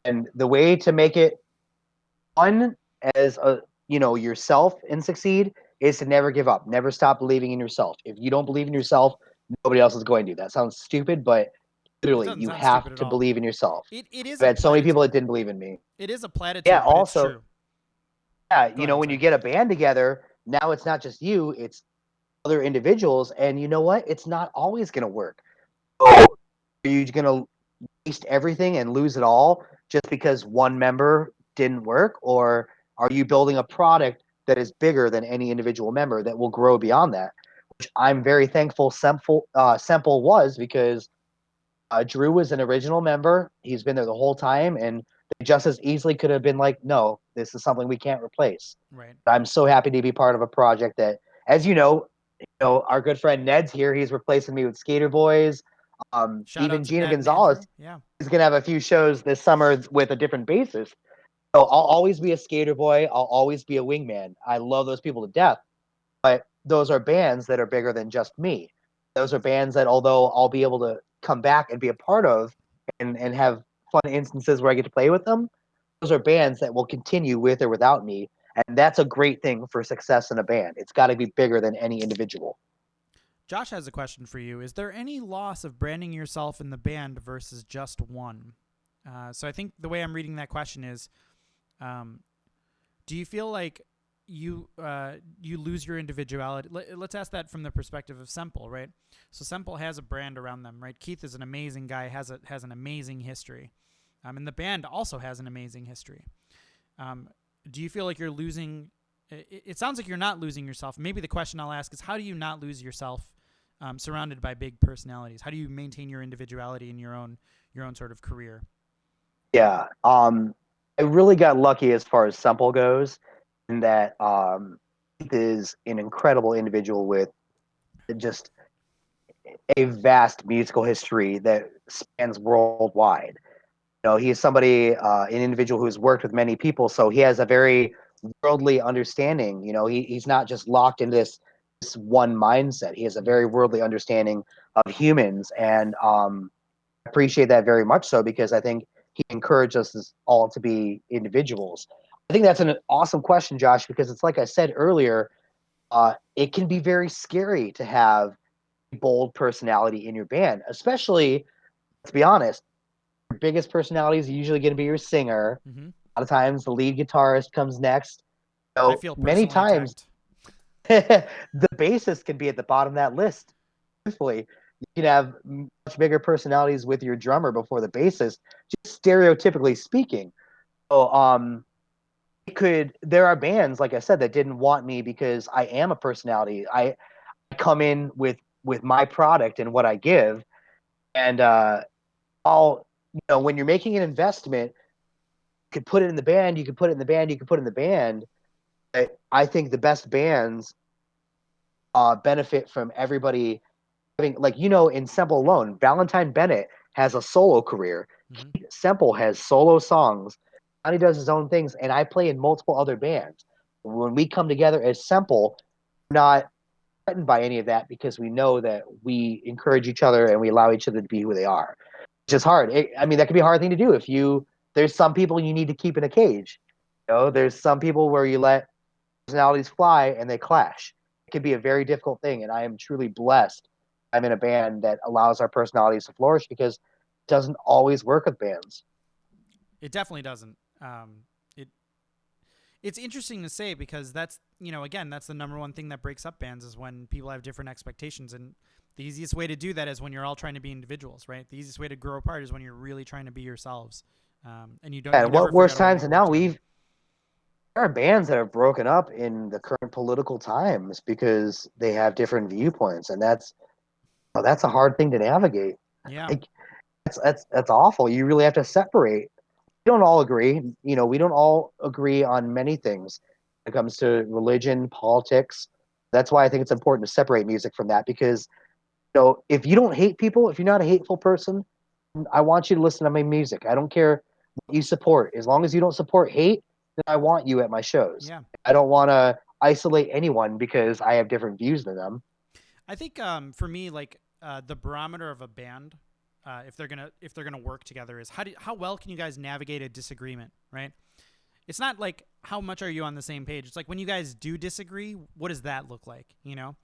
And the way to make it fun as yourself and succeed is to never give up. Never stop believing in yourself. If you don't believe in yourself, nobody else is going to. That sounds stupid, but it literally, doesn't you sound stupid have at to all. believe in yourself. It is I've a had so many people that platitude. didn't believe in me. It is a Yeah, platitude, but it's also, true. yeah, Go ahead. when you Sorry. get a band together, now it's not just you, it's other individuals, and you know what? It's not always going to work. So, are you going to waste everything and lose it all just because one member didn't work? Or are you building a product that is bigger than any individual member that will grow beyond that? Which I'm very thankful Semple was, because Drew was an original member. He's been there the whole time, and They just as easily could have been like, no, this is something we can't replace. Right. I'm so happy to be part of a project that, as our good friend Ned's here. He's replacing me with SK8ER BOYZ. Shout out Even to Gina Ned and Gonzalez Andrew. Yeah. is going to have a few shows this summer with a different bassist. So I'll always be a skater boy. I'll always be a wingman. I love those people to death. But those are bands that are bigger than just me. Those are bands that, although I'll be able to come back and be a part of and have fun instances where I get to play with them, those are bands that will continue with or without me. And that's a great thing for success in a band. It's got to be bigger than any individual. Josh has a question for you. Is there any loss of branding yourself in the band versus just one? So I think the way I'm reading that question is, do you feel like you lose your individuality? Let's ask that from the perspective of Semple, right? So Semple has a brand around them, right? Keith is an amazing guy, has an amazing history, and the band also has an amazing history. Do you feel like you're losing? It sounds like you're not losing yourself. Maybe the question I'll ask is, how do you not lose yourself surrounded by big personalities? How do you maintain your individuality in your own sort of career? Yeah. I really got lucky as far as Semple goes, in that Keith is an incredible individual with just a vast musical history that spans worldwide. He's somebody, an individual who's worked with many people, so he has a very worldly understanding. He's not just locked in this one mindset. He has a very worldly understanding of humans, and appreciate that very much so, because I think he encouraged us all to be individuals. I think that's an awesome question, Josh, because it's like I said earlier, it can be very scary to have a bold personality in your band, especially, let's be honest, your biggest personality is usually going to be your singer. Mm-hmm. A lot of times the lead guitarist comes next. I So feel many personally times attacked. the bassist can be at the bottom of that list. Truthfully, you can have much bigger personalities with your drummer before the bassist, just stereotypically speaking. So, there are bands, like I said, that didn't want me because I am a personality. I come in with my product and what I give, and when you're making an investment, you could put it in the band, you could put it in the band, you could put it in the band. I think the best bands benefit from everybody having, like, in Semple alone, Valentine Bennett has a solo career. Mm-hmm. Semple has solo songs. Johnny does his own things, and I play in multiple other bands. When we come together as Semple, we're not threatened by any of that, because we know that we encourage each other and we allow each other to be who they are. Which is hard. That could be a hard thing to do. There's some people you need to keep in a cage. There's some people where you let personalities fly and they clash. It can be a very difficult thing, and I am truly blessed I'm in a band that allows our personalities to flourish, because it doesn't always work with bands. It definitely doesn't. It it's interesting to say, because that's, again, that's the number one thing that breaks up bands, is when people have different expectations. And the easiest way to do that is when you're all trying to be individuals, right? The easiest way to grow apart is when you're really trying to be yourselves. And you And never what figure worse out a way to times make than it work now? together. There are bands that have broken up in the current political times because they have different viewpoints, and that's a hard thing to navigate. Yeah. Like, that's awful. You really have to separate. We don't all agree. We don't all agree on many things when it comes to religion, politics. That's why I think it's important to separate music from that, because if you don't hate people, if you're not a hateful person, I want you to listen to my music. I don't care what you support. As long as you don't support hate, then I want you at my shows. Yeah. I don't want to isolate anyone because I have different views than them. I think for me, like the barometer of a band, if they're gonna work together, is how well can you guys navigate a disagreement, right? It's not like how much are you on the same page. It's like, when you guys do disagree, what does that look like? It's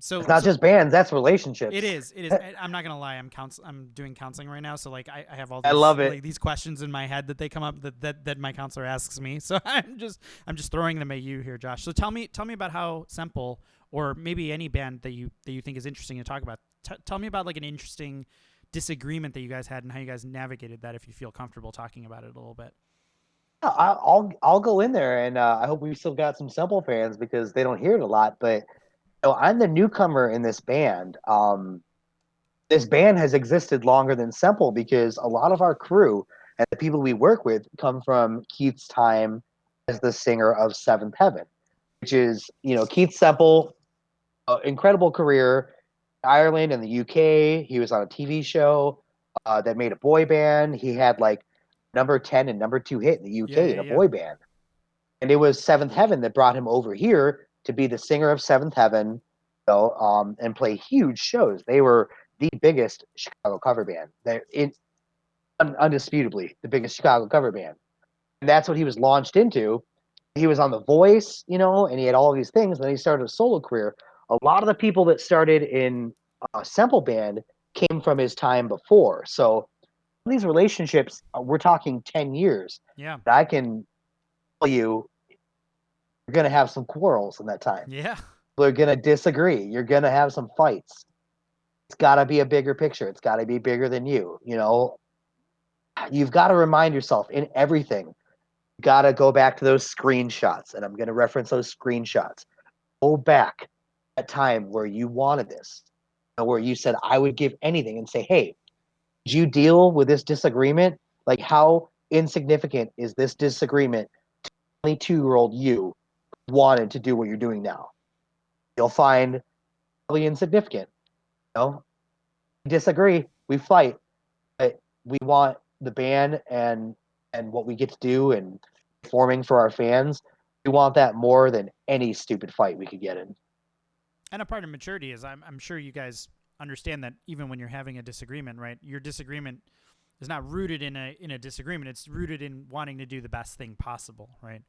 So not just bands, that's relationships. it is. It is. I'm not gonna lie. I'm doing counseling right now, so like I have all I these love it. like these questions in my head that they come up that my counselor asks me. So I'm just throwing them at you here, Josh. So tell me about how Semple, or maybe any band that you think is interesting to talk about. Tell me about like an interesting disagreement that you guys had and how you guys navigated that, if you feel comfortable talking about it a little bit. I'll go in there, and I hope we still got some Semple fans, because they don't hear it a lot. But I'm the newcomer in this band. This band has existed longer than Semple, because a lot of our crew, And the people we work with come from Keith's time as the singer of Seventh Heaven, which is, Keith Semple, incredible career, Ireland and the UK. He was on a TV show that made a boy band. He had like number 10 and number 2 hit in the Yeah, UK yeah, in a yeah. boy band. And it was Seventh Heaven that brought him over here to be the singer of Seventh Heaven, and play huge shows. They were the biggest Chicago cover band. Undisputably the biggest Chicago cover band. And that's what he was launched into. He was on The Voice, and he had all these things. And then he started a solo career. A lot of the people that started in Semple Band came from his time before. So these relationships, we're talking 10 years. Yeah. I can tell you, you're going to have some quarrels in that time. Yeah. People are going to disagree. You're going to have some fights. It's got to be a bigger picture. It's got to be bigger than you. You've got to remind yourself in everything. Got to go back to those screenshots, and I'm going to reference those screenshots. Go back at time where you wanted this, where you said, I would give anything, and say, hey, did you deal with this disagreement? Like, how insignificant is this disagreement? 22-year-old you wanted to do what you're doing now. You'll find probably insignificant. We disagree, we fight, but we want the band and what we get to do and performing for our fans. We want that more than any stupid fight we could get in. And a part of maturity is I'm sure you guys understand that even when you're having a disagreement, right? Your disagreement is not rooted in a disagreement. It's rooted in wanting to do the best thing possible, right?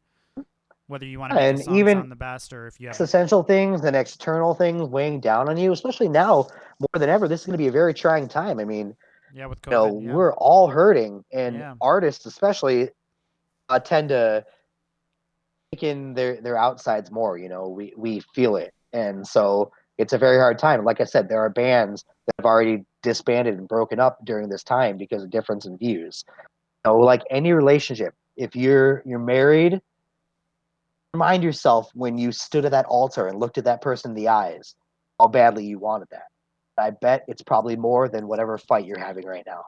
Whether you want to make And a song even sound the best or if you have existential things and external things weighing down on you, especially now more than ever, this is going to be a very trying time. I mean, yeah, with COVID, yeah. we're all hurting, and Yeah. artists especially tend to take in their outsides more. We feel it, and so it's a very hard time. Like I said, there are bands that have already disbanded and broken up during this time because of difference in views. Like any relationship, if you're married, remind yourself when you stood at that altar and looked at that person in the eyes, how badly you wanted that. I bet it's probably more than whatever fight you're having right now.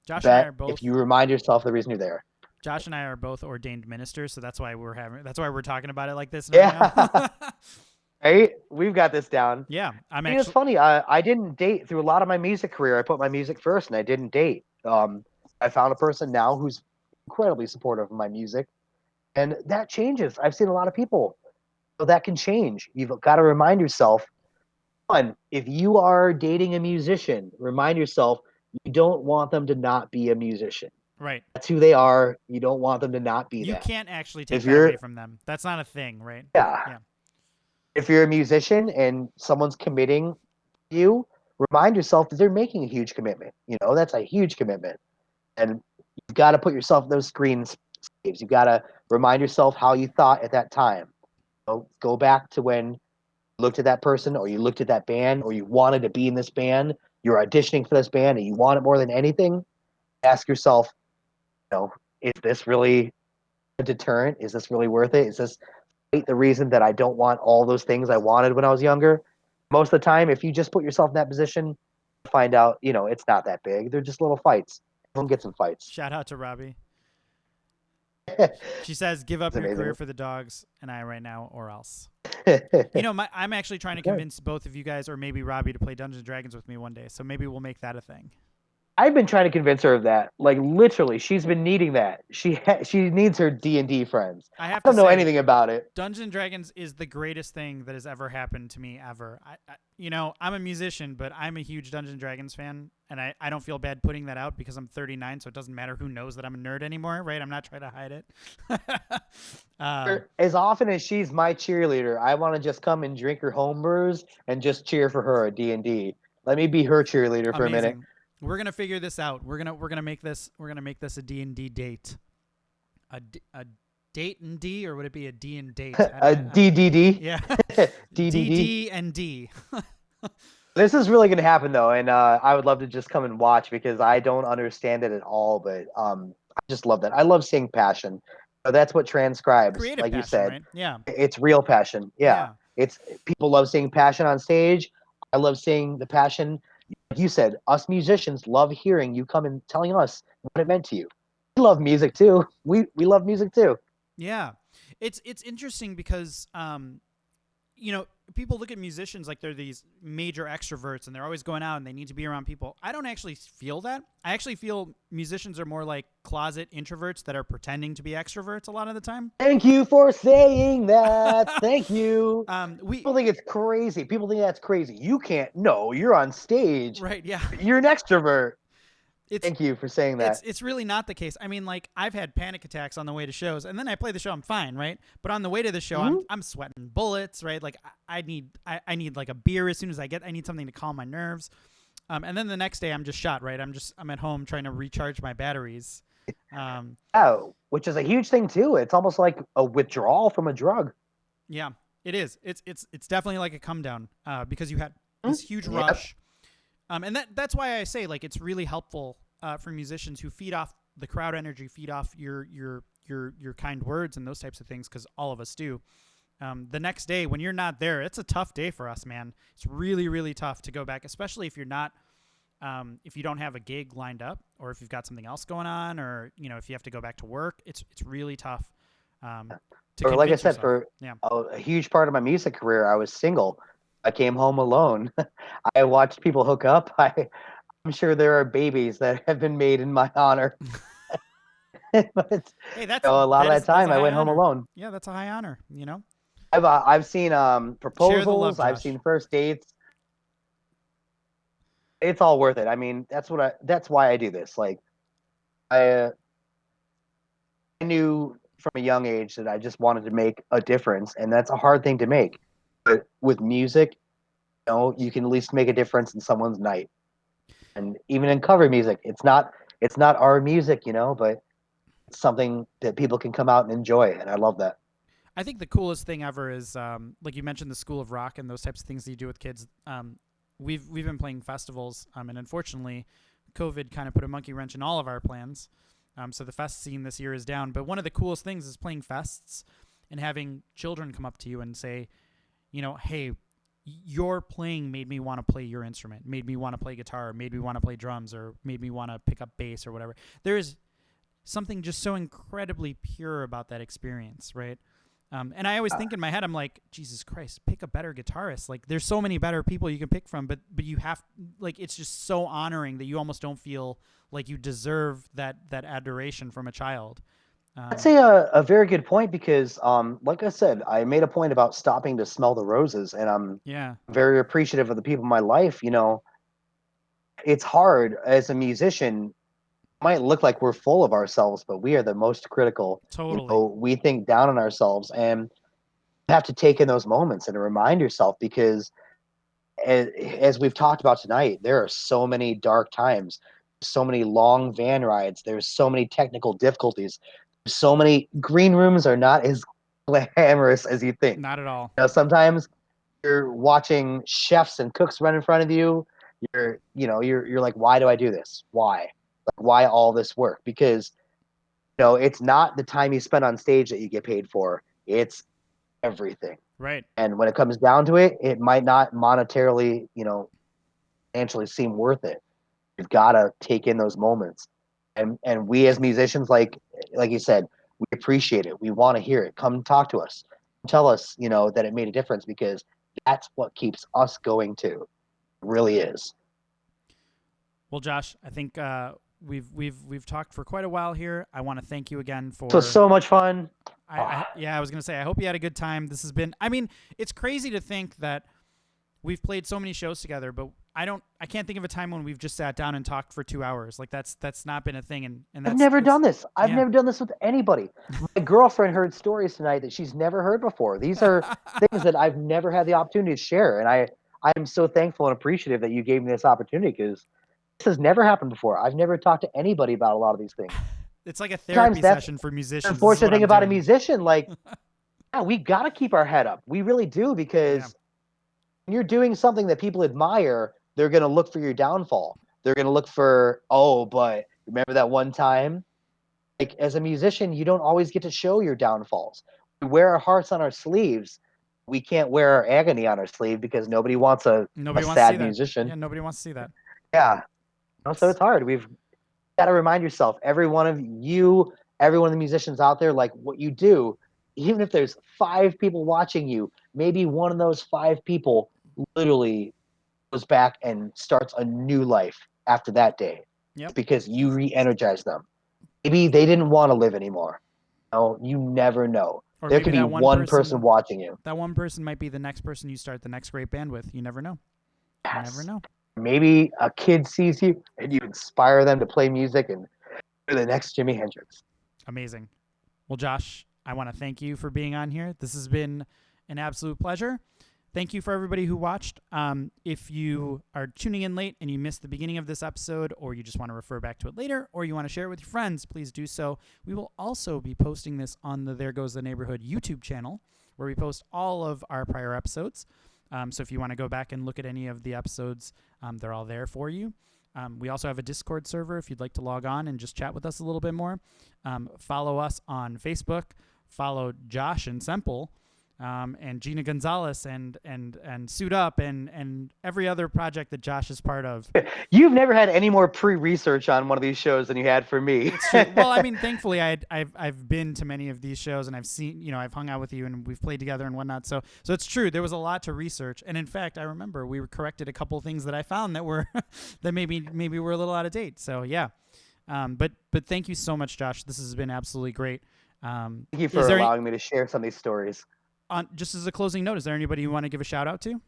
Josh and I Bet are both if you remind yourself the reason you're there. Josh and I are both ordained ministers, so that's why we're talking about it like this Yeah. right now. Right? We've got this down. Yeah, I'm It's actually funny. I didn't date through a lot of my music career. I put my music first, and I didn't date. I found a person now who's incredibly supportive of my music, and that changes. I've seen a lot of people, so that can change. You've got to remind yourself. One, if you are dating a musician, remind yourself you don't want them to not be a musician. right. That's who they are. You don't want them to not be You that. can't actually take If that away you're, from them. That's not a thing, right? yeah, Yeah. if you're a musician and someone's committing to you, remind yourself that they're making a huge commitment. That's a huge commitment. And you've got to put yourself in those screen saves. You've got to remind yourself how you thought at that time. Go back to when you looked at that person or you looked at that band or you wanted to be in this band, you're auditioning for this band and you want it more than anything. Ask yourself, is this really a deterrent? Is this really worth it? Is this the reason that I don't want all those things I wanted when I was younger? Most of the time, if you just put yourself in that position, you find out, it's not that big. They're just little fights. Everyone gets in fights. Shout out to Robbie. It's She says, "Give up your career amazing. for the dogs and I right now, or else." Okay. I'm actually trying to convince both of you guys, or maybe Robbie, to play Dungeons and Dragons with me one day. So maybe we'll make that a thing. I've been trying to convince her of that. Like literally, she's been needing that. She needs her D&D friends. I I have to don't know say, anything about it. Dungeons and Dragons is the greatest thing that has ever happened to me ever. I'm a musician, but I'm a huge Dungeons and Dragons fan, and I don't feel bad putting that out because I'm 39, so it doesn't matter who knows that I'm a nerd anymore, right? I'm not trying to hide it. As often as she's my cheerleader, I want to just come and drink her homebrews and just cheer for her at D&D. Let me be her cheerleader for a minute. Amazing. We're gonna figure this out. We're gonna make this a D&D date. A date and D, or would it be a D and date? A DDD. Yeah. DDD. DD and D. This is really going to happen though, and I would love to just come and watch because I don't understand it at all. But I just love that. I love seeing passion. So that's what transcribes, Creative like you passion, said. right? Yeah. It's real passion. Yeah, Yeah. it's people love seeing passion on stage. I love seeing the passion. Like you said, us musicians love hearing you come and telling us what it meant to you. We love music too. We love music too. Yeah, it's interesting because you know, people look at musicians like they're these major extroverts and they're always going out and they need to be around people. I don't actually feel that. I actually feel musicians are more like closet introverts that are pretending to be extroverts a lot of the time. Thank you for saying that. Thank you. We People think it's crazy. People think that's crazy. You can't. No, you're on stage. right, yeah. You're an extrovert. It's Thank you for saying that. it's really not the case. I mean, like I've had panic attacks on the way to shows, and then I play the show, I'm fine, right? But on the way to the show, Hmm. I'm sweating bullets, right? Like I need like a beer as soon as I need something to calm my nerves. And then the next day, I'm just shot, right? I'm at home trying to recharge my batteries. Um, Oh, which is a huge thing too. It's almost like a withdrawal from a drug. yeah, it is. It's definitely like a come down because you had Hmm? this huge Yep. rush. And that's why I say like it's really helpful for musicians who feed off the crowd energy, feed off your kind words and those types of things, because all of us do. The next day when you're not there, it's a tough day for us, man. It's really really tough to go back, especially if you're not if you don't have a gig lined up, or if you've got something else going on, or you know if you have to go back to work. It's really tough to Or like I convince said, yourself. for Yeah. a huge part of my music career, I was single. I came home alone. I watched people hook up. I'm sure there are babies that have been made in my honor. But Hey, a lot of that that's time, a I high went home honor. alone. Yeah, that's a high honor. You know, I've seen share the love, proposals. I've Josh. seen first dates. It's all worth it. I mean, that's why I do this. Like I knew from a young age that I just wanted to make a difference, and that's a hard thing to make. But with music, you can at least make a difference in someone's night. And even in cover music, it's not our music, but it's something that people can come out and enjoy, and I love that. I think the coolest thing ever is like you mentioned the School of Rock and those types of things that you do with kids. We've been playing festivals, and unfortunately, COVID kind of put a monkey wrench in all of our plans. So the fest scene this year is down. But one of the coolest things is playing fests and having children come up to you and say, you know, hey, your playing made me want to play your instrument, made me want to play guitar, made me want to play drums, or made me want to pick up bass or whatever. There is something just so incredibly pure about that experience, right? And I always Uh, think in my head, I'm like, Jesus Christ, pick a better guitarist. Like, there's so many better people you can pick from, but you have like it's just so honoring that you almost don't feel like you deserve that adoration from a child. That's Um, a very good point because, like I said, I made a point about stopping to smell the roses, and I'm yeah, very appreciative of the people in my life. It's hard as a musician. Might look like we're full of ourselves, but we are the most critical. totally. We think down on ourselves, and you have to take in those moments and remind yourself because, as we've talked about tonight, there are so many dark times, so many long van rides. There's so many technical difficulties. So many green rooms are not as glamorous as you think. Not at all. Sometimes you're watching chefs and cooks run in front of you. You're like, why do I do this? Why? Like, why all this work? Because it's not the time you spend on stage that you get paid for. It's everything. Right. And when it comes down to it, it might not monetarily, financially seem worth it. You've got to take in those moments. And we as musicians, like you said, we appreciate it. We want to hear it. Come talk to us. Tell us, that it made a difference because that's what keeps us going too. It really is. Well, Josh, I think we've talked for quite a while here. I want to thank you again So for so much fun. I yeah, I was gonna say I hope you had a good time. This has been I mean, it's crazy to think that we've played so many shows together, but I can't think of a time when we've just sat down and talked for 2 hours. Like that's not been a thing, and I've never that's done this. I've yeah. never done this with anybody. My girlfriend heard stories tonight that she's never heard before. These are things that I've never had the opportunity to share, and I'm so thankful and appreciative that you gave me this opportunity because this has never happened before. I've never talked to anybody about a lot of these things. It's like a Sometimes therapy that's session for the musicians. This is unfortunate what thing I'm about a doing. musician. Like, yeah, we got to keep our head up. We really do Yeah. because when you're doing something that people admire, they're going to look for your downfall. They're going to look for, oh, but remember that one time? Like, as a musician, you don't always get to show your downfalls. We wear our hearts on our sleeves. We can't wear our agony on our sleeve because nobody wants a Nobody wants to see sad that. musician. Yeah, nobody wants to see that. Yeah. So it's hard. We've got to remind yourself, every one of you, every one of the musicians out there, like what you do, even if there's 5 people watching you, maybe one of those 5 people literally goes back and starts a new life after that day. Yep. It's because you re-energize them. Maybe they didn't want to live anymore. No, you never know. Or There maybe could be one person watching you. that one person might be the next person you start the next great band with. You never know. You never Yes. know. Maybe a kid sees you and you inspire them to play music and you're the next Jimi Hendrix. Amazing. Well, Josh, I want to thank you for being on here. This has been an absolute pleasure. Thank you for everybody who watched. If you are tuning in late and you missed the beginning of this episode, or you just want to refer back to it later, or you want to share it with your friends, please do so. We will also be posting this on the There Goes the Neighborhood YouTube channel, where we post all of our prior episodes. So if you want to go back and look at any of the episodes, they're all there for you. We also have a Discord server if you'd like to log on and just chat with us a little bit more. Follow us on Facebook. Follow Josh and Semple. And Gina Gonzalez and Suit Up and every other project that Josh is part of. You've never had any more pre-research on one of these shows than you had for me. It's true. Well, I mean, thankfully, I've been to many of these shows and I've seen, I've hung out with you and we've played together and whatnot. So it's true. There was a lot to research, and in fact, I remember we corrected a couple of things that I found that were that maybe were a little out of date. So yeah, but thank you so much, Josh. This has been absolutely great. Thank you for allowing me to share some of these stories. Just as a closing note, is there anybody you want to give a shout out to?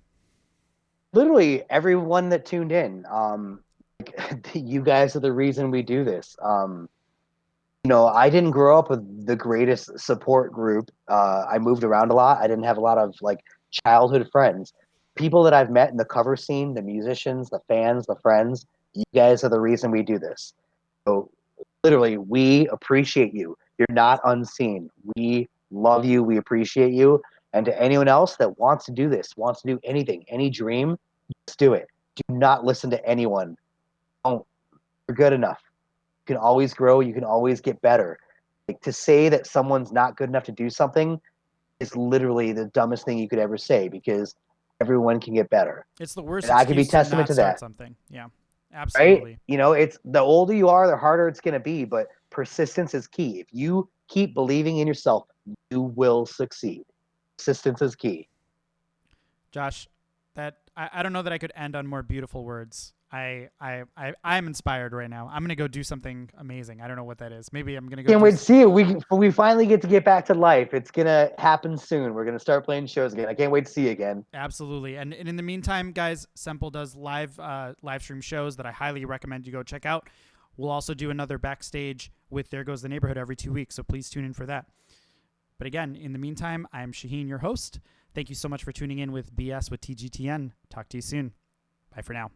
Literally everyone that tuned in. You guys are the reason we do this. I didn't grow up with the greatest support group. I moved around a lot. I didn't have a lot of childhood friends. People that I've met in the cover scene, the musicians, the fans, the friends, you guys are the reason we do this. So literally, we appreciate you. You're not unseen. We love you. We appreciate you. And to anyone else that wants to do this, wants to do anything, any dream, just do it. Do not listen to anyone. Don't. You're good enough. You can always grow. You can always get better. To say that someone's not good enough to do something is literally the dumbest thing you could ever say, because everyone can get better. It's the worst And I can be excuse testament to to not start that. something. Yeah, absolutely. Right? It's the older you are, the harder it's going to be, but persistence is key. If you keep believing in yourself, you will succeed. Persistence is key. Josh, that I don't know that I could end on more beautiful words. I'm inspired right now. I'm gonna go do something amazing. I don't know what that is. Maybe I'm gonna go. Can't wait to see it. We finally get back to life. It's gonna happen soon. We're gonna start playing shows again. I can't wait to see you again. Absolutely. And in the meantime, guys, Semple does live stream shows that I highly recommend you go check out. We'll also do another Backstage with There Goes the Neighborhood every 2 weeks, so please tune in for that. But again, in the meantime, I'm Shaheen, your host. Thank you so much for tuning in with BS with TGTN. Talk to you soon. Bye for now.